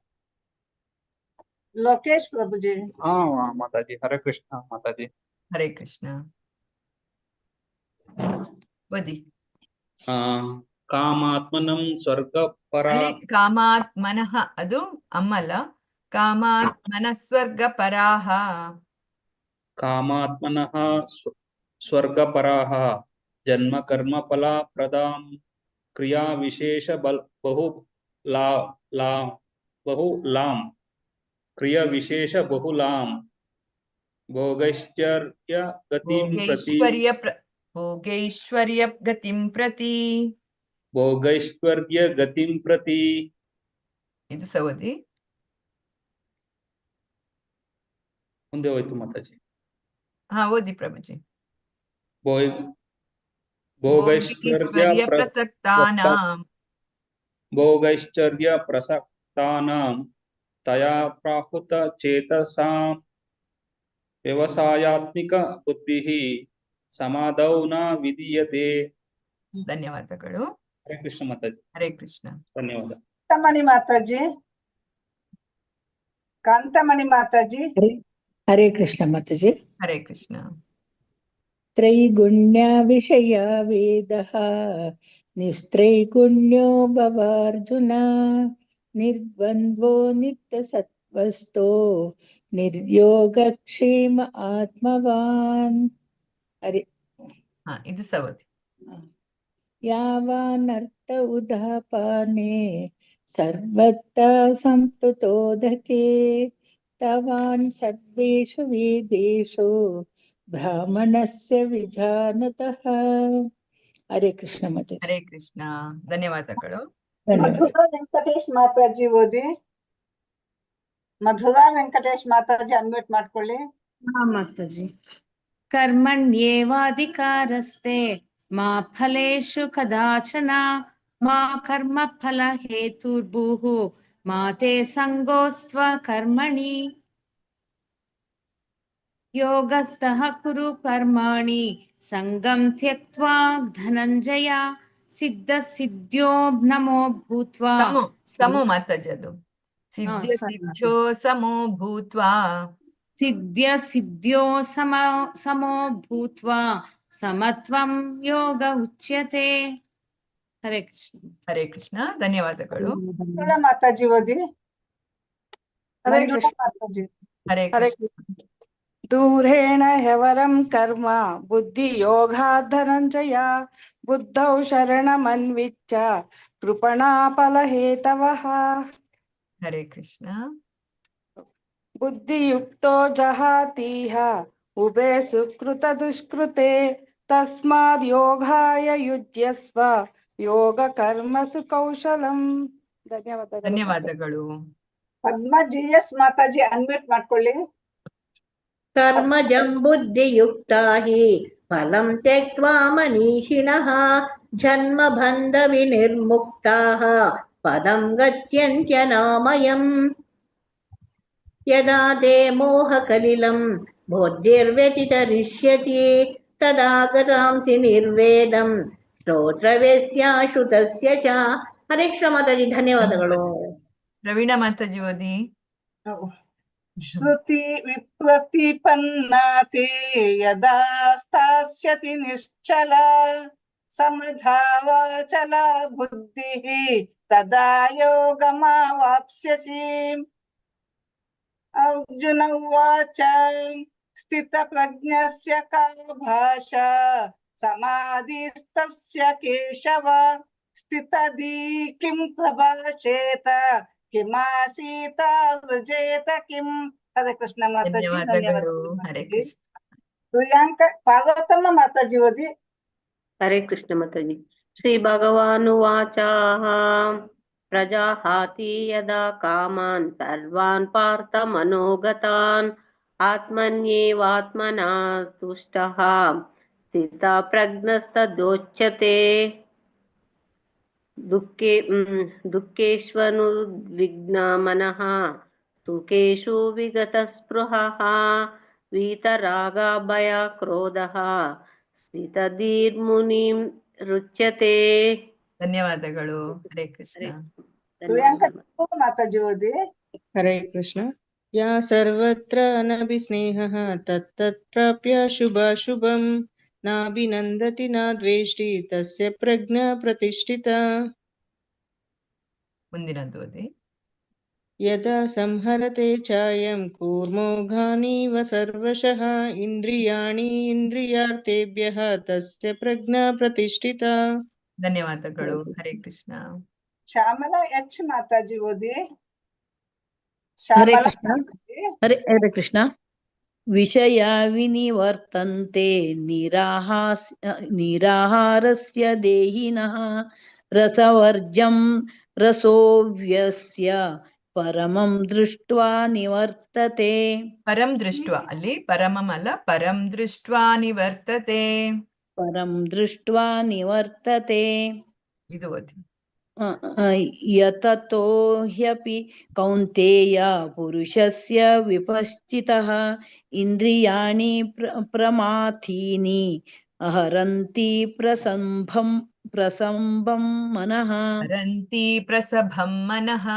S6: लोकेश प्रभु जी।
S21: हाँ माताजी, हरे कृष्ण माताजी।
S3: ಹರೇ ಕೃಷ್ಣ ಓದಿ.
S21: ಕಾಮಾತ್ಮನಂ ಸ್ವರ್ಗಪರ
S3: ಅಲ್ಲಿ ಕಾಮಾತ್ಮನಃ ಅದು ಅಮ್ಮಲ್ಲ, ಕಾಮಾತ್ಮನ ಸ್ವರ್ಗ ಪರಾಹ.
S21: ಕಾಮಾತ್ಮನಃ ಸ್ವರ್ಗಪರಾಃ ಜನ್ಮ ಕರ್ಮ ಫಲ ಪ್ರದಾಂ ಕ್ರಿಯಾ ವಿಶೇಷ ಬಹುಲಾಂ ಕ್ರಿಯಾ ವಿಶೇಷ ಬಹುಲಾಂ ಭೋಗೈಶ್ಚರ್ಯ ಗತಿಂ ಪ್ರತಿ
S3: ಭೋಗೈಶ್ವರ್ಯ ಗತಿಂ ಪ್ರತಿ.
S21: ಭೋಗೈಶ್ವರ್ಯ ಗತಿಂ ಪ್ರತಿ.
S3: ಇದು ಸವದಿ
S21: ಮುಂದೆ ಹೋಯ್ತು ಮಾತಾಜಿ.
S3: ಹಾ ಓದಿ ಪ್ರಭುಜಿ.
S21: ಭೋಗೈಶ್ವರ್ಯ
S3: ಪ್ರಸಕ್ತಾನಾಂ
S21: ಭೋಗೈಶ್ಚರ್ಯ ಪ್ರಸಕ್ತಾನಾಂ ತಯಾ ಪ್ರಾಹುತ ಚೇತಸಾಂ ವ್ಯವಸಾಯಾತ್ಮಿಕ ಬುದ್ಧಿಃ ಸಮಾಧೌ ನ ವಿಧೀಯತೆ.
S3: ಧನ್ಯವಾದಗಳು.
S21: ಹರೇ ಕೃಷ್ಣ ಮಾತಾಜಿ.
S3: ಹರೇ ಕೃಷ್ಣ.
S21: ಧನ್ಯವಾದ.
S6: ಕಾಂತಮಣಿ ಮಾತಾಜಿ. ಕಾಂತಮಣಿ ಮಾತಾಜಿ.
S11: ಹರೇ ಕೃಷ್ಣ ಮಾತಾಜಿ.
S3: ಹರೇ ಕೃಷ್ಣ.
S11: ತ್ರೈಗುಣ್ಯ ವಿಷಯ ವೇದಃ ನಿಸ್ತ್ರೈಗುಣ್ಯೋ ಭವಾರ್ಜುನ ನಿರ್ದ್ವಂದ್ವೋ ನಿತ್ಯ ಸತ್ವಸ್ಥೋ ನಿರ್ಯೋಗಕ್ಷೇಮ ಆತ್ಮವಾನ್. ಹರಿ
S3: ಇದು ಸವದಿ.
S11: ಯಾವಾನರ್ಥ ಉದಾಪಾನೆ ಸರ್ವತ್ರ ಸಂಪ್ಲುತೋದಕೆ ತವಾನ್ ಸರ್ವೇಷು ವೇದೇಷು ಬ್ರಾಹ್ಮಣಸ್ಯ ವಿಜಾನತಃ. ಹರೇ ಕೃಷ್ಣ ಮಾತಾಜಿ.
S3: ಹರೇ ಕೃಷ್ಣ ಧನ್ಯವಾದಗಳು.
S6: ಮಧುರಾ ವೆಂಕಟೇಶ್ ಮಾತಾಜಿ ಓದಿ. ಮಧುರಾ ವೆಂಕಟೇಶ್ ಮಾತಾಜಿ ಅನ್ಮ್ಯೂಟ್ ಮಾಡ್ಕೊಳ್ಳಿ.
S13: ಹಾ ಮಾತಾಜಿ. ಕರ್ಮಣ್ಯೇವಾಧಿಕಾರಸ್ತೆ ಮಾ ಫಲೇಷು ಕದಾಚನ ಮಾ ಕರ್ಮ ಫಲ ಹೇತುರ್ಭುಃ ಮಾ ತೇ ಸಂಗೋಸ್ತ್ವ ಕರ್ಮಣಿ ಯೋಗಸ್ಥಃ ಕುರು ಕರ್ಮಾಣಿ ಸಂಗಂ ತ್ಯಕ್ತ್ವಾ ಧನಂಜಯ ಸಿದ್ಧ ಸಿದ್ಧ್ಯೋ ನಮೋ ಭೂತ್ವಾ
S3: ಸಮೋ ಮಾತಾಜಿ ಅದು ಸಿದ್ಧ ಸಿದ್ಧ್ಯೋ ಸಮೋ ಭೂತ್ವಾ
S13: ಸಿದ್ಧ್ಯ ಸಿದ್ಧ್ಯೋ ಸಮೋ ಭೂತ್ವಾ ಸಮತ್ವಂ ಯೋಗ ಉಚ್ಯತೆ. ಹರೇ ಕೃಷ್ಣ.
S3: ಹರೇ ಕೃಷ್ಣ ಧನ್ಯವಾದಗಳು.
S6: ಮಂಜುಳಾ ಮಾತಾಜಿ ಓದಿ.
S2: ಹರೇ
S6: ಮಂಜುಳಾ
S2: ಕೃಷ್ಣ.
S6: ಮಾತಾಜಿ.
S3: ಹರೇ ಕೃಷ್ಣ.
S2: ದೂರೇಣ ಹ್ಯವರಂ ಕರ್ಮ ಬುದ್ಧಿ ಯೋಗಾತ್ ಧನಂಜಯ ಬುದ್ಧೌ ಶರಣಮನ್ವಿಚ್ಛ ಕೃಪಣಾ ಫಲಹೇತವಃ.
S3: ಹರೇ ಕೃಷ್ಣ.
S2: ಬುದ್ಧಿಯುಕ್ತೋ ಜಹಾತೀಹ ಉಭೇ ಸುಕೃತ ದುಷ್ಕೃತೆ ತಸ್ಮಾದ್ ಯೋಗಾಯ ಯುಜ್ಯಸ್ವ ಯೋಗ ಕರ್ಮಸು ಕೌಶಲಂ. ಧನ್ಯವಾದಗಳು.
S3: ಧನ್ಯವಾದಗಳು.
S6: ಪದ್ಮ ಜಿಎಸ್ ಮಾತಾಜಿ ಅನ್ಮ್ಯೂಟ್ ಮಾಡ್ಕೊಳ್ಳಿ.
S8: कर्मजं बुद्धियुक्ता हि फलं त्यक्त्वा मनीषिणः जन्मबन्धविनिर्मुक्ताः पदं गच्छन्त्यनामयम् यदा ते मोहकलिलं बुद्धिर्व्यतितरिष्यति तदा गतांसि निर्वेदं ಶ್ರೋತ್ರವ್ಯಸ್ಯಾಶ್ರುತಸ್ಯ ಚ. ಹರೇ ಕೃಷ್ಣ ಮಾತಾಜಿ ಧನ್ಯವಾದಗಳು.
S3: ಪ್ರವೀಣಾ ಮಾತಾಜಿ ಓದಿ.
S6: ಶ್ರುತಿ ವಿಪ್ರತಿಪನ್ನಾತಿ ಯದಾ ಸ್ಥಾಸ್ಯತಿ ನಿಶ್ಚಲ ಸಮಧಾವಾಚಲ ಬುದ್ಧಿಃ ತದಾ ಯೋಗಮಾವಾಪ್ಸ್ಯಸಿ. ಅರ್ಜುನ ಉವಾಚ ಸ್ಥಿತಪ್ರಜ್ಞಸ್ಯ ಕಾ ಭಾಷಾ ಸಮಾಧಿಸ್ತಸ್ಯ ಕೇಶವ ಸ್ಥಿತಧೀ ಕಿಂ ಪ್ರಭಾಷೇತ ಕಿಮಾಸೀತ ರುಜೇತ ಕಿಂ. ಹರೇ ಕೃಷ್ಣ ಮಾತಾಜಿ.
S3: ಧನ್ಯವಾದಗಳು. ಹರೇ ಕೃಷ್ಣ.
S6: ಪ್ರಿಯಾಂಕ ಪಾರ್ವತಮ್ಮ ಮಾತಾಜಿ ಓದಿ.
S19: ಹರೇ ಕೃಷ್ಣ ಮಾತಾಜಿ. ಶ್ರೀ ಭಗವಾನುವಾಚ
S17: प्रजाहाति यदा कामान् सर्वान् पार्थ मनोगतान् आत्मन्येवात्मना तुष्टः स्थितप्रज्ञस्तदोच्यते दुःखेष्वनुद्विग्नमनः सुखेषु विगतस्पृहः वीतरागभयक्रोधः स्थितधीर्मुनिं रुच्यते.
S3: ಧನ್ಯವಾದಗಳು. ಹರೇ ಕೃಷ್ಣ.
S6: ಪ್ರಿಯಾಂಕಾ ಮಾತಾಜಿ ಓದಿ.
S22: ಹರೇ ಕೃಷ್ಣ. ಯಾ ಸರ್ವತ್ರ ಅನಭಿಸ್ನೇಹಃ ತತ್ತತ್ಪ್ರಾಪ್ಯ ಶುಭಾಶುಭಂ ನಾಭಿನಂದತಿ ನ ದ್ವೇಷ್ಟಿ ತಸ್ಯ ಪ್ರಜ್ಞಾ ಪ್ರತಿಷ್ಠಿತಾ.
S3: ಮುಂದಿನದ್ದು ಓದಿ.
S22: ಯದಾ ಸಂಹರತೆ ಚಾಯಂ ಕೂರ್ಮೋಘಾನೀವ ಸರ್ವಶಃ ಇಂದ್ರಿಯಾಣಿ ಇಂದ್ರಿಯಾರ್ಥೇಭ್ಯಃ ತಸ್ಯ ಪ್ರಜ್ಞಾ ಪ್ರತಿಷ್ಠಿತಾ.
S3: ಧನ್ಯವಾದಗಳು. ಹರೇ ಕೃಷ್ಣ.
S6: ಶ್ಯಾಮಲಾ ಎಚ್ ಮಾತಾಜಿ ಓದಿ.
S11: ಹರೇ
S6: ಶ್ಯಾಮಲಾ
S11: ಕೃಷ್ಣ. ಹರೇ ಕೃಷ್ಣ. ವಿಷಯ ವಿನಿವರ್ತಂತೆ ನಿರಾಹಾರಸ್ಯ ದೇಹಿನಃ ರಸವರ್ಜಂ ರಸೋವ್ಯಸ್ಯ ಪರಮಂ ದೃಷ್ಟ್ವಾ ನಿವರ್ತತೆ.
S3: ಪರಂ ದೃಷ್ಟ, ಅಲ್ಲಿ ಪರಮಂ ಅಲ್ಲ, ಪರಂ ದೃಷ್ಟ್ವಾ ನಿವರ್ತತೆ.
S11: ಪರಂ ದೃಷ್ಟ್ವಾ ನಿವರ್ತತೆ.
S3: ಇದು ಓದಿ.
S11: ಯತತೋ ಹ್ಯಪಿ ಕೌಂತೇಯ ಪುರುಷಸ್ಯ ವಿಪಶ್ಚಿತಃ ಇಂದ್ರಿಯಾಣಿ ಪ್ರಮಾಥೀನಿ ಹರಂತಿ ಪ್ರಸಂಭಂ ಮನಃ.
S3: ಹರಂತಿ ಪ್ರಸಭಂ ಮನಃ.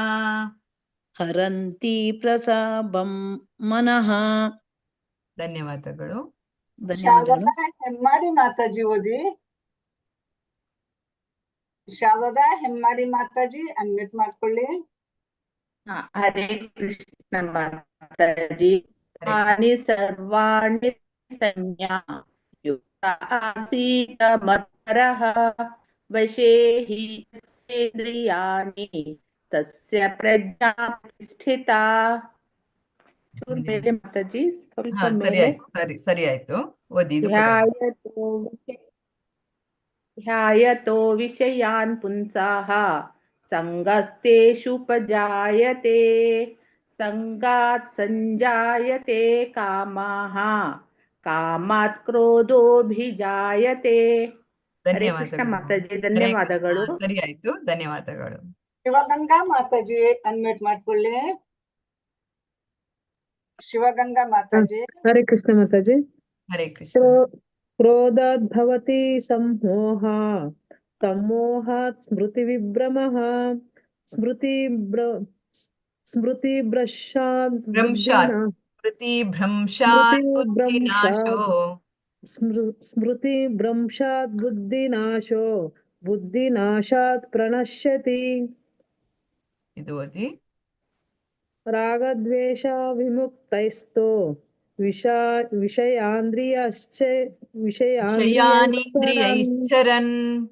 S11: ಹರಂತಿ ಪ್ರಸಭಂ ಮನಃ.
S3: ಧನ್ಯವಾದಗಳು.
S11: ಧನ್ಯವಾದಗಳು.
S6: ಶಾರದಾ ಹೆಮ್ಮಾಡಿ ಮಾತಾಜಿ ಓದಿ. ಶಾರದಾ ಹೆಮ್ಮಾಡಿ ಮಾತಾಜಿ ಅನ್ಮ್ಯೂಟ್ ಮಾಡ್ಕೊಳ್ಳಿ.
S23: ಹರೇ ಕೃಷ್ಣ ಮಾತಾಜಿ. ಹಾನಿ ಸರ್ವಾಣಿ ಸಂಜ್ಞಾ ಯುಕ್ತ ಆಸೀತ ಮತ್ಪರಃ ವಶೇ ಹಿ ಇಂದ್ರಿಯಾಣಿ ತಸ್ಯ ಪ್ರಜ್ಞಾ ಪ್ರತಿಷ್ಠಿತಾ. ಮೇಲೆ ಮಾತಾಜಿ ಸ್ವಲ್ಪ
S3: ಸರಿ
S23: ಮೇಲೆ.
S3: ಆಯ್ತು, ಸರಿ ಆಯ್ತು. ಓದಿ. ಇದು
S23: ಧ್ಯಾಯತೋ ವಿಷಯಾನ್ ಪುಂಸಾಃ ಸಂಗಸ್ತೇಷುಪಜಾಯತೆ ಸಂಗಾತ್ ಸಂಜಾಯತೆ ಕಾಮಾಃ ಕಾಮಾತ್ ಕ್ರೋಧೋಭಿಜಾಯತೆ. ಹರೇ ಕೃಷ್ಣ ಮಾತಾಜಿ. ಧನ್ಯವಾದಗಳು.
S3: ಸರಿ ಆಯ್ತು. ಧನ್ಯವಾದಗಳು.
S6: ಶಿವಗಂಗಾ ಮಾತಾಜಿ ಅನ್ಮ್ಯೂಟ್ ಮಾಡ್ಕೊಳ್ಳಿ. ಶಿವಗಂಗಾ ಮಾತಾಜಿ.
S18: ಹರೇ ಕೃಷ್ಣ ಮಾತಾಜಿ.
S3: ಹರೇ ಕೃಷ್ಣ.
S18: ಕ್ರೋಧಾತ್ ಭವತಿ ಸಂಮೋಹ ಸಂಮೋಹಾತ್ ಸ್ಮೃತಿ ವಿಭ್ರಮಃ ಸ್ಮೃತಿ ಭ್ರಂಶಾತ್ ಬುದ್ಧಿನಾಶೋ ಬುದ್ಧಿನಾಶಾತ್ ಪ್ರಣಶ್ಯತಿ.
S3: ಇದು ಓದಿ.
S18: ರಾಗದ್ವೇಷ ವಿಮುಕ್ತೈಸ್ತೋ
S3: ವಿಷಯಾನಿಂದ್ರಿಯೈಶ್ಚರನ್.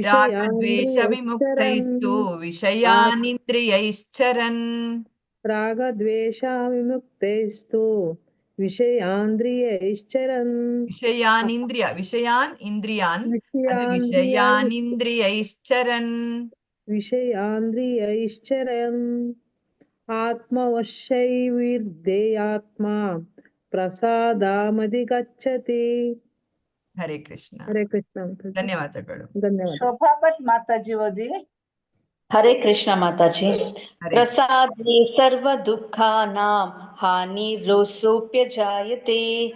S3: ರಾಗದ್ವೇಷ ವಿಮುಕ್ತೈಸ್ತು ವಿಷಯಾನಿಂದ್ರಿಯೈಶ್ಚರನ್.
S18: ರಾಗದ್ವೇಷ ವಿಮುಕ್ತೈಸ್ತು ವಿಷಯಾಂದ್ರಿಯೈಶ್ಚರನ್.
S3: ವಿಷಯಾನಿಂದ್ರಿಯ, ವಿಷಯಾನ್ ಇಂದ್ರಿಯಾನ್, ಅದು ವಿಷಯಾನಿಂದ್ರಿಯೈಶ್ಚರನ್.
S18: ವಿಷಯಾಂದ್ರಿಯೈಶ್ಚರನ್. ಆತ್ಮವಶೈರ್ದೇಯಾತ್ಮ ಪ್ರಸಾದಾಮಧಿಗಚ್ಚತಿ.
S3: ಹರೇ ಕೃಷ್ಣ.
S18: ಹರೇ ಕೃಷ್ಣ.
S3: ಧನ್ಯವಾದಗಳು.
S18: ಧನ್ಯವಾದ.
S6: ಶೋಭಾ ಭಟ್ ಮಾತಾಜಿ ಓದಿ.
S20: ಹರೇ ಕೃಷ್ಣ ಮಾತಾಜಿ. ಪ್ರಸಾದೇ ಸರ್ವ ದುಃಖಾನಾಂ ಹಾನಿರೋಸೋಪ್ಯಜಾಯತೆ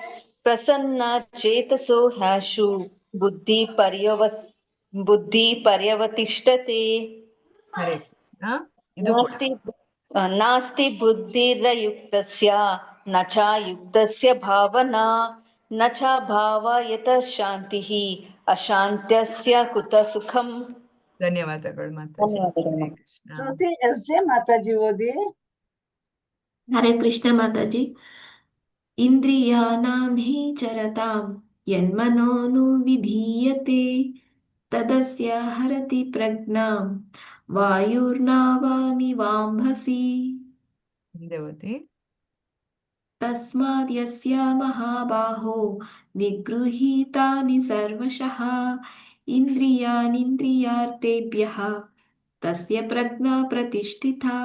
S20: ಪ್ರಸನ್ನ ಚೇತಸೋ ಹ್ಯಾಶು ಬುದ್ಧಿ ಪರ್ಯವತಿಷ್ಠತೆ.
S3: ಹರೇ ಕೃಷ್ಣ.
S20: ನಾಸ್ತಿ ಬುದ್ಧಿರಯುಕ್ತಸ್ಯ ನ ಚ ಯುಕ್ತಸ್ಯ ಭಾವನಾ ನ ಚ ಭಾವಯತ ಶಾಂತಿಃ ಅಶಾಂತ್ಯಸ್ಯ ಕುತ ಸುಖಂ.
S3: ಧನ್ಯವಾದಗಳು ಮಾತಾಜಿ. ಹರೇ ಕೃಷ್ಣ.
S6: ಶ್ರುತಿ ಎಸ್ ಜೆ ಮಾತಾಜಿ ಓದಿ.
S24: ಹರೇ ಕೃಷ್ಣ ಮಾತಾಜಿ. ಇಂದ್ರಿಯಾಣಾಂ ಹಿ ಚರತಾಂ ಯನ್ಮನೋನು ವಿಧೀಯತೆ ತದಸ್ಯ ಹರತಿ ಪ್ರಜ್ಞಾಂ ವಾಯುರ್ನಾವಾಮಿವಾಂಭಸಿ.
S3: ಹಿಂದೆ ಓದಿ.
S24: ತಸ್ಮಾದ್ ಯಸ್ಯ ಮಹಾಬಾಹೋ ನಿಗೃಹೀತಾನಿ ಸರ್ವಶಃ ಇಂದ್ರಿಯಾನಿಂದ್ರಿಯಾರ್ಥೇಭ್ಯಃ तस्य प्रज्ञा प्रतिष्ठिता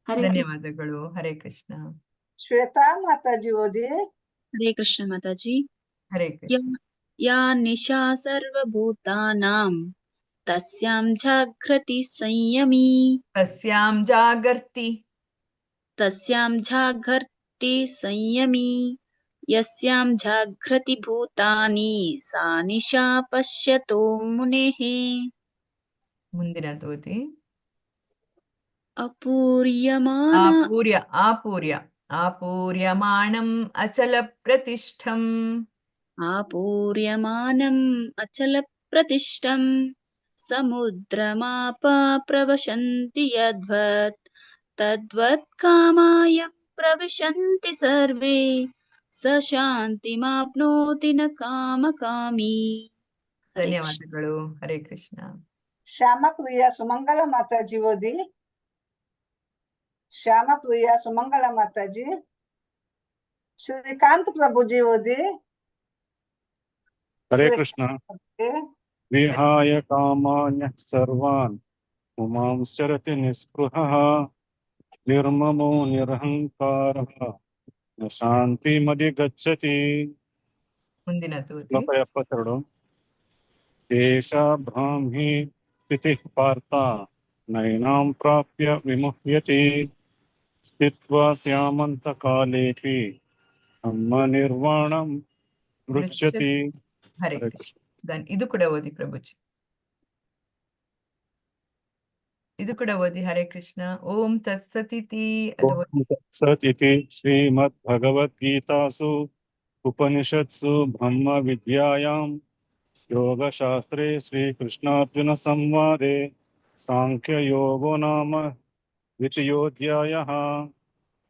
S24: हरे कृष्ण
S3: ಧನ್ಯವಾದಗಳು. ಹರೇ ಕೃಷ್ಣ.
S6: ಶ್ವೇತಾ ಮಾತಾಜಿ ಓದಿ.
S4: हरे कृष्ण माताजी।
S3: ಹರೇ ಕೃಷ್ಣ.
S4: या निशा सर्वभूतानां तस्यां जागृति संयमी
S3: ತಸ್ಯಾಂ ಜಾಗರ್ತಿ
S4: संयमी यस्यां जागृति भूतानि सा निशा पश्यतो मुनेः।
S3: ಮುಂದಿನದು ಓದಿ. ಆಪೂರ್ಯಮಾಣಂ ಅಚಲ ಪ್ರತಿಷ್ಠಂ
S4: आपूर्यमानम् अचलप्रतिष्ठं समुद्रमाप प्रवशन्ति यद्वत् तद्वत् कामायं प्रविशन्ति सर्वे स शान्तिमाप्नोति न कामकामी।
S3: ಧನ್ಯವಾದಗಳು. ಹರೇ ಕೃಷ್ಣ.
S6: ಶ್ಯಾಮಪ್ರಿಯ ಸುಮಂಗಳ ಮಾತಾಜಿ ಓದಿ. ಶ್ಯಾಮಪ್ರಿಯ ಸುಮಂಗಳ ಮಾತಾಜಿ. ಶ್ರೀಕಾಂತ್ ಪ್ರಭುಜಿ ಓದಿ.
S1: ಹರೇ ಕೃಷ್ಣ. ವಿಹಾಯ ಕಾಮಾನ್ಯಃ ಸರ್ವಾನ್ ಪುಮಾಂಶ್ಚರತಿ ನಿಸ್ಪೃಹಃ ನಿರ್ಮಮೋ ನಿರಹಂಕಾರಃ ನ ಶಾಂತಿಮಧಿಗಚ್ಚತಿ.
S3: ಮುಂದಿನದು ಓದಿ.
S1: ಶ್ಲೋಕ 72. ಏಷಾ ಬ್ರಾಹ್ಮಿ ಸ್ಥಿತಿಃ ಪಾರ್ಥ ನೈನಾಂ ಪ್ರಾಪ್ಯ ವಿಮುಹ್ಯತಿ ಸ್ಥಿತ್ವಾ ಸ್ಯಾಮಂತ ಕಾಲೇಪಿ ನಮ್ಮ ನಿರ್ವಾಣಂ ಮೃಚ್ಯತಿ.
S3: ಹರೇ ಕೃಷ್ಣ. ಇದು ಕೂಡ ಓದಿ ಪ್ರಭುಜಿ. ಇದು ಕೂಡ ಓದಿ. ಹರೇ ಕೃಷ್ಣ. ಓಂ ತತ್ಸತಿತಿ. ಅದು ಓದಿ.
S1: ತತ್ಸತ್ ಇತಿ ಶ್ರೀಮದ್ ಭಗವದ್ಗೀತಾಸು ಉಪನಿಷತ್ಸು ಬ್ರಹ್ಮ ವಿದ್ಯಾಯಾಂ ಯೋಗಶಾಸ್ತ್ರೇ ಶ್ರೀಕೃಷ್ಣಾರ್ಜುನ ಸಂವಾದೆ ಸಾಂಖ್ಯಯೋಗೋ ನಾಮ ದ್ವಿತೀಯೋಧ್ಯಾಯಃ.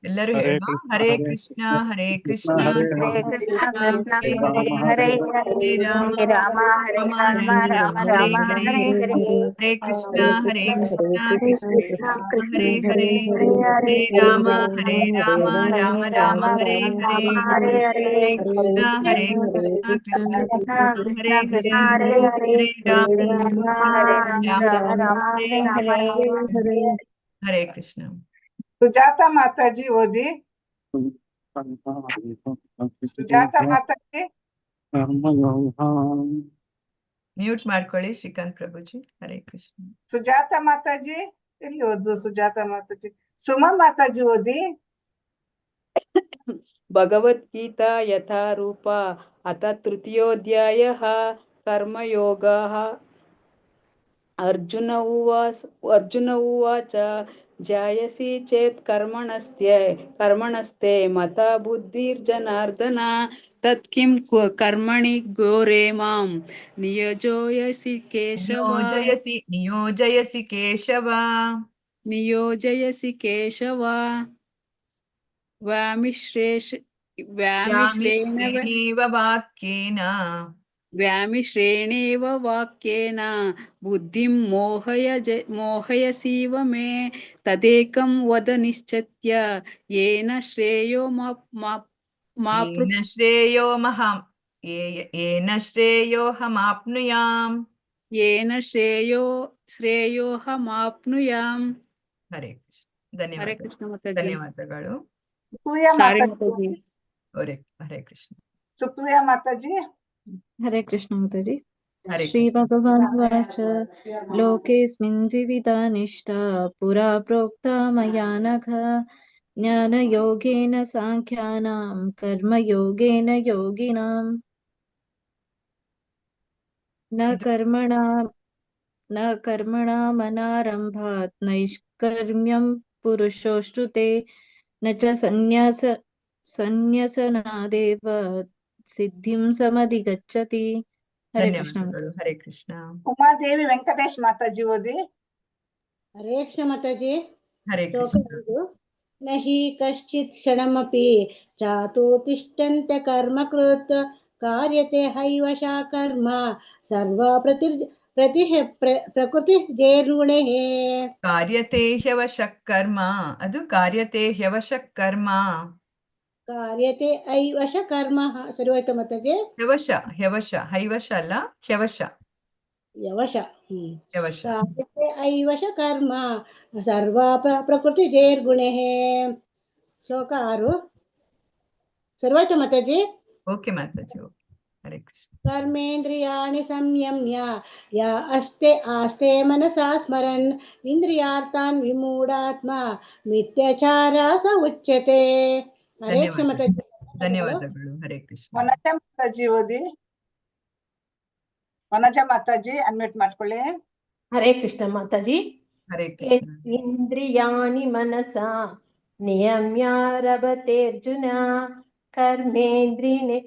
S3: ಎಲ್ಲರೂ
S1: ಹರೇ
S3: ಹೇಳುವ.
S1: ಕೃಷ್ಣ
S3: ಹರೇ ಕೃಷ್ಣ ಹರೇ ಕೃಷ್ಣ
S1: ಹರೇ
S3: ಹರೇ
S1: ಕೃಷ್ಣ
S3: ಕೃಷ್ಣ
S1: ಹರೇ
S3: ಹರೇ ಹರೇ ಹರೇ ರಾಮ ರಾಮ ರಾಮ ಹರೇ ಹರೇ ಹರೇ ಕೃಷ್ಣ ಹರೇ ಕೃಷ್ಣ ಕೃಷ್ಣ ಕೃಷ್ಣ ಹರೇ ಹರೇ ಹರೇ ರಾಮ ರಾಮ ರಾಮ ಹರೇ ಹರೇ ಹರೇ ಕೃಷ್ಣ ಕೃಷ್ಣ ಕೃಷ್ಣ ಹರೇ ಹರೇ ಹರೇ ರಾಮ ರಾಮ ಹರೇ ಹರೇ. ಹರೇ ಕೃಷ್ಣ.
S6: ಸುಜಾತ ಮಾತಾಜಿ ಓದಿ. ಸುಜಾತ ಮಾತಾಜಿ.
S3: ಮ್ಯೂಟ್ ಮಾಡ್ಕೊಳ್ಳಿ ಶ್ರೀಕಾಂತ್ ಪ್ರಭುಜಿ. ಹರೇ ಕೃಷ್ಣ.
S6: ಸುಜಾತ ಮಾತಾಜಿ ಎಲ್ಲಿ ಓದು. ಸುಜಾತ ಮಾತಾಜಿ. ಸುಮಾ ಮಾತಾಜಿ ಓದಿ.
S5: ಭಗವದ್ಗೀತಾ ಯಥಾ ರೂಪ ಅಥ ತೃತೀಯೋಧ್ಯಾಯಃ ಕರ್ಮಯೋಗಃ. ಅರ್ಜುನ ಉವಾಚ ಜಾಯಸಿ ಚೇತ್ ಕರ್ಮಣಸ್ತೆ ಮತ ಬುದ್ಧಿರ್ಜನಾರ್ದನ ತತ್ಕಿಂ ಕರ್ಮಣಿ ಘೋರೆ ಮಾಂ ನಿಯೋಜಯಸಿ ಕೇಶವ ವ್ಯಾಮಿಶ್ರೇಣೇವ ವಾಕ್ಯೇನ ಬುದ್ಧಿಂ ಮೋಹಯಸೀವ ಮೇ ತದೇಕಂ ವದ ನಿಶ್ಚತ್ಯ ಯೇನ ಶ್ರೇಯೋಹಮಾಪ್ನುಯಾಂ.
S3: ಹರೇ ಕೃಷ್ಣ.
S5: ಹರೇ ಕೃಷ್ಣ ಮಾತಾಜಿ.
S3: ಧನ್ಯವಾದಗಳು. ಹರೇ ಕೃಷ್ಣ.
S6: ಸುಪ್ರಿಯಾ ಮಾತಾಜಿ.
S12: हरे कृष्ण माताजी।
S3: हरे
S12: श्री भगवानुवाच लोकेऽस्मिन् द्विविधा निष्ठा पुरा प्रोक्ता मया नघ ज्ञानयोगेन साङ्ख्यानां कर्मयोगेन योगिनां न कर्मणामनारम्भात् नैष्कर्म्यं पुरुषोऽश्नुते न च सन्न्यसनादेव ಸಿದ್ಧಿಂ ಸಮಧಿಗಚ್ಚತಿ. ಹರೇ ಕೃಷ್ಣ.
S3: ಹರೇ ಕೃಷ್ಣ.
S6: ಉಮಾದೇವಿ ವೆಂಕಟೇಶ್ ಮಾತಾಜಿ ಓದಿ.
S16: ಹರೇ ಕೃಷ್ಣ ಮಾತಾಜಿ.
S3: ಹರೇ ಕೃಷ್ಣ.
S16: ನಹಿ ಕಶ್ಚಿತ್ ಕ್ಷಣಮಪಿ ಜಾತೋ ತಿಷ್ಠಂತ ಕರ್ಮಕೃತ್ ಕಾರ್ಯತೆ ಹೈವಶ ಕರ್ಮ ಸರ್ವ ಪ್ರಕೃತಿ ಜೇರ್ಗುಣೇ.
S3: ಕಾರ್ಯತೆ ಹ್ಯವಶ ಕರ್ಮ. ಅದು ಕಾರ್ಯತೆ ಹ್ಯವಶ ಕರ್ಮ.
S16: ಕಾರ್ಯತೆ ಐವಶ ಕರ್ಮ. ಸರಿ ಹೋಯ್ತಾ ಮಾತಾಜಿ.
S3: ಹ್ಯವಶ ಹೈವಶ ಅಲ್ಲ ಹ್ಯವಶ.
S16: ಯವಶ
S3: ಯವಶ
S16: ಕಾರ್ಯತೆ ಐವಶ ಕರ್ಮ ಸರ್ವ ಪ್ರಕೃತಿರ್ಗುಣೆ. ಶ್ಲೋಕ 6. ಸರ್ವಾಯ್ತಾ ಮಾತಾಜಿ?
S3: ಓಕೆ ಮಾತಾಜಿ, ಓಕೆ. ಹರೇ ಕೃಷ್ಣ.
S16: ಕರ್ಮೇಂದ್ರಿಯಾಣಿ ಸಂಯಮ್ಯ ಯ ಅಸ್ತೆ ಆಸ್ತೆ ಮನಸಾ ಸ್ಮರನ್ ಇಂದ್ರಿಯಾರ್ಥಾನ್ ವಿಮೂಢಾತ್ಮ ಮಿಥ್ಯಾಚಾರ ಸ ಉಚ್ಯತೆ. ಹರೇ ಕೃಷ್ಣ ಮಾತಾಜಿ.
S3: ಧನ್ಯವಾದಗಳು. ಹರೇ ಕೃಷ್ಣ.
S6: ವನಜಾ ಮಾತಾಜಿ ಓದಿ. ವನಜಾ ಮಾತಾಜಿ ಅನ್ಮ್ಯೂಟ್ ಮಾಡ್ಕೊಳ್ಳಿ.
S7: ಹರೇ ಕೃಷ್ಣ ಮಾತಾಜಿ.
S3: ಹರೇ ಕೃಷ್ಣ.
S7: ಇಂದ್ರಿಯಾಣಿ ಮನಸಾ ನಿಯಮ್ಯಾರಭತೇರ್ಜುನ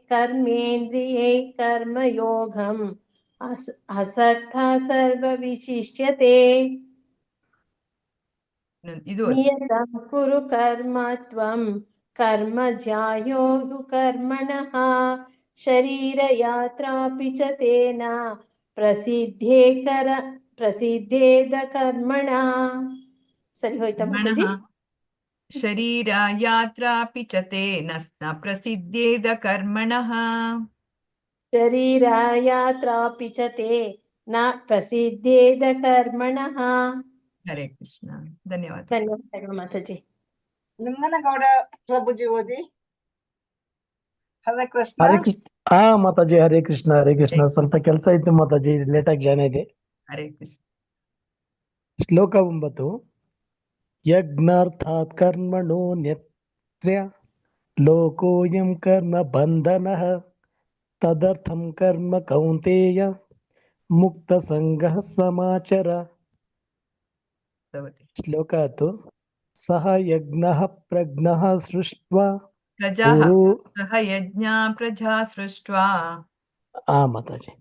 S7: ಕರ್ಮೇಂದ್ರಿಯೇ ಕರ್ಮಯೋಗಂ ಅಸಕ್ತ ಸರ್ವವಿಶಿಷ್ಯತೆ.
S3: ಇದು
S7: ನಿಯತಂ ಕುರು ಕರ್ಮ ತ್ವಂ ಕರ್ಮ ಜ್ಯಾಯೋ ಕರ್ಮಣಃ ಶರೀರ ಯಾತ್ರಾಪಿ ಚ ತೇನ ಪ್ರಸಿದ್ಧೇದ ಕರ್ಮಣ. ಸರಿ ಹೋಯ್ತಾ ಮಾತಾಜಿ?
S3: ಶರೀರ ಯಾತ್ರಾಪಿ ಚ ತೇನ ನ ಪ್ರಸಿದ್ಧೇದ ಕರ್ಮಣಃ.
S7: ಶರೀರ ಯಾತ್ರಾಪಿ ಚ ತೇನ ಪ್ರಸಿದ್ಧೇದ ಕರ್ಮಣಃ.
S3: ಹರೇ ಕೃಷ್ಣ. ಧನ್ಯವಾದ.
S7: ಧನ್ಯವಾದಗಳು ಮಾತಾಜಿ.
S6: ಲಿಂಗನಗೌಡ ಪ್ರಭುಜಿ ಓದಿ. ಹರೇ ಕೃಷ್ಣ.
S9: ಹಾ ಮಾತಾಜಿ, ಹರೇ ಕೃಷ್ಣ. ಹರೇ ಕೃಷ್ಣ. ಸ್ವಲ್ಪ ಕೆಲಸ ಇತ್ತು ಮಾತಾಜಿ, ಲೇಟ್ ಆಗಿ ಜಾಯ್ನ್ ಆಗಿದೆ.
S3: ಹರೇ ಕೃಷ್ಣ.
S9: ಶ್ಲೋಕ 9. ಯಜ್ಞಾರ್ಥಾತ್ ಕರ್ಮಣೋ ನ್ಯತ್ರ್ಯ ಲೋಕೋಯಂ ಕರ್ಮ ಬಂಧನಃ ತದರ್ಥಂ ಕರ್ಮ ಕೌಂತೇಯ ಮುಕ್ತ ಸಂಗಃ ಸಮಾಚರ. ಶ್ಲೋಕ 10. ಸಹ ಯಜ್ಞಃ ಪ್ರಜ್ಞಃ ಸೃಷ್ಟ್ವಾ
S3: ಸಹ ಯಜ್ಞ ಪ್ರಜಾ ಸೃಷ್ಟ್ವಾ.
S9: ಮಾತಾಜಿ.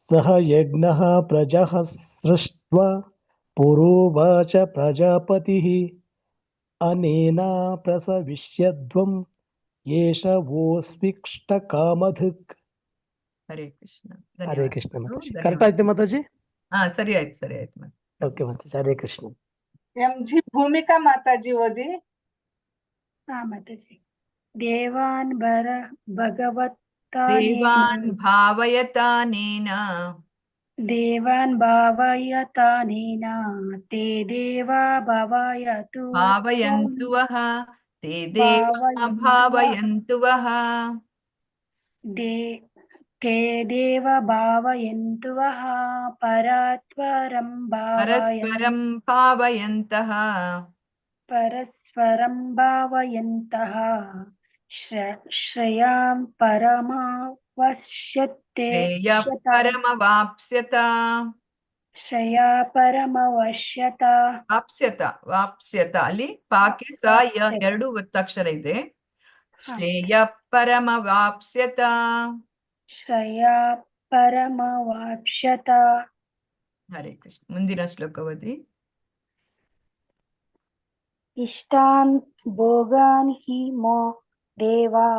S9: ಸಹ ಯಜ್ಞಃ ಪ್ರಜಃ ಸೃಷ್ಟ್ವಾ ಪುರೋವಾಚ ಪ್ರಜಾಪತಿಃ ಅನೇನಾ ಪ್ರಸವಿಷ್ಯಧ್ವಂ ಏಷ ವೋಸ್ವಿಷ್ಟ ಕಾಮಧುಕ್.
S3: ಹರೇ ಕೃಷ್ಣ.
S9: ಹರೇ ಕೃಷ್ಣ ಮಾತಾಜಿ. ಕರೆಕ್ಟ್ ಆಯ್ತು ಮಾತಾಜಿ?
S3: ಸರಿ ಆಯ್ತು, ಸರಿ ಆಯ್ತು.
S9: ಓಕೆ ಮಾತಾಜಿ. ಹರೇ ಕೃಷ್ಣ.
S6: ಎಂಜಿ ಭೂಮಿಕಾ ಮಾತಾಜಿ ಓದಿ.
S16: ಮಾತಾಜಿ. ದೇವಾನ್
S3: ದೇವಾನ್ ಭಾವಯತಾನೇನ
S16: ದೇವಾನ್ ಭಾವಯತಾನೇನ ತೇ ದೇವಾ ಭಾವಯಂತು
S3: ವಃ ತೇ ದೇವಾ ಭಾವಯಂತು ವಃ.
S16: ತೇ ದೇವ ಭಾವಯಂತು ವಃ ಪರಸ್ಪರಂ
S3: ಭಾವಯಂತಃ
S16: ಶ್ರೇಯಾಂ ಪರಮಾವಶ್ಯತೆ.
S3: ವಾಪ್ಸ್ಯತ. ಅಲ್ಲಿ ಪಾಕೆ ಸ ಎರಡು ಒತ್ತಕ್ಷರ ಇದೆ. ಶ್ರೇಯ ಪರಮವಾಪ್ಸ್ಯತ. ಹರೇ ಕೃಷ್ಣ. ಮುಂದಿನ ಶ್ಲೋಕ ಓದಿ.
S16: ಇಷ್ಟಾನ್ ಭೋಗಾನ್ ಹಿ ಮೋ ದೇವಾ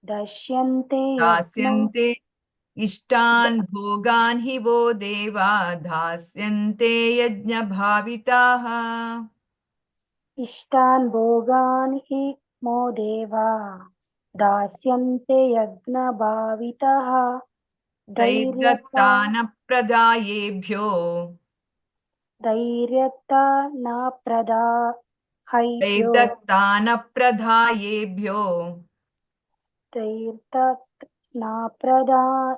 S16: ದಾಸ್ಯಂತೆ
S3: ಇಷ್ಟಾನ್ ಭೋಗಾನ್ ಹಿ ವೋ ದೇವಾ ದಾಸ್ಯಂತೆ ಯಜ್ಞ ಭಾವಿತಾಃ.
S16: ಇಷ್ಟಾನ್ ಭೋಗಾನ್ ಹಿ ಮೋ ದೇವಾ ದಾಸ್ಯಂತೆ ಯಜ್ಞ ಭಾವಿತಃ
S3: ದೈರ್ಯದಾನ ಪ್ರದಾಯೇಭ್ಯೋ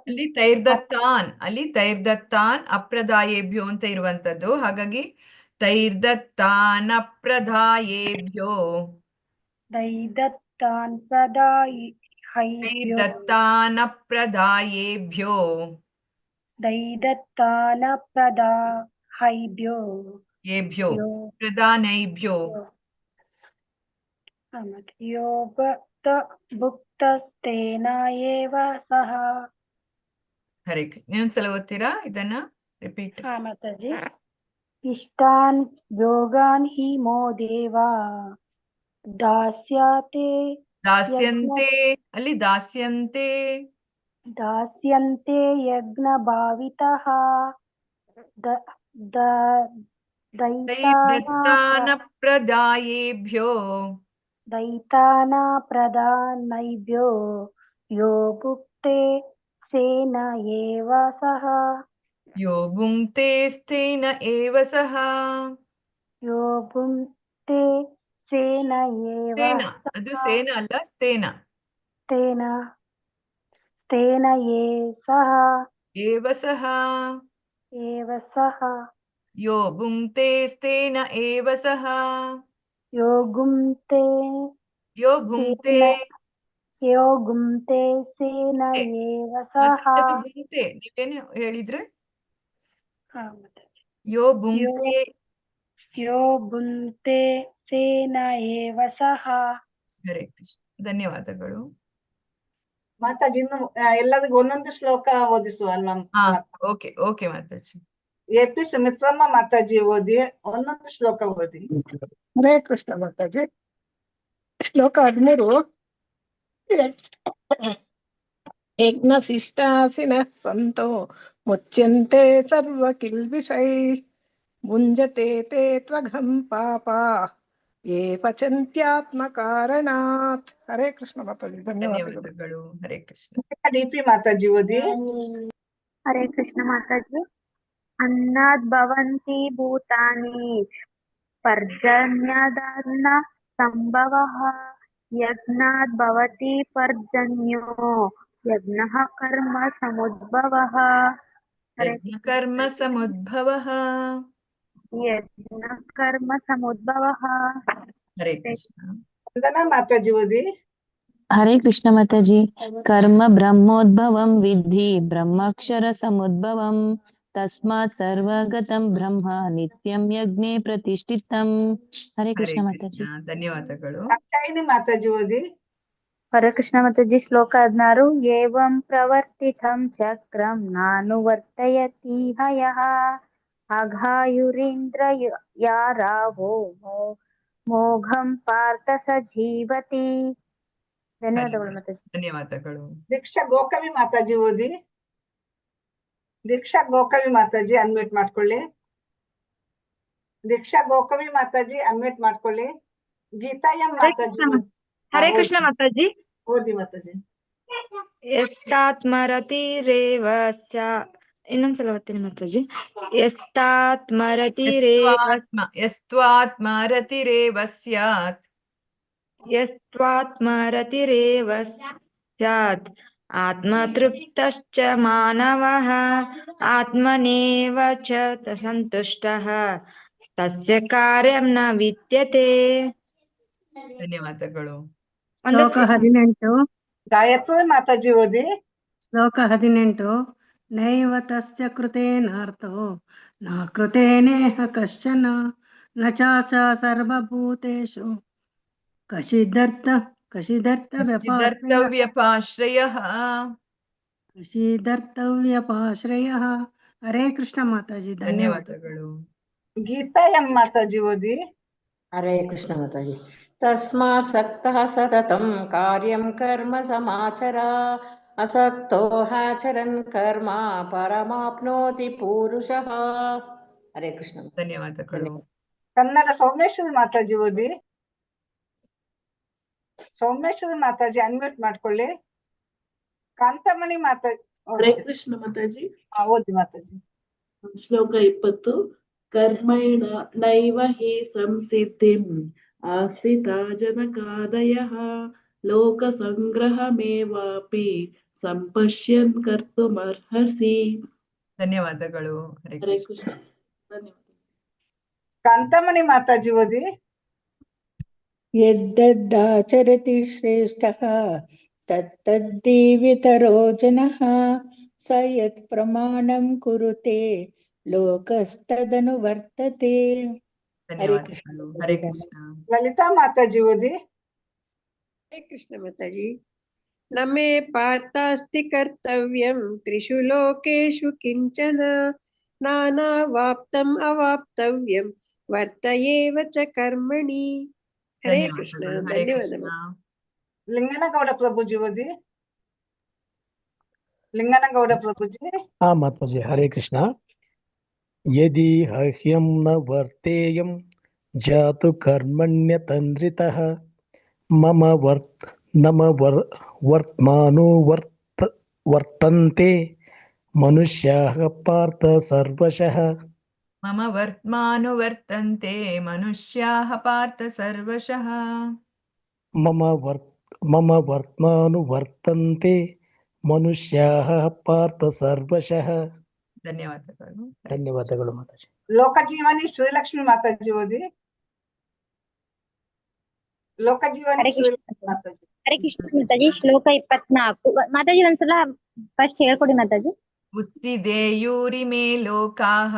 S3: ಅಲ್ಲಿ ತೈರ್ದತ್ತಾನ್ ಅಪ್ರದಾಯೇಭ್ಯೋ ಅಂತ ಇರುವಂತದ್ದು. ಹಾಗಾಗಿ ತೈರ್ದತ್ತಾನ್ ಅಪ್ರದಾಯೇಭ್ಯೋ ಏಭ್ಯೋ ಪ್ರದಾನೈಭ್ಯೋ.
S16: ಯೋಗತ ಭುಕ್ತಸ್ತೇನ ಏವ ಸಹ.
S3: ಹರೇ ಇನ್ನೊಂದ್ಸಲ ಓದ್ತೀರಾ ಇದನ್ನ? ರಿಪೀಟ್.
S16: ಮಾತಾಜಿ. ಇಷ್ಟಾನ್ ಯೋಗಾನ್ ಹಿ ಮೋ ದೇವಾ ದಾಸ್ಯಂತೆ
S3: ಅಲ್ಲಿ
S16: ದಾಸ್ಯಂತೆ ಯಜ್ಞ ಭಾವಿತಃ
S3: ದೈತಾನ ಪ್ರದಾಯೇಭ್ಯೋ
S16: ಯೋ ಭುಕ್ತೆ ಸೇನ ಏವ ಸಹ.
S3: यो भुङ्क्ते स्तेन एव सः
S16: यो भुङ्क्ते सेन एव
S3: ಸೇನ ಅದು
S16: सः
S3: ಸೇನ ಅಲ್ಲ ಸ್तेನ
S16: तेन स्तेन ये सः
S3: ಏವ ಸಹ
S16: एव सः
S3: ಯೋ ಭುङ्ಕ್ತೆ ಸ್तेन ಏವ ಸಹ
S16: यो गुम्ते
S3: ಯೋ ಭುङ्ಕ್ತೆ
S16: सेन यो गुम्ते सेन एव सः
S3: ಮಾತಾಡೋದು ಭುङ्ಕ್ತೆ ನೀವೇನು ಹೇಳಿದ್ರೆ
S16: हाँ, माताजी।
S3: ಯೋ
S16: यो
S3: ಭುङ्ಕ್ತೆ
S16: यो भुङ्क्ते सेन एव सः
S3: ಹರೇ ಕೃಷ್ಣ ಧನ್ಯವಾದಗಳು
S6: ಮಾತಾಜಿ ಇನ್ನು ಎಲ್ಲರಿಗೂ ಒಂದೊಂದು ಶ್ಲೋಕ ಓದಿಸುವ
S3: ಹಾ ಓಕೆ ಓಕೆ ಮಾತಾಜಿ
S6: ಎಪಿ ಸುಮಿತ್ರಮ್ಮ ಮಾತಾಜಿ ಓದಿ ಒಂದೊಂದು ಶ್ಲೋಕ ಓದಿ.
S10: ಹರೇ ಕೃಷ್ಣ ಮಾತಾಜಿ. ಶ್ಲೋಕ 13. ಯಜ್ಞ ಶಿಷ್ಟಾಸಿನಃ ಸಂತೋ ಮುಚ್ಯಂತೆ ಸರ್ವ ಕಿಲ್ಬಿಷೈ ಭುಂಜತೆ ತೇ ತ್ವಘಂ ಪಾಪಾ ಯೇ ಪಚಂತ್ಯಾತ್ಮ ಕಾರಣಾತ್. ಹರೇ ಕೃಷ್ಣ ಮಾತಾಜಿ ಧನ್ಯವಾದಗಳು.
S3: ಧನ್ಯವಾದಗಳು ಹರೇ ಕೃಷ್ಣ
S6: ಡಿಪಿ ಮಾತಾಜಿ ಓದಿ.
S8: हरे कृष्ण माताजी। अन्नात् भवन्ति भूतानि पर्जन्यदान संभवः यज्ञात् भवति पर्जन्यो यज्ञः कर्म समुद्भवः। हरे
S3: ಯಜ್ಞ ಕರ್ಮ ಸಮುದ್ಭವಃ
S8: यज्ञ कर्म समुद्भवः।
S3: ಹರೇ ಕೃಷ್ಣ
S6: ವಂದನಾ ಮಾತಾಜಿ ಓದಿ.
S14: हरे कृष्ण माताजी। कर्म ब्रह्मोद्भवं विद्धि ब्रह्माक्षर समुद्भवं तस्मात् सर्वगतं ब्रह्म नित्यं यज्ञे प्रतिष्ठितं। हरे
S3: ಹರೇ
S14: कृष्ण
S3: ಕೃಷ್ಣ
S14: माताजी।
S3: ಧನ್ಯವಾದಗಳು
S6: ದಾಕ್ಷಾಯಿಣಿ ಮಾತಾಜಿ ಓದಿ.
S8: हरे कृष्ण माताजी। श्लोक 16 एवं प्रवर्तितं चक्रं नानुवर्तयति हयः अघायुरिन्द्र या रावो मोघं पार्थ स जीवति। ಧನ್ಯವಾದಗಳು ಮಾತಾಜಿ.
S3: ಧನ್ಯವಾದಗಳು
S6: ದೀಕ್ಷಾ ಗೋಕವಿ ಮಾತಾಜಿ ಓದಿ. ದೀಕ್ಷಾ ಗೋಕವಿ ಮಾತಾಜಿ ಅನ್ಮ್ಯೂಟ್ ಮಾಡ್ಕೊಳ್ಳಿ. ದೀಕ್ಷಾ ಗೋಕವಿ ಮಾತಾಜಿ ಅನ್ಮ್ಯೂಟ್ ಮಾಡ್ಕೊಳ್ಳಿ. ಗೀತಾ ಎಂ ಮಾತಾಜಿ
S15: ಹರೇ ಕೃಷ್ಣ ಮಾತಾಜಿ.
S6: ಓದಿ ಮಾತಾಜಿ.
S15: ಯಸ್ತಾತ್ಮರತಿರೇವ ಇನ್ನೊಂದ್ಸಲ ಓದ್ತೀನಿ ಮಾತಾಜಿ. ಯಸ್ತಾತ್ಮರತಿರೇವ
S3: ಯಸ್ತ್ವಾತ್ಮರತಿರೇವ ಸ್ಯಾತ್
S15: ಯಸ್ತ್ವಾತ್ಮರತಿರೇವ ಸ್ಯಾತ್ ಆತ್ಮತೃಪ್ತಶ್ಚ ಮಾನವಃ ಆತ್ಮನೇವ ಚ ಸಂತುಷ್ಟಃ ತಸ್ಯ ಕಾರ್ಯಂ ನ ವಿದ್ಯತೆ.
S3: ಧನ್ಯವಾದಗಳು
S10: ಶ್ಲೋಕ 18.
S6: ಗಾಯತ್ರಿ ಮಾತಾಜಿ ಓದಿ.
S10: ಶ್ಲೋಕ 18. ನೈವ ತಸ್ಯ ಕೃತೇನಾರ್ಥೋ ನ ಕೃತೇನೇಹ ಕಶ್ಚನ ನ ಚಾಸ ಸರ್ವಭೂತೇಷು
S3: ಕೃಷಿದರ್ಥವ್ಯಪಾಶ್ರಯಃ
S10: ಕಶಿದರ್ತವ್ಯಪಾಶ್ರಯಃ. ಹರೇ ಕೃಷ್ಣ ಮಾತಾಜಿ ಧನ್ಯವಾದಗಳು.
S6: ಗೀತಾ ಎಂ ಮಾತಾಜಿ ಓದಿ.
S21: ಹರೇ ಕೃಷ್ಣ ಮಾತಾಜಿ. ತಸ್ಮಾತ್ ಸಕ್ತಃ ಸತತಂ ಕಾರ್ಯಂ ಕರ್ಮ ಸಮಾಚರ ಅಸಕ್ತೋ ಹಾಚರನ್ ಕರ್ಮ ಪರಮಾಪ್ನೋತಿ ಪೂರುಷಃ. ಹರೇ ಕೃಷ್ಣ.
S3: ಧನ್ಯವಾದಗಳು.
S6: ಕನ್ನಡ ಸೌಮೇಶ್ವರಿ ಮಾತಾಜಿ ಓದಿ. ಸೌಮೇಶ್ವರಿ ಮಾತಾಜಿ ಅನ್ಮ್ಯೂಟ್ ಮಾಡ್ಕೊಳ್ಳಿ. ಕಾಂತಮಣಿ ಮಾತಾಜಿ.
S25: ಹರೇ ಕೃಷ್ಣ ಮಾತಾಜಿ.
S6: ಓದಿ ಮಾತಾಜಿ.
S25: ಶ್ಲೋಕ 20. ಕರ್ಮೇಣ ನೈವ ಹಿ ಸಂಸಿದ್ಧಿಂ ಆಸ್ಥಿತಾ ಜನಕಾದಯಃ ಲೋಕ ಸಂಗ್ರಹಮೇವಾಪಿ ಸಂಪಶ್ಯನ್ ಕರ್ತುಮರ್ಹಸಿ.
S3: ಧನ್ಯವಾದಗಳು ಹರೇ
S25: ಹರೇ
S3: ಕೃಷ್ಣ.
S25: ಕೃಷ್ಣ.
S6: ಕಾಂತಮಣಿ ಮಾತಾಜಿ ಓದಿ.
S11: ಯದ್ದದ್ದಾಚರತಿ ಶ್ರೇಷ್ಠಃ ತತ್ತದ್ದೀವಿತರೋ ಜನಃ ಸ ಯತ್ ಪ್ರಮಾಣಂ ಕುರುತೆ ಲೋಕಸ್ತದನು ವರ್ತತೆ. ಹರೇ ಕೃಷ್ಣ.
S3: ಧನ್ಯವಾದಗಳು ಹರೇ ಕೃಷ್ಣ.
S6: ಲಲಿತಾ ಮಾತಾಜಿ ಓದಿ.
S26: ಹರೇ ಕೃಷ್ಣ ಮಾತಾಜಿ. ನಮೇ ಪಾರ್ಥಾಸ್ತಿ ಕರ್ತವ್ಯಂ ತ್ರಿಷು ಲೋಕೇಶು ಕಿಂಚನ ನಾನಾವಾಪ್ತಂ ಅವಾಪ್ತವ್ಯಂ ವರ್ತಯೇವ ಚ ಕರ್ಮಣಿ. ಹರೇ ಕೃಷ್ಣ.
S3: ಹರೇ ಕೃಷ್ಣ.
S26: ಧನ್ಯವಾದಗಳು.
S6: ಲಿಂಗನಗೌಡ ಪ್ರಭುಜಿ ಓದಿ. ಲಿಂಗನಗೌಡ ಪ್ರಭುಜಿ.
S9: ಹಾ ಮಾತಾಜಿ ಹರೇ ಕೃಷ್ಣ. ಯದಿ ಹ್ಯಂ ನ ವರ್ತೇಯಂ ಜಾತು ಕರ್ಮಣ್ಯತಂದ್ರಿತಃ ಮಮ ವರ್ತ್ಮಾನು ವರ್ತಂತೆ मनुष्याः पार्थ सर्वशः
S3: मम वर्त्मानुवर्तन्ते मनुष्याः पार्थ सर्वशः
S9: मम वर्त्मानुवर्तन्ते मनुष्याः पार्ಥ सर्वशः.
S3: ಧನ್ಯವಾದಗಳು.
S9: ಧನ್ಯವಾದಗಳು ಮಾತಾಜಿ.
S6: ಲೋಕಜೀವನಿ ಶ್ರೀಲಕ್ಷ್ಮಿ ಮಾತಾಜಿ ಓದಿ. ಲೋಕಜೀವನಿ ಶ್ರೀಲಕ್ಷ್ಮಿ ಮಾತಾಜಿ.
S8: ಹರೇ ಕೃಷ್ಣ ಮಾತಾಜಿ. ಶ್ಲೋಕ 24 ಮಾತಾಜಿ ಒಂದ್ಸಲ ಫಸ್ಟ್ ಹೇಳ್ಕೊಡಿ ಮಾತಾಜಿ.
S3: ಉತ್ಸಿದೇಯೂರಿಮೇ ಲೋಕಾಃ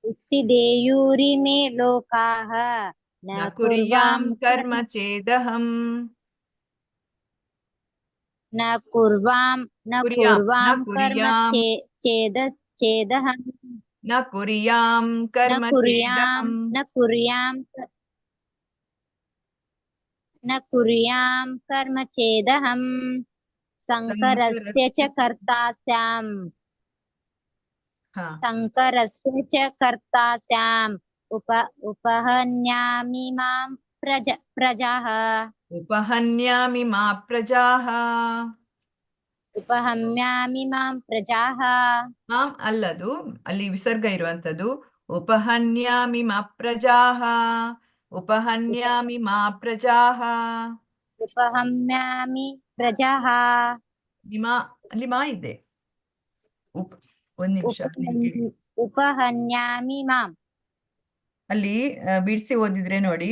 S3: ಉತ್ಸಿದೇಯೂರಿಮೇ ಲೋಕಾಃ ನ ಕುರ್ಯಾಂ ಕರ್ಮ ಚೇದಹಂ
S8: ನ ಕುರ್ವಾಂ ಕರ್ಮ ಚೇದಹಂ
S3: ನ ಕುರ್ಯಾಂ ಕರ್ಮ
S8: ಚೇದಹಂ ಸಂಕರಸ್ಯ ಚ ಕರ್ತಾ ಸ್ಯಾಮ್ ಉಪಹನ್ಯಾಮಿ ಮಾಂ ಪ್ರಜಾಃ
S3: ಮಾಂ ಅಲ್ಲದು ಅಲ್ಲಿ ವಿಸರ್ಗ ಇರುವಂತದ್ದು. ಉಪಹನ್ಯಾಮಿ ಮಾ ಪ್ರಜಾಃ ಅಲ್ಲಿ ಮಾ ಇದೆ. ಒಂದ್ ನಿಮಿಷ
S8: ಉಪಹನ್ಯಾಮಿ ಮಾಂ
S3: ಅಲ್ಲಿ ಬಿಡಿಸಿ ಓದಿದ್ರೆ ನೋಡಿ,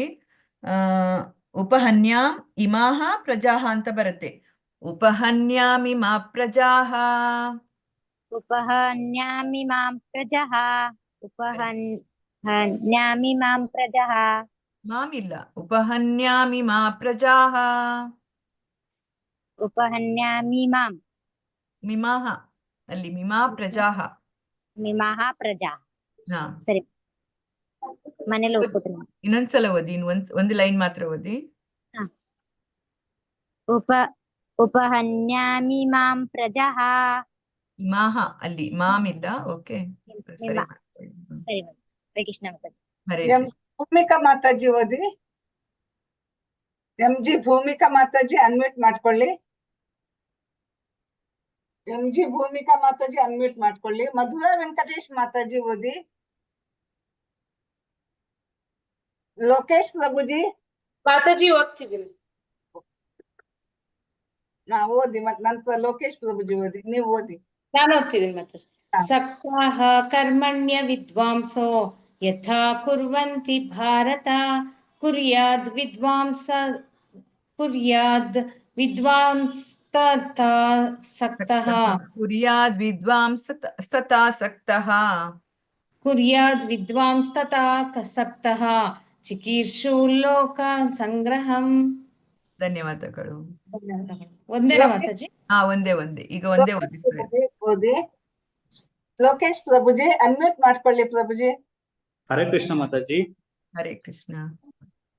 S3: ಉಪಹನ್ಯಾಂ ಇಮಾಹ ಪ್ರಜಾಹ ಅಂತ ಬರುತ್ತೆ. ಉಪಹನ್ಯಾಮಿ ಮಾ ಪ್ರಜಾಹ ಮಾಮಿಲ್ಲ. ಉಪಹನ್ಯಾಮಿ ಮಾ ಪ್ರಜಾಹ ಮಿಮಾಹ ಅಲ್ಲಿ ಮಿಮಾ ಪ್ರಜಾಹ ಹಾ.
S8: ಸರಿ, ಮನೇಲಿ ಓದ್ಕೋತೀನಿ.
S3: ಇನ್ನೊಂದ್ಸಲ ಓದಿ, ಒಂದು ಲೈನ್ ಮಾತ್ರ ಓದಿ.
S8: ಉಪಹನ್ಯಾಮಿ ಮಾಂ ಪ್ರಜಾಃ
S3: ಮಾಹ ಅಲ್ಲಿ ಮಾಮಿಲ್ಲ. ಓಕೆ, ಸರಿ.
S8: ಸರಿ, ಹರೇ ಕೃಷ್ಣ ಮಾತಾಜಿ.
S6: ಭೂಮಿಕಾ ಮಾತಾಜಿ ಓದಿ. MG ಭೂಮಿಕಾ ಮಾತಾಜಿ ಅನ್ಮ್ಯೂಟ್ ಮಾಡ್ಕೊಳ್ಳಿ. ಮಧುರಾ ವೆಂಕಟೇಶ್ ಮಾತಾಜಿ ಓದಿ. ಲೋಕೇಶ್ ಪ್ರಭುಜಿ
S2: ಮಾತಾಜಿ ಓದ್ತಿದ್ದೀನಿ.
S6: ಓದಿ ಮತ್ ನಂತರ ಲೋಕೇಶ್ ಪ್ರಭುಜಿ ಓದಿ. ನೀವು ಓದಿ.
S2: ನಾನು ಓದ್ತಿದ್ದೀನಿ ಮಾತಾಜಿ. ಸಕ್ತಾಹ ಕರ್ಮಣ್ಯ ವಿದ್ವಾಂಸೋ ಯಥಾ ಕುರ್ವಂತಿ ಭಾರತ ಕುರ್ಯಾದ್ ವಿದ್ವಾಂಸ್ತತಾ ಸಕ್ತಃ ಚಿಕೀರ್ಷು ಲೋಕ ಸಂಗ್ರಹಂ.
S3: ಧನ್ಯವಾದಗಳು.
S2: ಒಂದೇನಾ ಮಾತಾಜಿ?
S3: ಒಂದೇ ಈಗ ಒಂದೇ ಓದಿಸ್ತಾ
S6: ಓದಿ. ಲೋಕೇಶ್ ಪ್ರಭುಜಿ ಅನ್ಮ್ಯೂಟ್ ಮಾಡ್ಕೊಳ್ಳಿ. ಪ್ರಭುಜಿ.
S1: ಹರೇ ಕೃಷ್ಣ ಮಾತಾಜಿ.
S3: ಹರೇ ಕೃಷ್ಣ.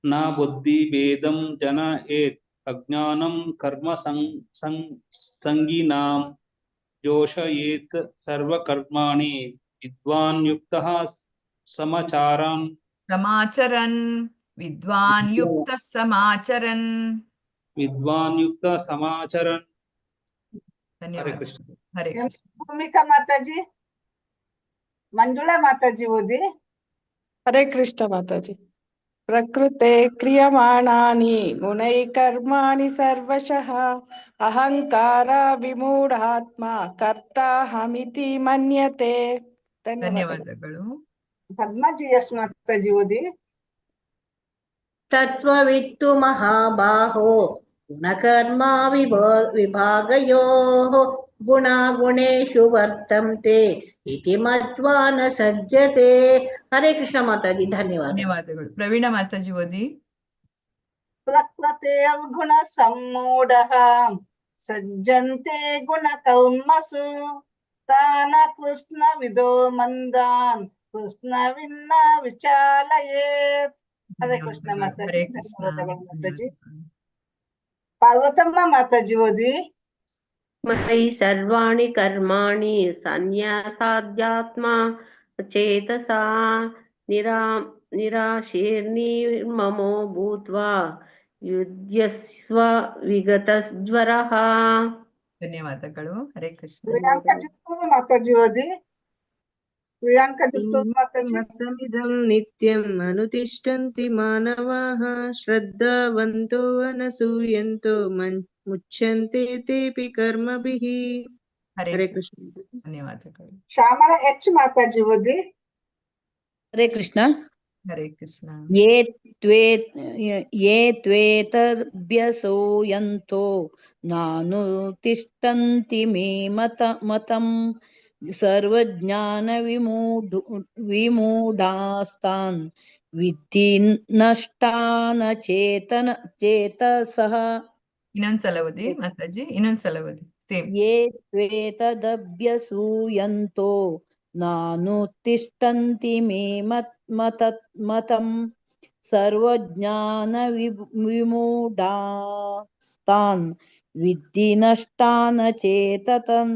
S1: ನ ಬುದ್ಧಿ ಭೇದಂ ಜನ ಏತ್ ಅಜ್ಞಾನಂ ಕರ್ಮ ಸಂಗೀನಾಂ ಜೋಷಯೇತ್ ಸರ್ವಕರ್ಮಾಣಿ ವಿದ್ವಾನ್ ಯುಕ್ತಃ ಸಮಾಚರನ್ ಹರೇ ಕೃಷ್ಣ.
S3: ಹರೇ ಕೃಷ್ಣ.
S6: ಭೂಮಿಕಾ ಮಾತಾಜಿ. ಮಂಜುಳಾ ಮಾತಾಜಿ ಓದಿ.
S26: ಹರೇ ಕೃಷ್ಣ ಮಾತಾಜಿ. ಪ್ರಕೃತೆ ಕ್ರಿಯಮಾಣಾನಿ ಗುಣೈ ಕರ್ಮಾಣಿ ಸರ್ವಶಃ ಅಹಂಕಾರ ವಿಮೂಢಾತ್ಮ ಕರ್ತಾಹಮಿತಿ ಮನ್ಯತೆ.
S3: ಧನ್ಯವಾದಗಳು.
S6: ಪದ್ಮಾಜಿ ಎಸ್ ಮಾತಾಜಿ ಓದಿ.
S11: ತತ್ವವಿತ್ತು ಮಹಾಬಾಹೋ ಗುಣಕರ್ಮ ವಿಭಾಗಯೋಃ ಗುಣಗುಣೇಷು ವರ್ತಂತೆ ಇತಿ ಮತ್ವಾ ನ ಸಜ್ಜತೆ. ಹರೇ ಕೃಷ್ಣ ಮಾತಾಜಿ.
S3: ಧನ್ಯವಾದಗಳು. ಪ್ರವೀಣ ಮಾತಾಜಿ ಓದಿ.
S6: ಪ್ರಕೃತೇರ್ಗುಣ ಸಮ್ಮೂಢಃ ಸಜ್ಜಂತೆ ಗುಣ ಕರ್ಮಸು ತಾನ ಕೃಷ್ಣ ವಿದೋ ಮಂದಾನ್ ಕೃಷ್ಣ ವಿನ್ನ ವಿಚಾಲಯೇತ್. ಹರೇ ಕೃಷ್ಣ ಮಾತಾಜಿ. ಧನ್ಯವಾದಗಳು ಮಾತಾಜಿ. ಪಾರ್ವತಮ್ಮ ಮಾತಾಜಿ ಓದಿ.
S13: ಮಯಿ ಸರ್ವಾಣಿ ಕರ್ಮಾಣಿ ಸನ್ಯಾಸಾಧ್ಯಾತ್ಮ ಚೇತಸಾ निराशीर्निर्ममो भूत्वा युध्यस्व विगतज्वरः.
S3: ಧನ್ಯವಾದಗಳು. ಹರೇ ಕೃಷ್ಣ.
S6: ಪ್ರಿಯಾಂಕಾ ಜಿತ್ತೂರು ಮಾತಾಜಿ ಓದಿ. ಪ್ರಿಯಾಂಕಾ ಜಿತ್ತೂರು ಮಾತಾಜಿ.
S17: ಮತಮಿದಂ ನಿತ್ಯಂ ಅನುತಿಷ್ಠಂತಿ ಮಾನವಾಃ ಶ್ರದ್ಧಾವಂತೋ ಅನಸೂಯಂತೋ ಮುಚ್ಯಂತೆ ತೇಪಿ ಕರ್ಮಭಿಃ. ಹರೇ ಕೃಷ್ಣ.
S3: ಧನ್ಯವಾದಗಳು.
S6: ಶ್ಯಾಮಲ ಎಚ್ ಮಾತಾಜಿ ಓದಿ.
S18: ಹರೇ ಕೃಷ್ಣ.
S3: ಹರೇ ಕೃಷ್ಣ.
S18: ಯೇ ತ್ವೇತದ್ಭ್ಯಸೂಯಂತೋ ನಾನು ತಿಷ್ಠಂತಿ ಮೇ ಮತಂ ಸರ್ವಜ್ಞಾನ ವಿಮೂಢಾಸ್ತಾನ್ ವಿದ್ಧಿ ನಷ್ಟಾನ ಚೇತಸಃ.
S3: ಇನ್ನೊಂದ್ಸಲ ಓದಿ ಮಾತಾಜಿ, ಇನ್ನೊಂದ್ಸಲ ಓದಿ. ಸೇಮ್.
S18: ಯೇ ತ್ವೇತದಭ್ಯಸೂಯಂತೋ ನಾನು ತಿಷ್ಠಂತಿ ಮೇ ಮತಂ ಸರ್ವಜ್ಞಾನ ವಿಮೂಢಾಸ್ತಾನ್ ವಿದ್ಧಿ ನಷ್ಟಾನ ಚೇತಸಃ.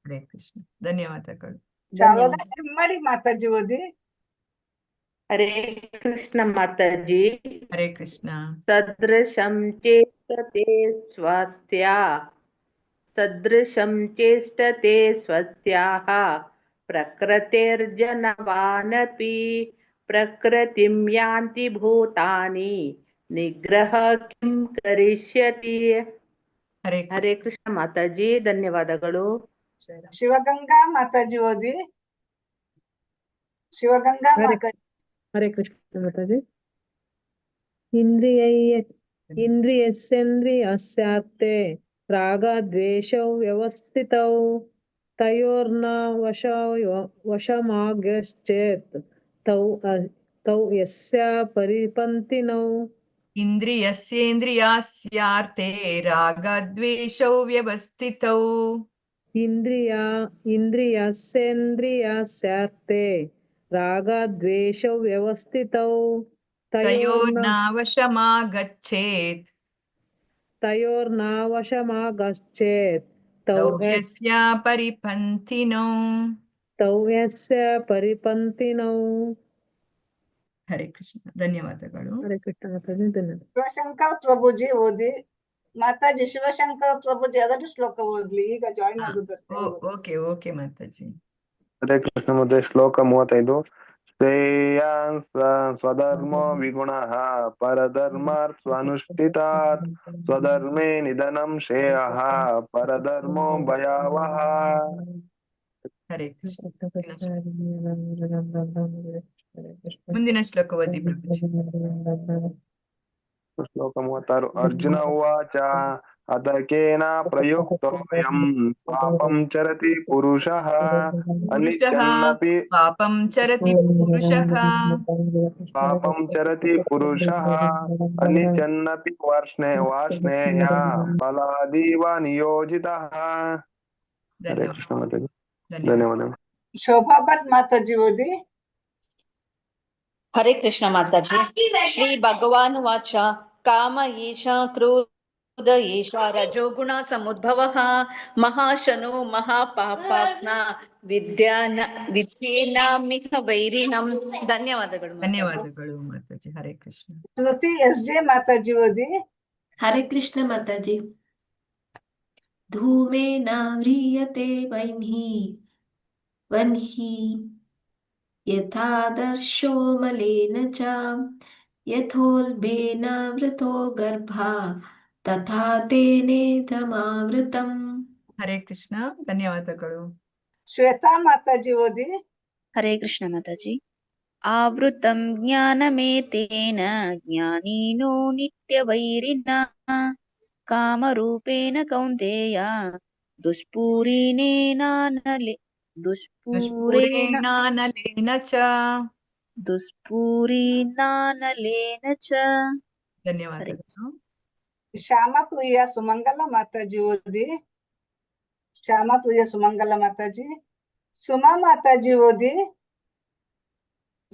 S3: ಹರೇ ಕೃಷ್ಣ. ಧನ್ಯವಾದಗಳು.
S6: ಶಾರದಾ ಹೆಮ್ಮಡಿ ಮಾತಾಜಿ ಓದಿ.
S13: ಹರೇ ಕೃಷ್ಣ ಮಾತಾಜಿ.
S3: ಹರೇ ಕೃಷ್ಣ.
S13: ಸದೃಶಂ ಚೇಷ್ಟತೆ ಸ್ವಸ್ಯಾಃ ಪ್ರಕೃತಿರ್ಜನವಾನಪಿ ಪ್ರಕೃತಿಂ ಯಾಂತಿ ಭೂತಾನಿ ನಿಗ್ರಹ ಕಿಂ ಕರಿಷ್ಯತಿ. ಹರೇ ಕೃಷ್ಣ ಮಾತಾಜಿ. ಧನ್ಯವಾದಗಳು.
S6: ಶಿವಗಂಗಾ ಮಾತಾಜಿ ಓದಿ. ಶಿವಗಂಗಾ ಮಾತಾಜಿ.
S17: ಹರೇ ಕೃಷ್ಣ ಮಾತಾಜಿ. ಇಂದ್ರಿಯಸ್ಯೇಂದ್ರಿಯಸ್ಯಾರ್थे ರಾಗದ್ವೇಷೌ ವ್ಯವಸ್ಥಿತೌ ತಯೋರ್ನ ವಶಮಾಗಶ್ಚೇತ್ ತೌ ಯಸ್ಯ ಪರಿಪಂತಿನೌ.
S3: ಇಂದ್ರಿಯಸ್ಯೇಂದ್ರಿಯಸ್ಯಾರ್ಥೇ ರಾಗದ್ವೇಷೌ ವ್ಯವಸ್ಥಿತೌ.
S17: ಇಂದ್ರಿಯಸ್ಯೇಂದ್ರಿಯಸ್ಯಾರ್ಥೇ ರಾಗದ್ವೇಷೌ ವ್ಯವಸ್ಥಿತೌ
S3: ತಯೋರ್ನಾವಶಮಾಗಚ್ಚೇತ್ ತೌ ಯಸ್ಯ ಪರಿಪಂಥಿನೌ. ಹರೇ ಕೃಷ್ಣ. ಧನ್ಯವಾದಗಳು.
S17: ಹರೇ ಕೃಷ್ಣ ಮಾತಾಜಿ. ಧನ್ಯವಾದ.
S6: ಶಿವಶಂಕರ್ ಪ್ರಭುಜಿ ಓದಿ. ಮಾತಾಜಿ ಶಿವಶಂಕರ್ ಪ್ರಭುಜಿ 2 ಶ್ಲೋಕ ಓದ್ಲಿ, ಈಗ ಜಾಯಿನ್ ಆಗುದಷ್ಟೇ.
S3: ಓಕೆ ಮಾತಾಜಿ.
S19: ಹರೇ ಕೃಷ್ಣ. ಮತ್ತೆ ಶ್ಲೋಕ 35. ಶ್ರೇಯಾನ್ ಸ್ವಧರ್ಮೋ ವಿಗುಣಃ ಪರಧರ್ಮಾತ್ ಸ್ವನುಷ್ಠಿತಾತ್ ಸ್ವಧರ್ಮೇ ನಿಧನಂ ಶ್ರೇಯಃ ಪರಧರ್ಮೋ ಭಯಾವಹ.
S3: ಹರೇ ಕೃಷ್ಣ. ಮುಂದಿನ ಶ್ಲೋಕ ಓದಿ ಪ್ರಭುಜಿ.
S19: ಶ್ಲೋಕ 36. ಅರ್ಜುನ ಉವಾಚ ಅತಕೇನ ಪ್ರಯುಕ್ತೋಯಂ ಪಾಪಂ ಚರತಿ ಪುರುಷಃ ಅನಿಚ್ಛನ್ನಪಿ
S3: ಪಾಪಂ ಚರತಿ
S19: ಪುರುಷಃ ಅನಿಚ್ಛನ್ನಪಿ ವಾರ್ಷ್ಣೇಯ ಫಲಾದೀವ ನಿಯೋಜಿತಃ. ಹರೇ ಕೃಷ್ಣ ಮಾತಾಜಿ. ಧನ್ಯವಾದಗಳು.
S6: ಶೋಭಾ ಭಟ್ ಮಾತಾಜಿ ಓದಿ.
S18: ಹರೇ ಕೃಷ್ಣ ಮಾತಾಜಿ. ಶ್ರೀ ಭಗವಾನ್ ವಾಚ ಕಾಮ ಏಷ ಕ್ರೋಧ ಏಷ ರಜೋಗುಣ ಸಮುದ್ಭವಃ ಮಹಾಶನೋ ಮಹಾಪಾಪಾತ್ಮ ವಿದ್ಯೇನಾಮಿಹ ವೈರಿಣಂ. ಧನ್ಯವಾದಗಳು.
S3: ಧನ್ಯವಾದಗಳು ಮಾತಾಜಿ. ಹರೇ ಕೃಷ್ಣ.
S6: ಶ್ರುತಿ ಎಸ್ ಜೆ ಮಾತಾಜಿ ಓದಿ.
S24: ಹರೇ ಕೃಷ್ಣ ಮಾತಾಜಿ. ಧೂಮೇನ ವ್ರಿಯತೆ ವನ್ಹಿ ಯಥಾದರ್ಶೋ ಮಲೇನ ಚ ಯಥೋಲ್ಬೇನ ವೃತೋ ಗರ್ಭಾ ತಥಾ ತೇನೇತ್ರಮಾವೃತಂ.
S3: ಹರೇ ಕೃಷ್ಣ. ಧನ್ಯವಾದಗಳು.
S6: ಶ್ವೇತಾ ಮಾತಾಜಿ ಓದಿ.
S4: ಹರೇ ಕೃಷ್ಣ ಮಾತಾಜಿ. ಆವೃತಂ ಜ್ಞಾನಮೇತೇನ ಜ್ಞಾನಿನೋ ನಿತ್ಯವೈರಿಣ ಕಾಮರೂಪೇಣ ಕೌಂತೆಯ
S3: ದುಷ್ಪೂರೇಣಾನಲೇನ ಚ. ಧನ್ಯವಾದಗಳು.
S6: ಶ್ಯಾಮಪ್ರಿಯ ಸುಮಂಗಲ ಮಾತಾಜಿ ಓದಿ. ಶ್ಯಾಮಪ್ರಿಯ ಸುಮಂಗಲ ಮಾತಾಜಿ. ಸುಮಾ ಮಾತಾಜಿ ಓದಿ.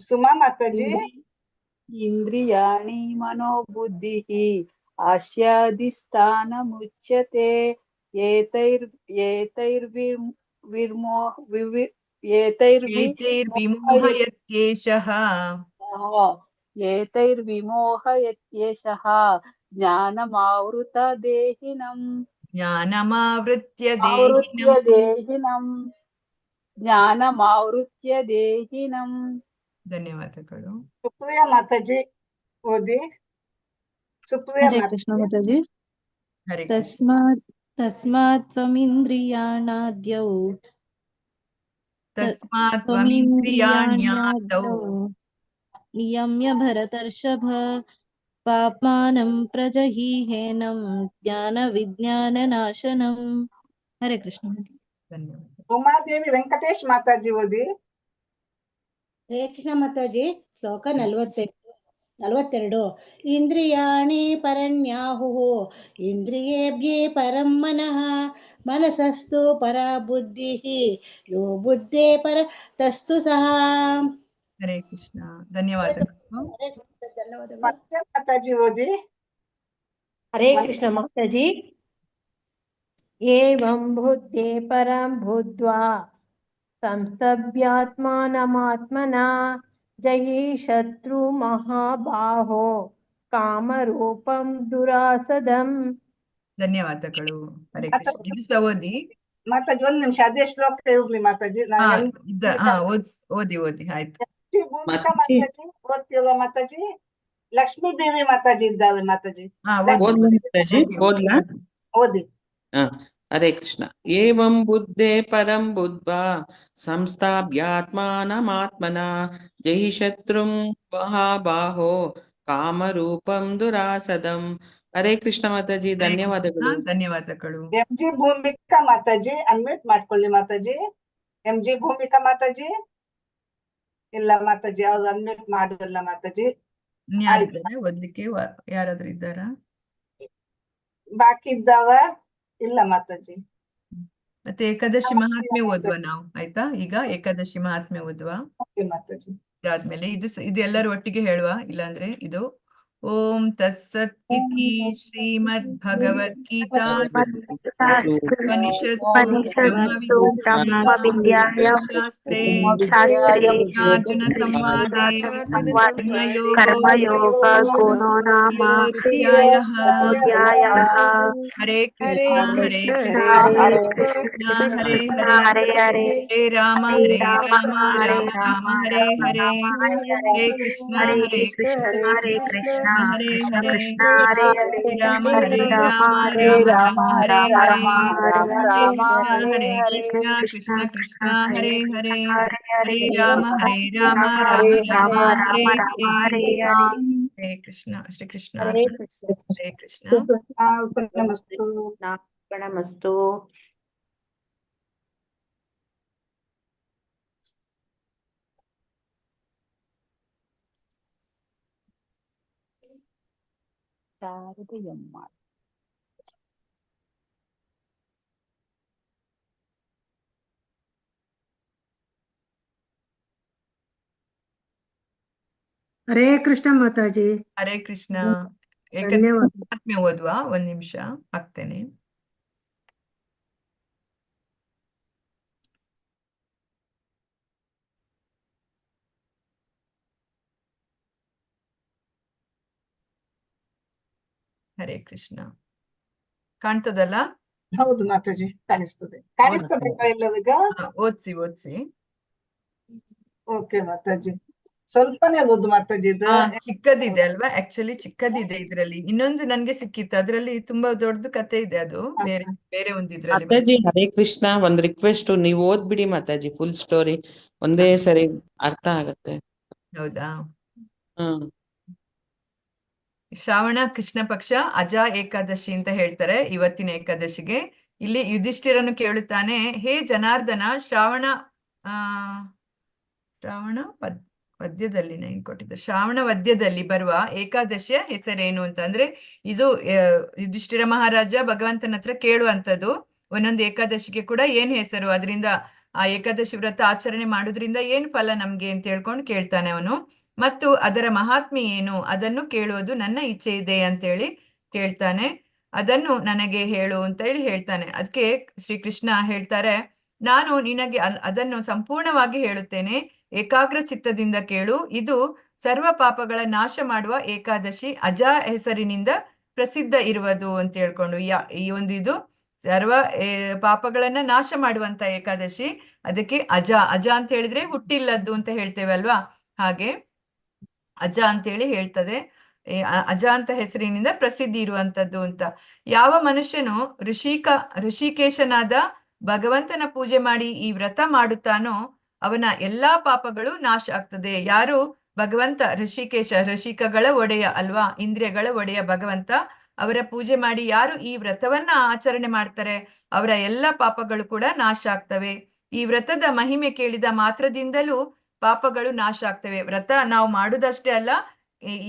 S6: ಸುಮಾ ಮಾತಾಜಿ.
S5: ಇಂದ್ರಿಯಾಣಿ ಮನೋಬುದ್ಧಿಃ ಆಸ್ಯಾಧಿಷ್ಠಾನಮುಚ್ಯತೆ
S3: ಏತೈರ್ವಿಮೋಹಯತ್ಯೇಷಃ
S7: ಏತೈರ್ವಿಮೋಹಯತ್ಯೇಷಃ ಜ್ಞಾನಮಾವೃತ
S3: ಜ್ಞಾನಮಾವೃತ್ಯ
S7: ದೇಹಿನಂ ಜ್ಞಾನಮಾವೃತ್ಯ ದೇಹಿನಂ.
S3: ಧನ್ಯವಾದಗಳು.
S6: ಸುಪ್ರಿಯಾ ಮಾತಾಜಿ ಓದಿ. ಸುಪ್ರಿಯಾ
S12: ಹರೇ ಕೃಷ್ಣ ಮಾತಾಜಿ.
S3: ಹರೇ
S12: ತಸ್ಮಾತ್ ತ್ವಮಿಂದ್ರಿಯಾಣಾದ್ಯೌ
S3: ತ್ವಮಿಂದ್ರಿಯಾಣ್ಯಾದೌ
S12: ನಿಯಮ್ಯ ಭರತರ್ಷಭ ಪಾಪ್ಮಾನಂ ಪ್ರಜಹೀಹೇನಂ ಜ್ಞಾನ ವಿಜ್ಞಾನ ನಾಶನಂ. ಹರೇ ಕೃಷ್ಣ.
S3: ಧನ್ಯವಾದ.
S6: ಉಮಾದೇವಿ ವೆಂಕಟೇಶ್ ಮಾತಾಜಿ ಓದಿ.
S11: ಹರೇ ಕೃಷ್ಣ ಮಾತಾಜಿ. ಶ್ಲೋಕ 42. ಇಂದ್ರಿಯಾಣಿ ಪರಣ್ಯಾಹುಃ ಇಂದ್ರಿಯೇಭ್ಯೇ ಪರಂ ಮನಃ ಮನಸಸ್ತು ಪರ ಬುದ್ಧಿಃ ಯೋ ಬುದ್ಧೇ ಪರ ತಸ್ತು ಸಹ.
S3: ಹರೇ ಕೃಷ್ಣ. ಧನ್ಯವಾದಗಳು.
S11: ಧನ್ಯವಾದಗಳು.
S6: ಮಾತಾಜಿ ಓದಿ.
S16: ಹರೇ ಕೃಷ್ಣ ಮಾತಾಜಿ. ಏವಂ ಬುದ್ಧೇ ಪರಂ ಬುದ್ಧ್ವಾ ಸಂಸ್ತಭ್ಯಾತ್ಮಾನಮಾತ್ಮನಾ ಜಯಿ ಶತ್ರು ಮಹಾಬಾಹೋ ಕಾಮರೂಪಂ ದುರಾಸದಂ.
S3: ಧನ್ಯವಾದಗಳು. ಹರೇ ಕೃಷ್ಣ. ಇದು ಸಹೋದಿ
S6: ಮಾತಾಜಿ ಒಂದ್ ನಿಮಿಷ ಅದೇ ಶ್ಲೋಕ ಇರ್ಲಿ ಮಾತಾಜಿ.
S3: ಓದಿ ಆಯ್ತು.
S6: ಮಾತಾಜಿ ಓದ್ತಿಲ್ಲ ಮಾತಾಜಿ. ಲಕ್ಷ್ಮೀ ದೇವಿ ಮಾತಾಜಿ ಇದ್ದಾರೆ ಮಾತಾಜಿ. ಓದಿ.
S20: ಹರೇ ಕೃಷ್ಣ. ಏವಂ ಬುದ್ಧೇ ಪರಂ ಬುದ್ಧ್ವಾ ಸಂಸ್ಥಾಪ್ಯಾತ್ಮಾನಮಾತ್ಮನಾ ಜಯಿ ಶತ್ರುಂ ಮಹಾಬಾಹೋ ಕಾಮರೂಪಂ ದುರಾಸದಂ. ಹರೇ ಕೃಷ್ಣ ಮಾತಾಜಿ. ಧನ್ಯವಾದಗಳು.
S3: ಧನ್ಯವಾದಗಳು.
S6: MG ಭೂಮಿಕಾ ಮಾತಾಜಿ ಅನ್ಮ್ಯೂಟ್ ಮಾಡ್ಕೊಳ್ಳಿ ಮಾತಾಜಿ. MG ಭೂಮಿಕಾ ಮಾತಾಜಿ. ಇಲ್ಲ ಮಾತಾಜಿ ಅವ್ರು ಅನ್ಮ್ಯೂಟ್ ಮಾಡಿಲ್ಲ ಮಾತಾಜಿ.
S3: ಯಾರಿದ್ದಾರೆ ಓದ್ಲಿಕ್ಕೆ? ಯಾರಾದ್ರೂ ಇದ್ದಾರಾ?
S6: ಬಾಕಿ ಇದ್ದಾವ? ಇಲ್ಲ ಮಾತಾಜಿ.
S3: ಮತ್ತೆ ಏಕಾದಶಿ ಮಹಾತ್ಮೆ ಓದುವ ನಾವು. ಆಯ್ತಾ? ಈಗ ಏಕಾದಶಿ ಮಹಾತ್ಮೆ ಓದುವ.
S6: ಮಾತಾಜಿ
S3: ಇದಾದ್ಮೇಲೆ ಇದು ಎಲ್ಲರೂ ಒಟ್ಟಿಗೆ ಹೇಳುವ. ಇಲ್ಲಾಂದ್ರೆ ಇದು ಓಂ ತತ್ಸತ್ ಇತಿ ಶ್ರೀಮದ್ ಭಗವದ್ಗೀತಾಸು ಉಪನಿಷತ್ಸು ಬ್ರಹ್ಮವಿದ್ಯಾಯಾಂ ಶಾಸ್ತ್ರೇ ಅರ್ಜುನ ಸಂವಾದೇ ಕರ್ಮಯೋಗೋ ನಾಮ ಅಧ್ಯಾಯಃ. ಹರೇ ಕೃಷ್ಣ ಹರೇ ಕೃಷ್ಣ ಹರೇ ಹರೇ ಹರೇ ರಾಮ ರಾಮ ರಾಮ ಹರೇ ಹರೇ. ಹರೇ ಕೃಷ್ಣ ಹರೇ ಕೃಷ್ಣ ಹರೇ ಹರೇ ರಾಮ ರಾಮ ರಾಮ ಹರೇ ಹರೇ. ಹರೇ ಕೃಷ್ಣ ಹರೇ ಕೃಷ್ಣ ಕೃಷ್ಣ ಕೃಷ್ಣ ಹರೇ ಹರೇ. ಹರೇ ರಾಮ ರಾಮ ರಾಮ ಹರೇ ಹರೇ. ಹರೇ ಕೃಷ್ಣ. ಶ್ರೀ ಕೃಷ್ಣ ಹರೇ ಕೃಷ್ಣ.
S13: ಪ್ರಣಮಸ್ತು. ಶಾರದೆಯಮ್ಮ.
S10: ಹರೇ ಕೃಷ್ಣ ಮಾತಾಜಿ.
S3: ಹರೇ ಕೃಷ್ಣ.
S10: ಧನ್ಯವಾದ.
S3: ಮಹಾತ್ಮೆ ಓದುವ. ಒಂದ್ ನಿಮಿಷ ಹಾಕ್ತೇನೆ. ಹರೇ ಕೃಷ್ಣ. ಕಾಣ್ತದಲ್ಲ?
S6: ಹೌದು ಮಾತಾಜಿ ಕಾಣಿಸ್ತದೆ. ಕಾಣಿಸ್ತದೆ ಎಲ್ಲರಿಗ?
S3: ಓದ್ಸಿ.
S6: ಓಕೆ ಮಾತಾಜಿ. ಸ್ವಲ್ಪನೇ ಓದು ಮಾತಾಜಿ. ಇದು
S3: ಚಿಕ್ಕದಿದೆ ಅಲ್ವಾ? ಆಕ್ಚುಲಿ ಚಿಕ್ಕದಿದೆ ಇದ್ರಲ್ಲಿ. ಇನ್ನೊಂದು ನನ್ಗೆ ಸಿಕ್ಕಿತ್ತು, ಅದ್ರಲ್ಲಿ ತುಂಬಾ ದೊಡ್ಡದು ಕತೆ ಇದೆ. ಅದು ಬೇರೆ ಒಂದು ಇದ್ರಲ್ಲಿ.
S20: ಮಾತಾಜಿ ಹರೇ ಕೃಷ್ಣ. ಒಂದ್ ರಿಕ್ವೆಸ್ಟ್, ನೀವು ಓದ್ಬಿಡಿ ಮಾತಾಜಿ ಫುಲ್ ಸ್ಟೋರಿ. ಒಂದೇ ಸರಿ ಅರ್ಥ ಆಗತ್ತೆ.
S3: ಹೌದಾ?
S20: ಹ್ಮ್.
S3: ಶ್ರಾವಣ ಕೃಷ್ಣ ಪಕ್ಷ ಅಜ ಏಕಾದಶಿ ಅಂತ ಹೇಳ್ತಾರೆ ಇವತ್ತಿನ ಏಕಾದಶಿಗೆ. ಇಲ್ಲಿ ಯುಧಿಷ್ಠಿರನು ಕೇಳುತ್ತಾನೆ, ಹೇ ಜನಾರ್ದನ, ಶ್ರಾವಣ ವದ್ಯದಲ್ಲಿ ಕೊಟ್ಟಿದ್ದ ಶ್ರಾವಣ ವದ್ಯದಲ್ಲಿ ಬರುವ ಏಕಾದಶಿಯ ಹೆಸರೇನು ಅಂತ. ಅಂದ್ರೆ ಇದು ಯುಧಿಷ್ಠಿರ ಮಹಾರಾಜ ಭಗವಂತನ ಹತ್ರ ಕೇಳುವಂಥದ್ದು. ಒಂದೊಂದು ಏಕಾದಶಿಗೆ ಕೂಡ ಏನ್ ಹೆಸರು, ಅದರಿಂದ ಆ ಏಕಾದಶಿ ವ್ರತ ಆಚರಣೆ ಮಾಡೋದ್ರಿಂದ ಏನ್ ಫಲ ನಮ್ಗೆ ಅಂತ ಹೇಳ್ಕೊಂಡು ಕೇಳ್ತಾನೆ ಅವನು. ಮತ್ತು ಅದರ ಮಹಾತ್ಮೆ ಏನು ಅದನ್ನು ಕೇಳುವುದು ನನ್ನ ಇಚ್ಛೆ ಇದೆ ಅಂತೇಳಿ ಕೇಳ್ತಾನೆ. ಅದನ್ನು ನನಗೆ ಹೇಳು ಅಂತ ಹೇಳಿ ಹೇಳ್ತಾನೆ. ಅದಕ್ಕೆ ಶ್ರೀಕೃಷ್ಣ ಹೇಳ್ತಾರೆ, ನಾನು ನಿನಗೆ ಅದನ್ನು ಸಂಪೂರ್ಣವಾಗಿ ಹೇಳುತ್ತೇನೆ, ಏಕಾಗ್ರ ಚಿತ್ತದಿಂದ ಕೇಳು. ಇದು ಸರ್ವ ಪಾಪಗಳ ನಾಶ ಮಾಡುವ ಏಕಾದಶಿ, ಅಜ ಹೆಸರಿನಿಂದ ಪ್ರಸಿದ್ಧ ಇರುವುದು ಅಂತ ಹೇಳ್ಕೊಂಡು ಈ ಒಂದು ಇದು ಸರ್ವ ಪಾಪಗಳನ್ನ ನಾಶ ಮಾಡುವಂತ ಏಕಾದಶಿ. ಅದಕ್ಕೆ ಅಜ ಅಂತ ಹೇಳಿದ್ರೆ ಹುಟ್ಟಿಲ್ಲದ್ದು ಅಂತ ಹೇಳ್ತೇವೆ ಅಲ್ವಾ, ಹಾಗೆ ಅಜ ಅಂತೇಳಿ ಹೇಳ್ತದೆ. ಅಜ ಅಂತ ಹೆಸರಿನಿಂದ ಪ್ರಸಿದ್ಧಿ ಇರುವಂತದ್ದು ಅಂತ. ಯಾವ ಮನುಷ್ಯನು ಋಷಿಕೇಶನಾದ ಭಗವಂತನ ಪೂಜೆ ಮಾಡಿ ಈ ವ್ರತ ಮಾಡುತ್ತಾನೋ ಅವನ ಎಲ್ಲಾ ಪಾಪಗಳು ನಾಶ ಆಗ್ತದೆ. ಯಾರು ಭಗವಂತ ಋಷಿಕಗಳ ಒಡೆಯ ಅಲ್ವಾ, ಇಂದ್ರಿಯಗಳ ಒಡೆಯ ಭಗವಂತ, ಅವರ ಪೂಜೆ ಮಾಡಿ ಯಾರು ಈ ವ್ರತವನ್ನ ಆಚರಣೆ ಮಾಡ್ತಾರೆ ಅವರ ಎಲ್ಲ ಪಾಪಗಳು ಕೂಡ ನಾಶ ಆಗ್ತವೆ. ಈ ವ್ರತದ ಮಹಿಮೆ ಕೇಳಿದ ಮಾತ್ರದಿಂದಲೂ ಪಾಪಗಳು ನಾಶ ಆಗ್ತವೆ. ವ್ರತ ನಾವು ಮಾಡುದಷ್ಟೇ ಅಲ್ಲ,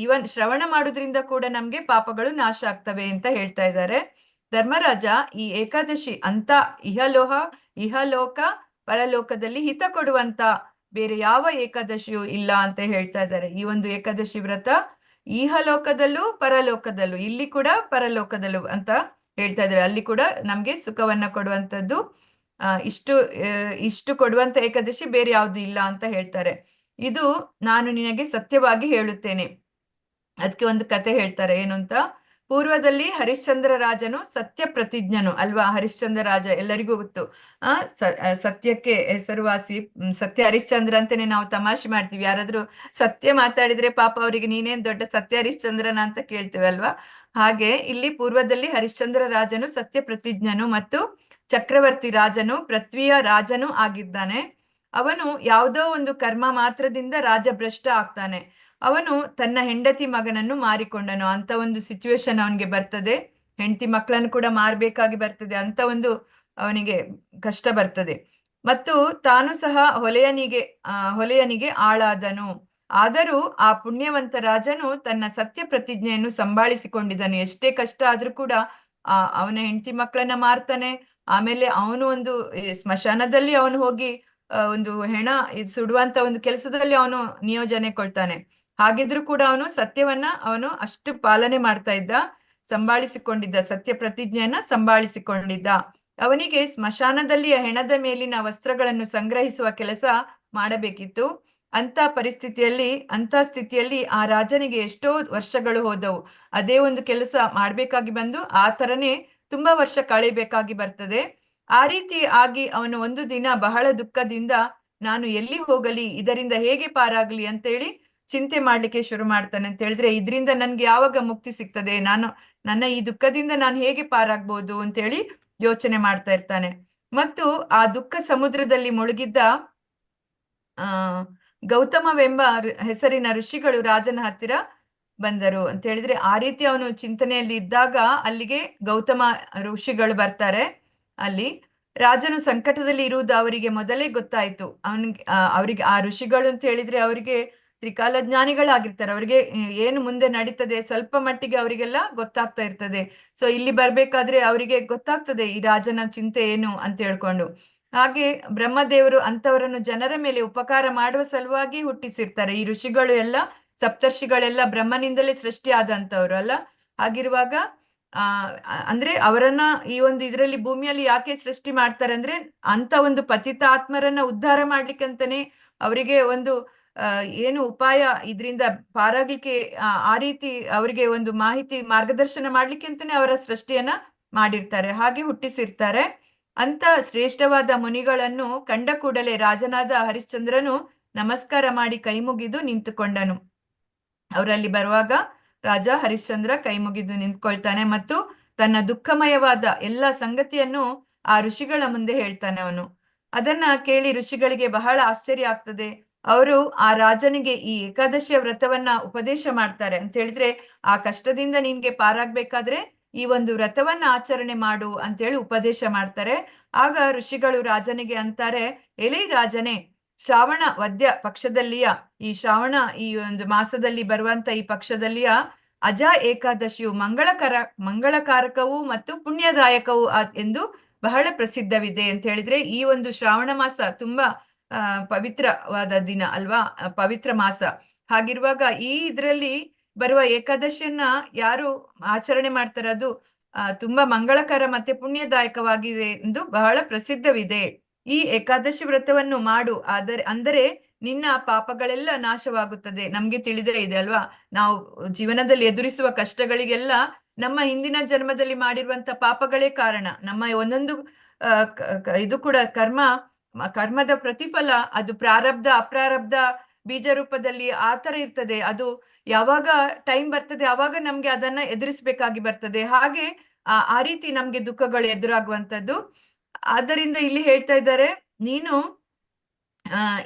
S3: ಈವನ್ ಶ್ರವಣ ಮಾಡುದ್ರಿಂದ ಕೂಡ ನಮ್ಗೆ ಪಾಪಗಳು ನಾಶ ಆಗ್ತವೆ ಅಂತ ಹೇಳ್ತಾ ಇದ್ದಾರೆ. ಧರ್ಮರಾಜ, ಈ ಏಕಾದಶಿ ಅಂತ ಇಹಲೋಕ ಪರಲೋಕದಲ್ಲಿ ಹಿತ ಕೊಡುವಂತ ಬೇರೆ ಯಾವ ಏಕಾದಶಿಯೂ ಇಲ್ಲ ಅಂತ ಹೇಳ್ತಾ ಇದ್ದಾರೆ. ಈ ಒಂದು ಏಕಾದಶಿ ವ್ರತ ಇಹಲೋಕದಲ್ಲೂ ಪರಲೋಕದಲ್ಲೂ, ಇಲ್ಲಿ ಕೂಡ ಪರಲೋಕದಲ್ಲೂ ಅಂತ ಹೇಳ್ತಾ ಇದ್ದಾರೆ. ಅಲ್ಲಿ ಕೂಡ ನಮ್ಗೆ ಸುಖವನ್ನ ಕೊಡುವಂಥದ್ದು, ಇಷ್ಟು ಕೊಡುವಂತ ಏಕಾದಶಿ ಬೇರೆ ಯಾವುದು ಇಲ್ಲ ಅಂತ ಹೇಳ್ತಾರೆ. ಇದು ನಾನು ನಿನಗೆ ಸತ್ಯವಾಗಿ ಹೇಳುತ್ತೇನೆ. ಅದಕ್ಕೆ ಒಂದು ಕತೆ ಹೇಳ್ತಾರೆ. ಏನು ಅಂತ, ಪೂರ್ವದಲ್ಲಿ ಹರಿಶ್ಚಂದ್ರ ರಾಜನು ಸತ್ಯ ಪ್ರತಿಜ್ಞನು ಅಲ್ವಾ. ಹರಿಶ್ಚಂದ್ರ ರಾಜ ಎಲ್ಲರಿಗೂ ಗೊತ್ತು, ಸತ್ಯಕ್ಕೆ ಹೆಸರುವಾಸಿ, ಸತ್ಯ ಹರಿಶ್ಚಂದ್ರ ಅಂತಾನೆ ನಾವು ತಮಾಷೆ ಮಾಡ್ತೀವಿ. ಯಾರಾದ್ರೂ ಸತ್ಯ ಮಾತಾಡಿದ್ರೆ ಪಾಪ ಅವರಿಗೆ ನೀನೇನ್ ದೊಡ್ಡ ಸತ್ಯ ಹರಿಶ್ಚಂದ್ರನ ಅಂತ ಕೇಳ್ತೇವೆ ಅಲ್ವಾ. ಹಾಗೆ ಇಲ್ಲಿ ಪೂರ್ವದಲ್ಲಿ ಹರಿಶ್ಚಂದ್ರ ರಾಜನು ಸತ್ಯ ಪ್ರತಿಜ್ಞನು ಮತ್ತು ಚಕ್ರವರ್ತಿ ರಾಜನು, ಪೃಥ್ವಿಯ ರಾಜನು ಆಗಿದ್ದಾನೆ. ಅವನು ಯಾವುದೋ ಒಂದು ಕರ್ಮ ಮಾತ್ರದಿಂದ ರಾಜಭ್ರಷ್ಟ ಆಗ್ತಾನೆ. ಅವನು ತನ್ನ ಹೆಂಡತಿ ಮಗನನ್ನು ಮಾರಿಕೊಂಡನು. ಅಂತ ಒಂದು ಸಿಚುವೇಶನ್ ಅವನಿಗೆ ಬರ್ತದೆ. ಹೆಂಡತಿ ಮಕ್ಕಳನ್ನು ಕೂಡ ಮಾರ್ಬೇಕಾಗಿ ಬರ್ತದೆ. ಅಂತ ಒಂದು ಅವನಿಗೆ ಕಷ್ಟ ಬರ್ತದೆ. ಮತ್ತು ತಾನು ಸಹ ಹೊಲೆಯನಿಗೆ ಆಳಾದನು. ಆದರೂ ಆ ಪುಣ್ಯವಂತ ರಾಜನು ತನ್ನ ಸತ್ಯ ಪ್ರತಿಜ್ಞೆಯನ್ನು ಸಂಭಾಳಿಸಿಕೊಂಡಿದ್ದನು. ಎಷ್ಟೇ ಕಷ್ಟ ಆದ್ರೂ ಕೂಡ ಅವನ ಹೆಂಡತಿ ಮಕ್ಕಳನ್ನ ಮಾರ್ತಾನೆ. ಆಮೇಲೆ ಅವನು ಒಂದು ಸ್ಮಶಾನದಲ್ಲಿ ಅವನು ಹೋಗಿ ಒಂದು ಹೆಣ ಸುಡುವಂತ ಒಂದು ಕೆಲಸದಲ್ಲಿ ಅವನು ನಿಯೋಜನೆ ಕೊಳ್ತಾನೆ. ಹಾಗಿದ್ರು ಕೂಡ ಅವನು ಸತ್ಯವನ್ನ ಅವನು ಅಷ್ಟು ಪಾಲನೆ ಮಾಡ್ತಾ ಇದ್ದ, ಸಂಭಾಳಿಸಿಕೊಂಡಿದ್ದ, ಸತ್ಯ ಪ್ರತಿಜ್ಞೆಯನ್ನ ಸಂಭಾಳಿಸಿಕೊಂಡಿದ್ದ. ಅವನಿಗೆ ಸ್ಮಶಾನದಲ್ಲಿ ಹೆಣದ ಮೇಲಿನ ವಸ್ತ್ರಗಳನ್ನು ಸಂಗ್ರಹಿಸುವ ಕೆಲಸ ಮಾಡಬೇಕಿತ್ತು. ಅಂತ ಸ್ಥಿತಿಯಲ್ಲಿ ಆ ರಾಜನಿಗೆ ಎಷ್ಟೋ ವರ್ಷಗಳು ಹೋದವು. ಅದೇ ಒಂದು ಕೆಲಸ ಮಾಡ್ಬೇಕಾಗಿ ಬಂದು ಆ ತರನೇ ತುಂಬಾ ವರ್ಷ ಕಳೆಯಬೇಕಾಗಿ ಬರ್ತದೆ. ಆ ರೀತಿ ಆಗಿ ಅವನು ಒಂದು ದಿನ ಬಹಳ ದುಃಖದಿಂದ ನಾನು ಎಲ್ಲಿ ಹೋಗಲಿ, ಇದರಿಂದ ಹೇಗೆ ಪಾರಾಗ್ಲಿ ಅಂತೇಳಿ ಚಿಂತೆ ಮಾಡ್ಲಿಕ್ಕೆ ಶುರು ಮಾಡ್ತಾನೆ. ಅಂತ ಹೇಳಿದ್ರೆ ಇದರಿಂದ ನನ್ಗೆ ಯಾವಾಗ ಮುಕ್ತಿ ಸಿಗ್ತದೆ, ನನ್ನ ಈ ದುಃಖದಿಂದ ನಾನು ಹೇಗೆ ಪಾರಾಗ್ಬೋದು ಅಂತೇಳಿ ಯೋಚನೆ ಮಾಡ್ತಾ ಇರ್ತಾನೆ. ಮತ್ತು ಆ ದುಃಖ ಸಮುದ್ರದಲ್ಲಿ ಮುಳುಗಿದ್ದ ಗೌತಮವೆಂಬ ಹೆಸರಿನ ಋಷಿಗಳು ರಾಜನ ಹತ್ತಿರ ಬಂದರು. ಅಂತ ಹೇಳಿದ್ರೆ ಆ ರೀತಿ ಅವನು ಚಿಂತನೆಯಲ್ಲಿ ಇದ್ದಾಗ ಅಲ್ಲಿಗೆ ಗೌತಮ ಋಷಿಗಳು ಬರ್ತಾರೆ. ಅಲ್ಲಿ ರಾಜನು ಸಂಕಟದಲ್ಲಿ ಇರುವುದು ಅವರಿಗೆ ಮೊದಲೇ ಗೊತ್ತಾಯ್ತು. ಅವರಿಗೆ ಆ ಋಷಿಗಳು ಅಂತ ಹೇಳಿದ್ರೆ ಅವರಿಗೆ ತ್ರಿಕಾಲ ಜ್ಞಾನಿಗಳಾಗಿರ್ತಾರೆ. ಅವರಿಗೆ ಏನು ಮುಂದೆ ನಡೀತದೆ ಸ್ವಲ್ಪ ಮಟ್ಟಿಗೆ ಅವರಿಗೆಲ್ಲ ಗೊತ್ತಾಗ್ತಾ ಇರ್ತದೆ. ಸೊ ಇಲ್ಲಿ ಬರ್ಬೇಕಾದ್ರೆ ಅವರಿಗೆ ಗೊತ್ತಾಗ್ತದೆ ಈ ರಾಜನ ಚಿಂತೆ ಏನು ಅಂತ ಹೇಳ್ಕೊಂಡು. ಹಾಗೆ ಬ್ರಹ್ಮದೇವರು ಅಂತವರನ್ನು ಜನರ ಮೇಲೆ ಉಪಕಾರ ಮಾಡುವ ಸಲುವಾಗಿ ಹುಟ್ಟಿಸಿರ್ತಾರೆ. ಈ ಋಷಿಗಳು ಎಲ್ಲ ಸಪ್ತರ್ಷಿಗಳೆಲ್ಲ ಬ್ರಹ್ಮನಿಂದಲೇ ಸೃಷ್ಟಿ ಆದಂತವ್ರು ಅಲ್ಲ. ಹಾಗಿರುವಾಗ ಅಂದ್ರೆ ಅವರನ್ನ ಈ ಒಂದು ಇದರಲ್ಲಿ ಭೂಮಿಯಲ್ಲಿ ಯಾಕೆ ಸೃಷ್ಟಿ ಮಾಡ್ತಾರೆ ಅಂದ್ರೆ ಅಂತ ಒಂದು ಪತಿತ ಆತ್ಮರನ್ನ ಉದ್ಧಾರ ಮಾಡ್ಲಿಕ್ಕಂತಾನೆ ಅವರಿಗೆ ಒಂದು ಏನು ಉಪಾಯ ಇದರಿಂದ ಪಾರಾಗ್ಲಿಕ್ಕೆ ಆ ರೀತಿ ಅವರಿಗೆ ಒಂದು ಮಾರ್ಗದರ್ಶನ ಮಾಡ್ಲಿಕ್ಕೆ ಅಂತಾನೆ ಅವರ ಸೃಷ್ಟಿಯನ್ನ ಮಾಡಿರ್ತಾರೆ, ಹಾಗೆ ಹುಟ್ಟಿಸಿರ್ತಾರೆ. ಅಂತ ಶ್ರೇಷ್ಠವಾದ ಮುನಿಗಳನ್ನು ಕಂಡ ಕೂಡಲೇ ರಾಜನಾದ ಹರಿಶ್ಚಂದ್ರನು ನಮಸ್ಕಾರ ಮಾಡಿ ಕೈ ಮುಗಿದು ನಿಂತುಕೊಂಡನು. ಅವರಲ್ಲಿ ಬರುವಾಗ ರಾಜ ಹರಿಶ್ಚಂದ್ರ ಕೈ ಮುಗಿದು ನಿಂತ್ಕೊಳ್ತಾನೆ ಮತ್ತು ತನ್ನ ದುಃಖಮಯವಾದ ಎಲ್ಲ ಸಂಗತಿಯನ್ನು ಆ ಋಷಿಗಳ ಮುಂದೆ ಹೇಳ್ತಾನೆ ಅವನು. ಅದನ್ನ ಕೇಳಿ ಋಷಿಗಳಿಗೆ ಬಹಳ ಆಶ್ಚರ್ಯ ಆಗ್ತದೆ. ಅವರು ಆ ರಾಜನಿಗೆ ಈ ಏಕಾದಶಿಯ ವ್ರತವನ್ನ ಉಪದೇಶ ಮಾಡ್ತಾರೆ. ಅಂತ ಹೇಳಿದ್ರೆ ಆ ಕಷ್ಟದಿಂದ ನಿನ್ಗೆ ಪಾರಾಗ್ಬೇಕಾದ್ರೆ ಈ ಒಂದು ವ್ರತವನ್ನ ಆಚರಣೆ ಮಾಡು ಅಂತೇಳಿ ಉಪದೇಶ ಮಾಡ್ತಾರೆ. ಆಗ ಋಷಿಗಳು ರಾಜನಿಗೆ ಅಂತಾರೆ, ಎಲೈ ರಾಜನೇ, ಶ್ರಾವಣ ವದ್ಯ ಪಕ್ಷದಲ್ಲಿಯ ಈ ಒಂದು ಮಾಸದಲ್ಲಿ ಬರುವಂತ ಈ ಪಕ್ಷದಲ್ಲಿಯ ಅಜ ಏಕಾದಶಿಯು ಮಂಗಳಕಾರಕವೂ ಮತ್ತು ಪುಣ್ಯದಾಯಕವೂ ಎಂದು ಬಹಳ ಪ್ರಸಿದ್ಧವಿದೆ. ಅಂತ ಹೇಳಿದ್ರೆ ಈ ಒಂದು ಶ್ರಾವಣ ಮಾಸ ತುಂಬಾ ಪವಿತ್ರವಾದ ದಿನ ಅಲ್ವಾ, ಪವಿತ್ರ ಮಾಸ. ಹಾಗಿರುವಾಗ ಈ ಇದರಲ್ಲಿ ಬರುವ ಏಕಾದಶಿಯನ್ನ ಯಾರು ಆಚರಣೆ ಮಾಡ್ತಾರೆ, ಅದು ತುಂಬಾ ಮಂಗಳಕರ ಮತ್ತೆ ಪುಣ್ಯದಾಯಕವಾಗಿದೆ ಎಂದು ಬಹಳ ಪ್ರಸಿದ್ಧವಿದೆ ಈ ಏಕಾದಶಿ ವ್ರತವನ್ನು ಮಾಡು, ಅಂದರೆ ನಿನ್ನ ಪಾಪಗಳೆಲ್ಲ ನಾಶವಾಗುತ್ತದೆ. ನಮ್ಗೆ ತಿಳಿದೇ ಇದೆ ಅಲ್ವಾ, ನಾವು ಜೀವನದಲ್ಲಿ ಎದುರಿಸುವ ಕಷ್ಟಗಳಿಗೆಲ್ಲ ನಮ್ಮ ಹಿಂದಿನ ಜನ್ಮದಲ್ಲಿ ಮಾಡಿರುವಂತ ಪಾಪಗಳೇ ಕಾರಣ. ನಮ್ಮ ಒಂದೊಂದು ಇದು ಕೂಡ ಕರ್ಮದ ಪ್ರತಿಫಲ, ಅದು ಪ್ರಾರಬ್ಧ ಅಪ್ರಾರಬ್ಧ ಬೀಜ ರೂಪದಲ್ಲಿ ಆ ತರ ಇರ್ತದೆ. ಅದು ಯಾವಾಗ ಟೈಮ್ ಬರ್ತದೆ ಆವಾಗ ನಮ್ಗೆ ಅದನ್ನ ಎದುರಿಸ್ಬೇಕಾಗಿ ಬರ್ತದೆ. ಹಾಗೆ ಆ ರೀತಿ ನಮ್ಗೆ ದುಃಖಗಳು ಎದುರಾಗುವಂತದ್ದು. ಆದ್ದರಿಂದ ಇಲ್ಲಿ ಹೇಳ್ತಾ ಇದ್ದಾರೆ, ನೀನು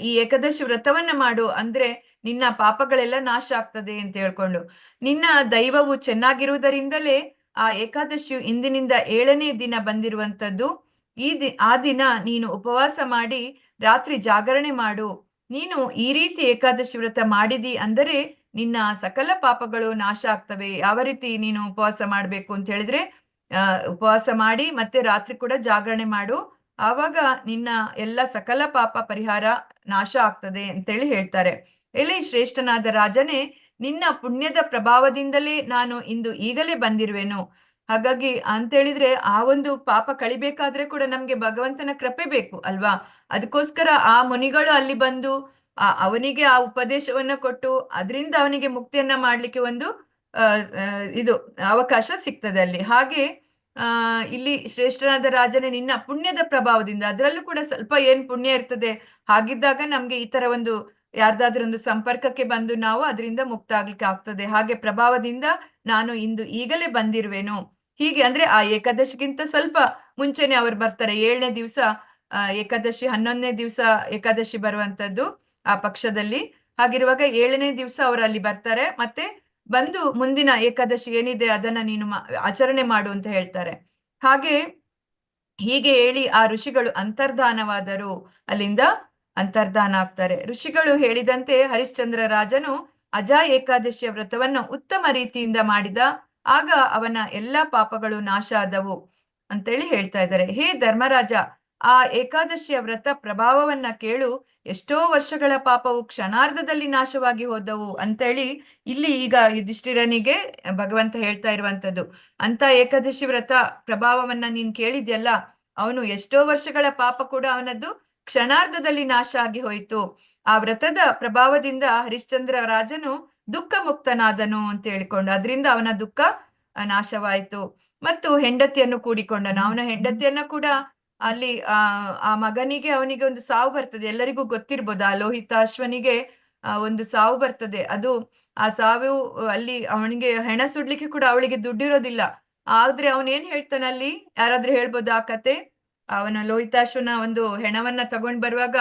S3: ಈ ಏಕಾದಶಿ ವ್ರತವನ್ನ ಮಾಡು, ಅಂದ್ರೆ ನಿನ್ನ ಪಾಪಗಳೆಲ್ಲ ನಾಶ ಆಗ್ತದೆ ಅಂತ ಹೇಳ್ಕೊಂಡು. ನಿನ್ನ ದೈವವು ಚೆನ್ನಾಗಿರುವುದರಿಂದಲೇ ಆ ಏಕಾದಶಿಯು ಇಂದಿನಿಂದ 7ನೇ ದಿನ ಬಂದಿರುವಂತದ್ದು. ಆ ದಿನ ನೀನು ಉಪವಾಸ ಮಾಡಿ ರಾತ್ರಿ ಜಾಗರಣೆ ಮಾಡು. ನೀನು ಈ ರೀತಿ ಏಕಾದಶಿ ವ್ರತ ಮಾಡಿದಿ ಅಂದರೆ ನಿನ್ನ ಸಕಲ ಪಾಪಗಳು ನಾಶ ಆಗ್ತವೆ. ಯಾವ ರೀತಿ ನೀನು ಉಪವಾಸ ಮಾಡ್ಬೇಕು ಅಂತ ಹೇಳಿದ್ರೆ, ಉಪವಾಸ ಮಾಡಿ ಮತ್ತೆ ರಾತ್ರಿ ಕೂಡ ಜಾಗರಣೆ ಮಾಡು, ಆವಾಗ ನಿನ್ನ ಎಲ್ಲ ಸಕಲ ಪಾಪ ಪರಿಹಾರ ನಾಶ ಆಗ್ತದೆ ಅಂತೇಳಿ ಹೇಳ್ತಾರೆ. ಎಲ್ಲಿ ಶ್ರೇಷ್ಠನಾದ ರಾಜನೇ, ನಿನ್ನ ಪುಣ್ಯದ ಪ್ರಭಾವದಿಂದಲೇ ನಾನು ಇಂದು ಈಗಲೇ ಬಂದಿರುವೆನು. ಹಾಗಾಗಿ ಅಂತ ಹೇಳಿದ್ರೆ ಆ ಒಂದು ಪಾಪ ಕಳಿಬೇಕಾದ್ರೆ ಕೂಡ ನಮ್ಗೆ ಭಗವಂತನ ಕೃಪೆ ಬೇಕು ಅಲ್ವಾ. ಅದಕ್ಕೋಸ್ಕರ ಆ ಮುನಿಗಳು ಅಲ್ಲಿ ಬಂದು ಅವನಿಗೆ ಆ ಉಪದೇಶವನ್ನ ಕೊಟ್ಟು ಅದರಿಂದ ಅವನಿಗೆ ಮುಕ್ತಿಯನ್ನ ಮಾಡ್ಲಿಕ್ಕೆ ಒಂದು ಇದು ಅವಕಾಶ ಸಿಗ್ತದೆ ಅಲ್ಲಿ. ಹಾಗೆ ಇಲ್ಲಿ ಶ್ರೇಷ್ಠನಾದ ರಾಜನೇ, ನಿನ್ನ ಪುಣ್ಯದ ಪ್ರಭಾವದಿಂದ, ಅದರಲ್ಲೂ ಕೂಡ ಸ್ವಲ್ಪ ಏನ್ ಪುಣ್ಯ ಇರ್ತದೆ, ಹಾಗಿದ್ದಾಗ ನಮ್ಗೆ ಈ ತರ ಒಂದು ಯಾರ್ದಾದ್ರೂ ಒಂದು ಸಂಪರ್ಕಕ್ಕೆ ಬಂದು ನಾವು ಅದರಿಂದ ಮುಕ್ತ ಆಗ್ಲಿಕ್ಕೆ ಆಗ್ತದೆ. ಹಾಗೆ ಪ್ರಭಾವದಿಂದ ನಾನು ಇಂದು ಈಗಲೇ ಬಂದಿರುವೆನು. ಹೀಗೆ ಅಂದ್ರೆ ಆ ಏಕಾದಶಿಗಿಂತ ಸ್ವಲ್ಪ ಮುಂಚೆನೆ ಅವರು ಬರ್ತಾರೆ. 7ನೇ ದಿವಸ ಏಕಾದಶಿ, 11ನೇ ದಿವಸ ಏಕಾದಶಿ ಬರುವಂತದ್ದು ಆ ಪಕ್ಷದಲ್ಲಿ. ಹಾಗಿರುವಾಗ 7ನೇ ದಿವಸ ಅವರು ಅಲ್ಲಿ ಬರ್ತಾರೆ. ಮತ್ತೆ ಬಂದು ಮುಂದಿನ ಏಕಾದಶಿ ಏನಿದೆ ಅದನ್ನ ನೀನು ಆಚರಣೆ ಮಾಡು ಅಂತ ಹೇಳ್ತಾರೆ. ಹೀಗೆ ಹೇಳಿ ಆ ಋಷಿಗಳು ಅಂತರ್ಧಾನವಾದರು, ಅಲ್ಲಿಂದ ಅಂತರ್ಧಾನ ಆಗ್ತಾರೆ. ಋಷಿಗಳು ಹೇಳಿದಂತೆ ಹರಿಶ್ಚಂದ್ರ ರಾಜನು ಅಜಾ ಏಕಾದಶಿಯ ವ್ರತವನ್ನು ಉತ್ತಮ ರೀತಿಯಿಂದ ಮಾಡಿದ. ಆಗ ಅವನ ಎಲ್ಲಾ ಪಾಪಗಳು ನಾಶ ಆದವು ಅಂತೇಳಿ ಹೇಳ್ತಾ ಇದ್ದಾರೆ. ಹೇ ಧರ್ಮರಾಜ, ಆ ಏಕಾದಶಿಯ ವ್ರತ ಪ್ರಭಾವವನ್ನ ಕೇಳು. ಎಷ್ಟೋ ವರ್ಷಗಳ ಪಾಪವು ಕ್ಷಣಾರ್ಧದಲ್ಲಿ ನಾಶವಾಗಿ ಹೋದವು ಅಂತೇಳಿ ಇಲ್ಲಿ ಈಗ ಯುಧಿಷ್ಠಿರನಿಗೆ ಭಗವಂತ ಹೇಳ್ತಾ ಇರುವಂತದ್ದು. ಅಂತ ಏಕಾದಶಿ ವ್ರತ ಪ್ರಭಾವವನ್ನ ನೀನ್ ಕೇಳಿದ್ಯಲ್ಲ, ಅವನು ಎಷ್ಟೋ ವರ್ಷಗಳ ಪಾಪ ಕೂಡ ಅವನದ್ದು ಕ್ಷಣಾರ್ಧದಲ್ಲಿ ನಾಶ ಆಗಿ ಹೋಯಿತು. ಆ ವ್ರತದ ಪ್ರಭಾವದಿಂದ ಹರಿಶ್ಚಂದ್ರ ರಾಜನು ದುಃಖ ಮುಕ್ತನಾದನು ಅಂತ ಹೇಳಿಕೊಂಡು, ಅದರಿಂದ ಅವನ ದುಃಖ ನಾಶವಾಯಿತು. ಮತ್ತು ಹೆಂಡತಿಯನ್ನು ಕೂಡಿಕೊಂಡನು. ಅವನ ಹೆಂಡತಿಯನ್ನ ಕೂಡ ಅಲ್ಲಿ ಆ ಮಗನಿಗೆ ಅವನಿಗೆ ಒಂದು ಸಾವು ಬರ್ತದೆ. ಎಲ್ಲರಿಗೂ ಗೊತ್ತಿರ್ಬೋದು, ಆ ಲೋಹಿತಾಶ್ವನಿಗೆ ಒಂದು ಸಾವು ಬರ್ತದೆ. ಅದು ಆ ಸಾವು ಅಲ್ಲಿ ಅವನಿಗೆ ಹೆಣ ಸುಡ್ಲಿಕ್ಕೆ ಕೂಡ ಅವಳಿಗೆ ದುಡ್ಡಿರೋದಿಲ್ಲ. ಆದ್ರೆ ಅವನೇನ್ ಹೇಳ್ತಾನೆ ಅಲ್ಲಿ, ಯಾರಾದ್ರೂ ಹೇಳ್ಬೋದು ಆ ಕತೆ? ಅವನ ಲೋಹಿತಾಶ್ವನ ಒಂದು ಹೆಣವನ್ನ ತಗೊಂಡ್ ಬರುವಾಗ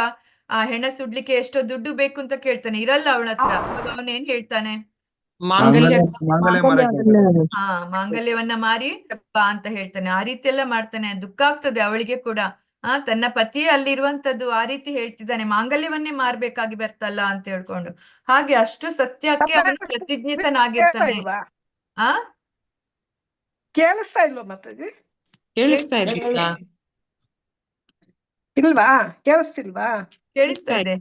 S3: ಆ ಹೆಣ ಸುಡ್ಲಿಕ್ಕೆ ಎಷ್ಟೋ ದುಡ್ಡು ಬೇಕು ಅಂತ ಕೇಳ್ತಾನೆ, ಇರಲ್ಲ ಅವಳ ಹತ್ರ. ಅವನೇನ್ ಹೇಳ್ತಾನೆ? ಮಾಂಗಲ್ಯವನ್ನ ಮಾರಿ ಬಾ ಅಂತ ಹೇಳ್ತಾನೆ. ಆ ರೀತಿ ಎಲ್ಲ ಮಾಡ್ತಾನೆ. ದುಃಖ ಆಗ್ತದೆ ಅವಳಿಗೆ ಕೂಡ. ತನ್ನ ಪತಿಯೇ ಅಲ್ಲಿರುವಂತದ್ದು ಆ ರೀತಿ ಹೇಳ್ತಿದ್ದಾನೆ, ಮಾಂಗಲ್ಯವನ್ನೇ ಮಾರ್ಬೇಕಾಗಿ ಬರ್ತಲ್ಲ ಅಂತ ಹೇಳ್ಕೊಂಡು. ಹಾಗೆ ಅಷ್ಟು ಸತ್ಯಕ್ಕೆ ಅವನು ಪ್ರತಿಜ್ಞಿತನಾಗಿರ್ತಾನೆ.
S14: ಕೇಳಿಸ್ತಾ ಇಲ್ವಾ ಮಾತಾಜಿ?
S20: ಕೇಳಿಸ್ತಾ ಇದೆಯಾ?
S14: ಇಲ್ವಾ? ಕೇಳಿಸ್ತಿಲ್ವಾ?
S3: ಕೇಳಿಸ್ತಾ ಇದೆ.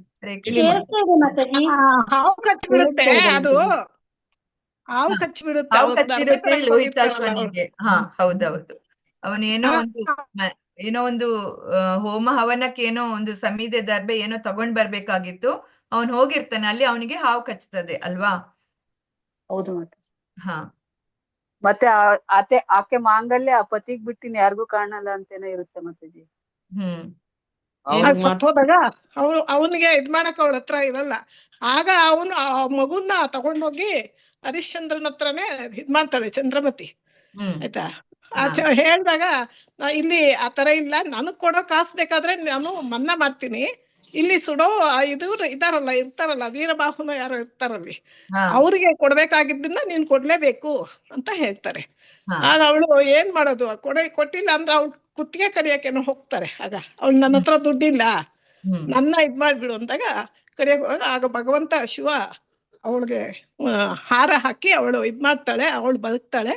S14: ಹಾವು ಕಚ್ಚಿಬಿಡುತ್ತೆ, ಅದು ಹಾವು ಕಚ್ಚಿಬಿಡುತ್ತೆ.
S3: ಹಾವು ಕಚ್ಚಿರುತ್ತೆ ಲೋಹಿತಾಶ್ವನಿಗೆ. ಹೌದೌದು. ಅವನೇನೋ ಒಂದು ಹೋಮ ಹವನಕ್ಕೆ ಏನೋ ಒಂದು ಸಮಿದೆ ದರ್ಬೆ ಏನೋ ತಗೊಂಡ್ ಬರ್ಬೇಕಾಗಿತ್ತು. ಅವನ್ ಹೋಗಿರ್ತಾನೆ, ಅಲ್ಲಿ ಅವನಿಗೆ ಹಾವು ಕಚ್ತದೆ ಅಲ್ವಾ?
S5: ಹೌದು ಮತ್ತೆ ಆಕೆ ಮಾಂಗಲ್ಯ ಆ ಪತಿಗ್ ಬಿಟ್ಟಿನ ಯಾರಿಗೂ ಕಾಣಲ್ಲ ಅಂತೇನೋ ಇರುತ್ತೆ ಮಾತಾಜಿ.
S14: ಹೋದಾಗ ಅವನಿಗೆ ಇದ್ ಮಾಡಕ್ ಅವಳ ಹತ್ರ ಇರಲ್ಲ. ಆಗ ಅವನು ಆ ಮಗುನ ತಗೊಂಡೋಗಿ ಹರಿಶ್ಚಂದ್ರನ ಹತ್ರನೇ ಇದ್ ಮಾಡ್ತಾಳೆ ಚಂದ್ರಮತಿ. ಆಯ್ತಾ? ಹೇಳ್ದಾಗ ಇಲ್ಲಿ ಆತರ ಇಲ್ಲ, ನನಗ್ ಕೊಡೋ ಕಾಸು ಬೇಕಾದ್ರೆ ನಾನು ಮನ್ನಾ ಮಾಡ್ತೀನಿ, ಇಲ್ಲಿ ಸುಡೋ ಇರ್ತಾರಲ್ಲ ವೀರಬಾಹುನ ಯಾರೋ ಇರ್ತಾರಲ್ಲಿ, ಅವ್ರಿಗೆ ಕೊಡ್ಬೇಕಾಗಿದ್ದನ್ನ ನೀನ್ ಕೊಡ್ಲೇಬೇಕು ಅಂತ ಹೇಳ್ತಾರೆ. ಆಗ ಅವಳು ಏನ್ ಮಾಡೋದು, ಕೊಟ್ಟಿಲ್ಲ ಅಂದ್ರೆ ಅವ್ಳು ಕುತ್ತಿಗೆ ಕಡಿಯಕ್ಕೇನೋ ಹೋಗ್ತಾರೆ. ಆಗ ಅವಳು ನನ್ನ ಹತ್ರ ದುಡ್ಡಿಲ್ಲ, ನನ್ನ ಇದ್ ಮಾಡ್ಬಿಡು ಅಂದಾಗ ಕಡಿಯಕ್ ಹೋದಾಗ ಆಗ ಭಗವಂತ ಶಿವ ಅವಳಿಗೆ ಹಾರ ಹಾಕಿ ಅವಳು ಇದ್ ಮಾಡ್ತಾಳೆ, ಅವಳು ಬದುಕ್ತಾಳೆ.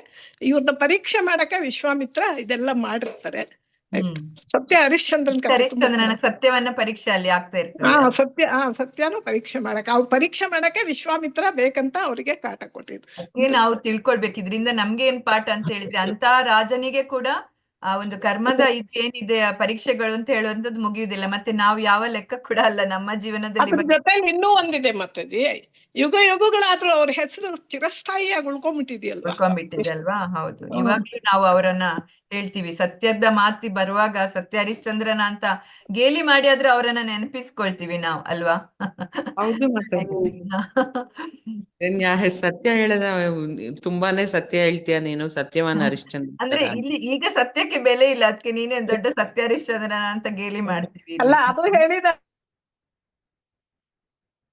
S14: ಇವ್ರನ್ನ ಪರೀಕ್ಷೆ ಮಾಡಕ್ಕೆ ವಿಶ್ವಾಮಿತ್ರ ಇದೆಲ್ಲ ಮಾಡಿರ್ತಾರೆ.
S3: ಹರಿಶ್ಚಂದ್ರನ ಸತ್ಯವನ್ನ ಪರೀಕ್ಷೆ ಅಲ್ಲಿ ಆಗ್ತಾ ಇರ್ತದೆ.
S14: ಸತ್ಯನೂ ಪರೀಕ್ಷೆ ಮಾಡಕ್ಕೆ, ಅವ್ರು ಪರೀಕ್ಷೆ ಮಾಡಕ್ಕೆ ವಿಶ್ವಾಮಿತ್ರ ಬೇಕಂತ ಅವ್ರಿಗೆ ಕಾಟ ಕೊಟ್ಟಿದ್ರು.
S3: ನಾವು ತಿಳ್ಕೊಳ್ಬೇಕು. ಇದ್ರಿಂದ ನಮ್ಗೆ ಏನ್ ಪಾಠ ಅಂತ ಹೇಳಿದ್ರೆ, ಅಂತ ರಾಜನಿಗೆ ಕೂಡ ಆ ಒಂದು ಕರ್ಮದ ಇದೇನಿದೆ ಆ ಪರೀಕ್ಷೆಗಳು ಅಂತ ಹೇಳುವಂಥದ್ದು ಮುಗಿಯುವುದಿಲ್ಲ. ಮತ್ತೆ ನಾವು ಯಾವ ಲೆಕ್ಕ ಕೂಡ ಅಲ್ಲ ನಮ್ಮ ಜೀವನದಲ್ಲಿ
S14: ಅದ್ರ ಜೊತೆಲಿ ಇನ್ನೂ ಒಂದಿದೆ ಮಾತಾಜಿ, ಯುಗ ಯುಗಗಳಾದ್ರೂ ಅವ್ರ ಹೆಸರು ಚಿರಸ್ಥಾಯಿಯಾಗಿ ಉಳ್ಕೊಂಡ್ಬಿಟ್ಟಿದೆಯಲ್ವಾ.
S3: ಉಳ್ಕೊಂಡ್ಬಿಟ್ಟಿದೆ ಅಲ್ವಾ? ಹೌದು, ಇವಾಗ್ಲೂ ನಾವು ಅವರನ್ನ ಹೇಳ್ತೀವಿ. ಸತ್ಯದ ಮಾತಿ ಬರುವಾಗ ಸತ್ಯ ಹರಿಶ್ಚಂದ್ರನ ಅಂತ ಗೇಲಿ ಮಾಡಿ ಆದ್ರೆ ಅವರನ್ನ ನೆನಪಿಸ್ಕೊಳ್ತೀವಿ ನಾವು ಅಲ್ವಾ?
S20: ಹೌದು ಮಾತಾಜಿ. ಸತ್ಯ ಹೇಳದ ತುಂಬಾನೇ ಸತ್ಯ ಹೇಳ್ತೀಯ ನೀನು, ಸತ್ಯವಾನ್ ಹರಿಶ್ಚಂದ್ರ
S3: ಅಂದ್ರೆ ಇಲ್ಲಿ ಈಗ ಸತ್ಯಕ್ಕೆ ಬೆಲೆ ಇಲ್ಲ, ಅದಕ್ಕೆ ನೀನೇ ದೊಡ್ಡ ಸತ್ಯ ಹರಿಶ್ಚಂದ್ರನ ಅಂತ ಗೇಲಿ ಮಾಡ್ತೀವಿ.
S14: ಅಲ್ಲ ಅದು ಹೇಳಿದ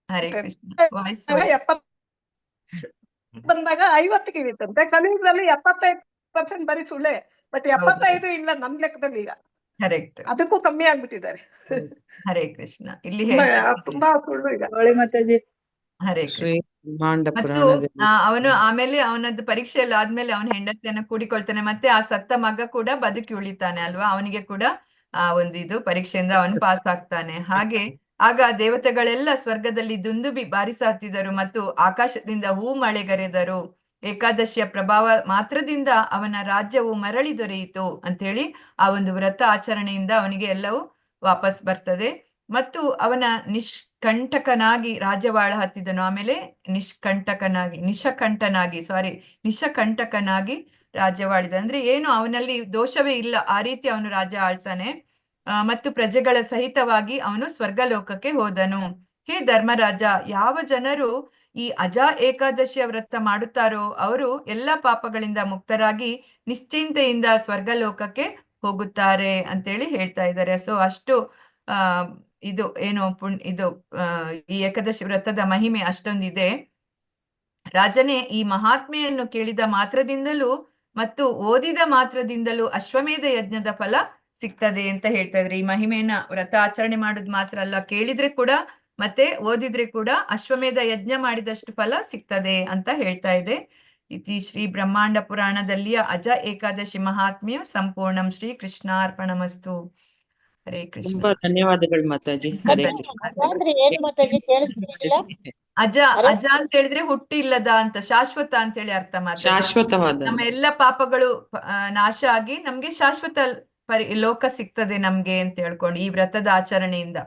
S3: ಹರೇ ಕೃಷ್ಣ. ವಾಯ್ಸ್
S14: ಬಂದಾಗ 50 ಇಳಿತಂತೆ, ಕಲಿಯುಗದಲ್ಲಿ 75% ಬರೀ ಸುಳ್ಳೆ, ಬಟ್ 75 ಇಲ್ಲ ನಮ್ ಲೆಕ್ಕದಲ್ಲಿ ಈಗ.
S3: ಕರೆಕ್ಟ್,
S14: ಅದಕ್ಕೂ ಕಮ್ಮಿ ಆಗ್ಬಿಟ್ಟಿದ್ದಾರೆ.
S3: ಹರೇ ಕೃಷ್ಣ. ಇಲ್ಲಿ
S14: ತುಂಬಾ ಸುಳ್ಳು ಈಗ.
S3: ಹರೇ ಕೃಷ್ಣ. ಮತ್ತು ಅವನು ಆಮೇಲೆ ಅವನದ್ದು ಪರೀಕ್ಷೆಯಲ್ಲಿ ಆದ್ಮೇಲೆ ಅವನ ಹೆಂಡತಿಯನ್ನ ಕೂಡಿಕೊಳ್ತಾನೆ, ಮತ್ತೆ ಆ ಸತ್ತ ಮಗ ಕೂಡ ಬದುಕಿ ಉಳಿತಾನೆ ಅಲ್ವಾ? ಅವನಿಗೆ ಕೂಡ ಆ ಒಂದು ಇದು ಪರೀಕ್ಷೆಯಿಂದ ಅವನು ಪಾಸ್ ಆಗ್ತಾನೆ. ಹಾಗೆ ಆಗ ದೇವತೆಗಳೆಲ್ಲ ಸ್ವರ್ಗದಲ್ಲಿ ದುಂದುಬಿ ಬಾರಿಸಾತಿದರು ಮತ್ತು ಆಕಾಶದಿಂದ ಹೂ ಮಳೆಗರೆದರು. ಏಕಾದಶಿಯ ಪ್ರಭಾವ ಮಾತ್ರದಿಂದ ಅವನ ರಾಜ್ಯವು ಮರಳಿ ದೊರೆಯಿತು ಅಂತ ಹೇಳಿ ಆ ಒಂದು ವ್ರತ ಆಚರಣೆಯಿಂದ ಅವನಿಗೆ ಎಲ್ಲವೂ ವಾಪಸ್ ಬರ್ತದೆ. ಮತ್ತು ಅವನ ನಿಷ್ಕಂಟಕನಾಗಿ ರಾಜ್ಯವಾಳ ಹತ್ತಿದನು. ಆಮೇಲೆ ನಿಶಕಂಠಕನಾಗಿ ರಾಜ್ಯವಾಳಿದ. ಅಂದ್ರೆ ಏನು ಅವನಲ್ಲಿ ದೋಷವೇ ಇಲ್ಲ, ಆ ರೀತಿ ಅವನು ರಾಜ್ಯ ಆಳ್ತಾನೆ. ಮತ್ತು ಪ್ರಜೆಗಳ ಸಹಿತವಾಗಿ ಅವನು ಸ್ವರ್ಗಲೋಕಕ್ಕೆ ಹೋದನು. ಹೇ ಧರ್ಮರಾಜ, ಯಾವ ಜನರು ಈ ಅಜಾ ಏಕಾದಶಿಯ ವ್ರತ ಮಾಡುತ್ತಾರೋ ಅವರು ಎಲ್ಲ ಪಾಪಗಳಿಂದ ಮುಕ್ತರಾಗಿ ನಿಶ್ಚಿಂತೆಯಿಂದ ಸ್ವರ್ಗಲೋಕಕ್ಕೆ ಹೋಗುತ್ತಾರೆ ಅಂತೇಳಿ ಹೇಳ್ತಾ ಇದ್ದಾರೆ. ಸೊ ಅಷ್ಟು ಇದು ಏನು ಈ ಏಕಾದಶಿ ವ್ರತದ ಮಹಿಮೆ ಅಷ್ಟೊಂದಿದೆ. ರಾಜನೇ, ಈ ಮಹಾತ್ಮೆಯನ್ನು ಕೇಳಿದ ಮಾತ್ರದಿಂದಲೂ ಮತ್ತು ಓದಿದ ಮಾತ್ರದಿಂದಲೂ ಅಶ್ವಮೇಧ ಯಜ್ಞದ ಫಲ ಸಿಗ್ತದೆ ಅಂತ ಹೇಳ್ತಾ ಇದ್ರೆ. ಈ ಮಹಿಮೆಯನ್ನ ವ್ರತ ಆಚರಣೆ ಮಾಡುದು ಮಾತ್ರ ಅಲ್ಲ, ಕೇಳಿದ್ರೆ ಕೂಡ ಮತ್ತೆ ಓದಿದ್ರೆ ಕೂಡ ಅಶ್ವಮೇಧ ಯಜ್ಞ ಮಾಡಿದಷ್ಟು ಫಲ ಸಿಗ್ತದೆ ಅಂತ ಹೇಳ್ತಾ ಇದೆ. ಇತಿ ಶ್ರೀ ಬ್ರಹ್ಮಾಂಡ ಪುರಾಣದಲ್ಲಿಯ ಅಜ ಏಕಾದಶಿ ಮಹಾತ್ಮ್ಯ ಸಂಪೂರ್ಣಂ. ಶ್ರೀ ಕೃಷ್ಣಾರ್ಪಣಮಸ್ತು. ಹರೇ ಕೃಷ್ಣ.
S20: ತುಂಬಾ ಧನ್ಯವಾದಗಳು ಮಾತಾಜಿ. ಹರೇ ಕೃಷ್ಣ.
S3: ಅಜ ಅಂತ ಹೇಳಿದ್ರೆ ಹುಟ್ಟಿಲ್ಲದ ಅಂತ, ಶಾಶ್ವತ ಅಂತ ಹೇಳಿ ಅರ್ಥ. ಮಾತ್ರ
S20: ಶಾಶ್ವತವಾದ
S3: ನಮ್ಮ ಎಲ್ಲ ಪಾಪಗಳು ನಾಶ ಆಗಿ ನಮ್ಗೆ ಶಾಶ್ವತ ಲೋಕ ಸಿಗ್ತದೆ ನಮ್ಗೆ ಅಂತ ಹೇಳ್ಕೊಂಡು ಈ ವ್ರತದ ಆಚರಣೆಯಿಂದ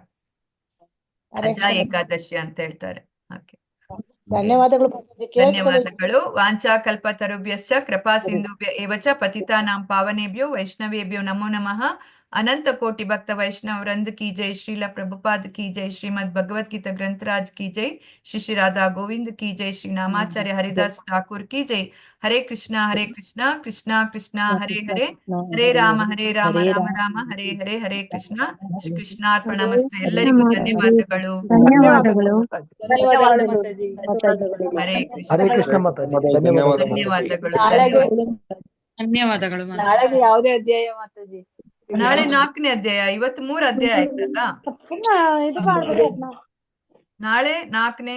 S3: ಅಜ ಏಕಾದಶಿ ಅಂತ ಹೇಳ್ತಾರೆ. ಧನ್ಯವಾದಗಳು. ವಾಂಚಾ ಕಲ್ಪತರುಭ್ಯಶ್ಚ ಕೃಪಾ ಸಿಂಧುಭ್ಯ ಏವಚ ಪತಿತಾನಾಂ ಪಾವನೇಭ್ಯೋ ವೈಷ್ಣವೇಭ್ಯೋ ನಮೋ ನಮಃ. अनंत कोटि भक्त वैष्णव वृंद की जय। श्रीला प्रभुपाद की जय। श्रीमद् भगवत गीता ग्रंथराज की जय। श्री श्री राधा गोविंद की जय। श्री नामाचार्य हरिदास ठाकुर की जय। हरे कृष्णा कृष्णा कृष्णा हरे हरे, हरे राम राम राम हरे हरे, हरे कृष्ण. श्री कृष्णार्पणमस्तु. ಎಲ್ಲರಿಗೂ ಧನ್ಯವಾದಗಳು. ಹರೇ ಕೃಷ್ಣ. ಧನ್ಯವಾದಗಳು.
S7: ನಾಳೆಗೆ ಯಾವುದೇ ಅಧ್ಯಾಯ ಮಾತಾಜಿ?
S3: ನಾಳೆ 4ನೇ ಅಧ್ಯಾಯ. ಇವತ್ತು 3 ಅಧ್ಯಾಯ ಆಯ್ತಲ್ಲ. ನಾಳೆ 4ನೇ